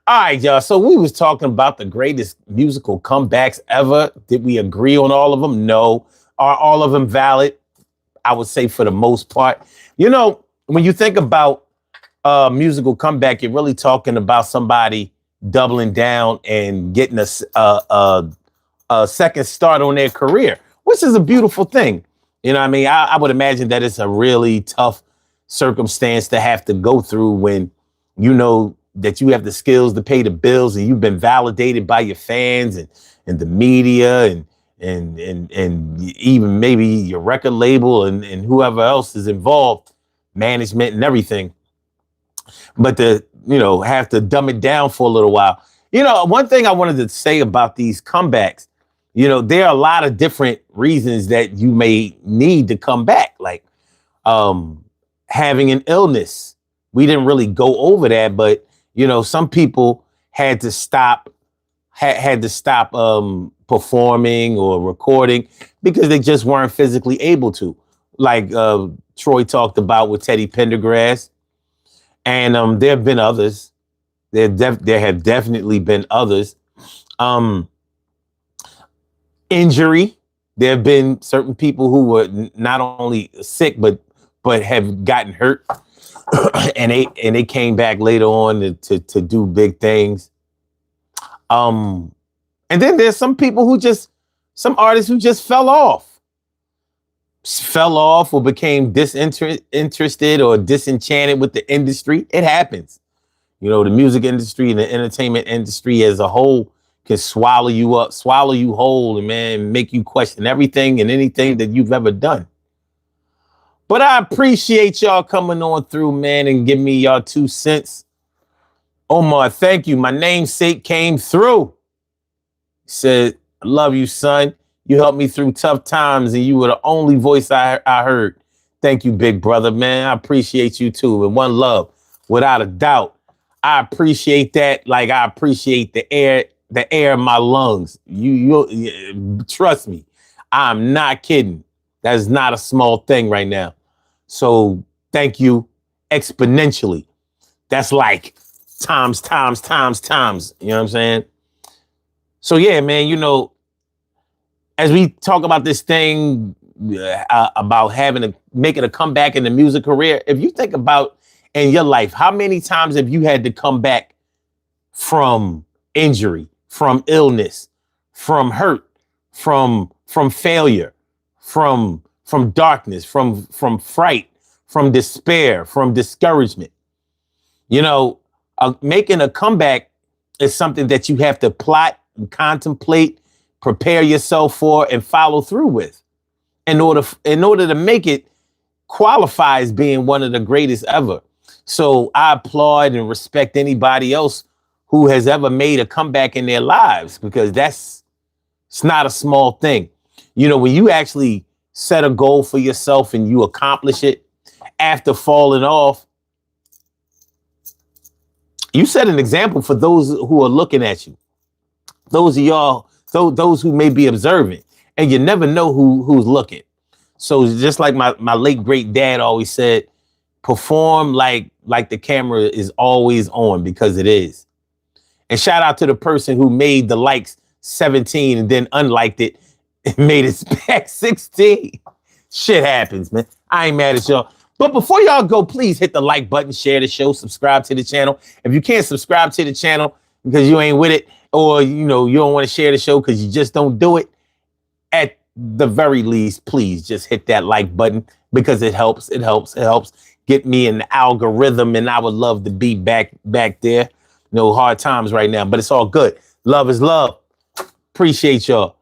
right, y'all. So we was talking about the greatest musical comebacks ever. Did we agree on all of them? No. Are all of them valid? I would say for the most part. You know, when you think about musical comeback, you're really talking about somebody doubling down and getting a second start on their career, which is a beautiful thing. You know what I mean? I would imagine that it's a really tough circumstance to have to go through when you know that you have the skills to pay the bills and you've been validated by your fans and the media and even maybe your record label and whoever else is involved, management and everything. But to, have to dumb it down for a little while. One thing I wanted to say about these comebacks, there are a lot of different reasons that you may need to come back, like having an illness. We didn't really go over that, but some people had to stop performing or recording because they just weren't physically able to, like Troy talked about with Teddy Pendergrass. And there have been others. There have definitely been others. Injury. There have been certain people who were not only sick but have gotten hurt, and they came back later on to do big things. And then there's some artists who just fell off or became disinterested or disenchanted with the industry. It happens. The music industry and the entertainment industry as a whole can swallow you up, swallow you whole, and man, make you question everything and anything that you've ever done. But I appreciate y'all coming on through, man, and giving me y'all 2 cents. Omar, thank you. My namesake came through. He said, I love you, son. You helped me through tough times, and you were the only voice I heard. Thank you, big brother, man. I appreciate you, too. And one love, without a doubt. I appreciate that like I appreciate the air in my lungs. You trust me. I'm not kidding. That is not a small thing right now. So thank you exponentially. That's like times. You know what I'm saying? So yeah, man, as we talk about this thing about making a comeback in the music career, if you think about in your life, how many times have you had to come back from injury, from illness, from hurt, from failure, from darkness, from fright, from despair, from discouragement? Making a comeback is something that you have to plot and contemplate, prepare yourself for, and follow through with in order to make it qualify as being one of the greatest ever. So I applaud and respect anybody else who has ever made a comeback in their lives, because it's not a small thing. When you actually set a goal for yourself and you accomplish it after falling off, you set an example for those who are looking at you. Those of y'all, those who may be observing, and you never know who's looking. So just like my late great dad always said, perform like the camera is always on, because it is. And shout out to the person who made the likes 17 and then unliked it and made it back 16. Shit happens, man. I ain't mad at y'all. But before y'all go, please hit the like button, share the show, subscribe to the channel. If you can't subscribe to the channel because you ain't with it, or you don't want to share the show because you just don't do it, at the very least, please just hit that like button, because it helps. It helps get me in the algorithm, and I would love to be back there. Hard times right now, but it's all good. Love is love. Appreciate y'all.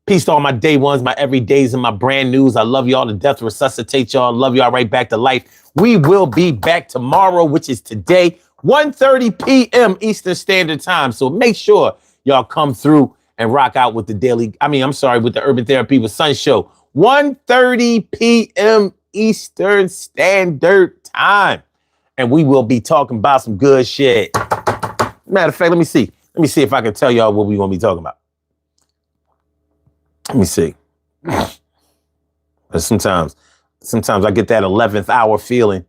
Peace to all my day ones, my everydays, and my brand news. I love y'all to death. Resuscitate y'all. Love y'all right back to life. We will be back tomorrow, which is today, 1:30 p.m. Eastern Standard Time. So make sure y'all come through and rock out with with the Urban Therapy with Sun show. 1:30 p.m. Eastern Standard Time. And we will be talking about some good shit. Matter of fact, let me see if I can tell y'all what we're going to be talking about. Let me see. But sometimes I get that 11th hour feeling.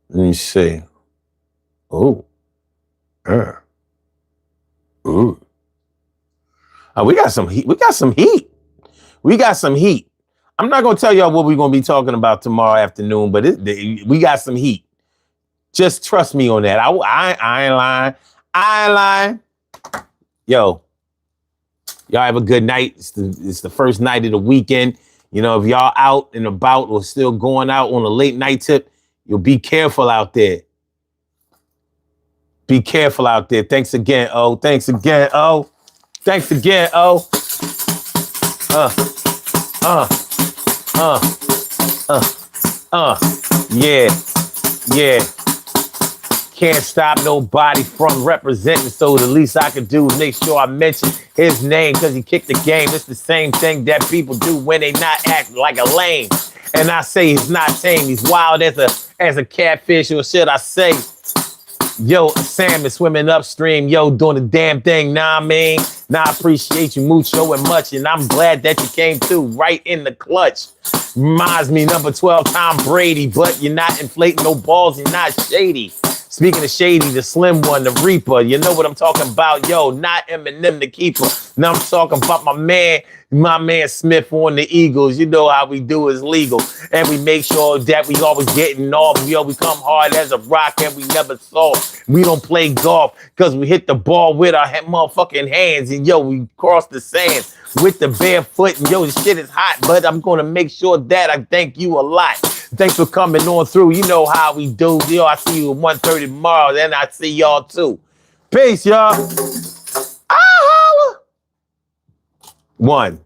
Let me see. Oh. Ooh. Oh, we got some heat. We got some heat. I'm not going to tell y'all what we're going to be talking about tomorrow afternoon, but we got some heat. Just trust me on that. I ain't lying. I ain't lying. Yo, y'all have a good night. It's the first night of the weekend. You know, if y'all out and about or still going out on a late night tip, you'll be careful out there. Be careful out there. Thanks again, O. Thanks again, O. Thanks again, O. Yeah. Can't stop nobody from representing, so the least I could do is make sure I mention his name because he kicked the game. It's the same thing that people do when they not acting like a lame. And I say he's not tame, he's wild as a catfish, or should I say, yo, a salmon swimming upstream, yo, doing the damn thing, nah, I mean? Nah, I appreciate you mucho and much, and I'm glad that you came through right in the clutch. Reminds me number 12, Tom Brady, but you're not inflating no balls, you're not shady. Speaking of shady, the slim one, the reaper, you know what I'm talking about, yo, not Eminem the keeper. Now I'm talking about my man Smith on the Eagles. You know how we do is legal. And we make sure that we always getting off. Yo, we come hard as a rock and we never soft. We don't play golf because we hit the ball with our motherfucking hands. And yo, we cross the sand with the bare foot. And yo, the shit is hot, but I'm going to make sure that I thank you a lot. Thanks for coming on through. You know how we do. Yo, I see you at 1:30 tomorrow. Then I see y'all too. Peace, y'all. One.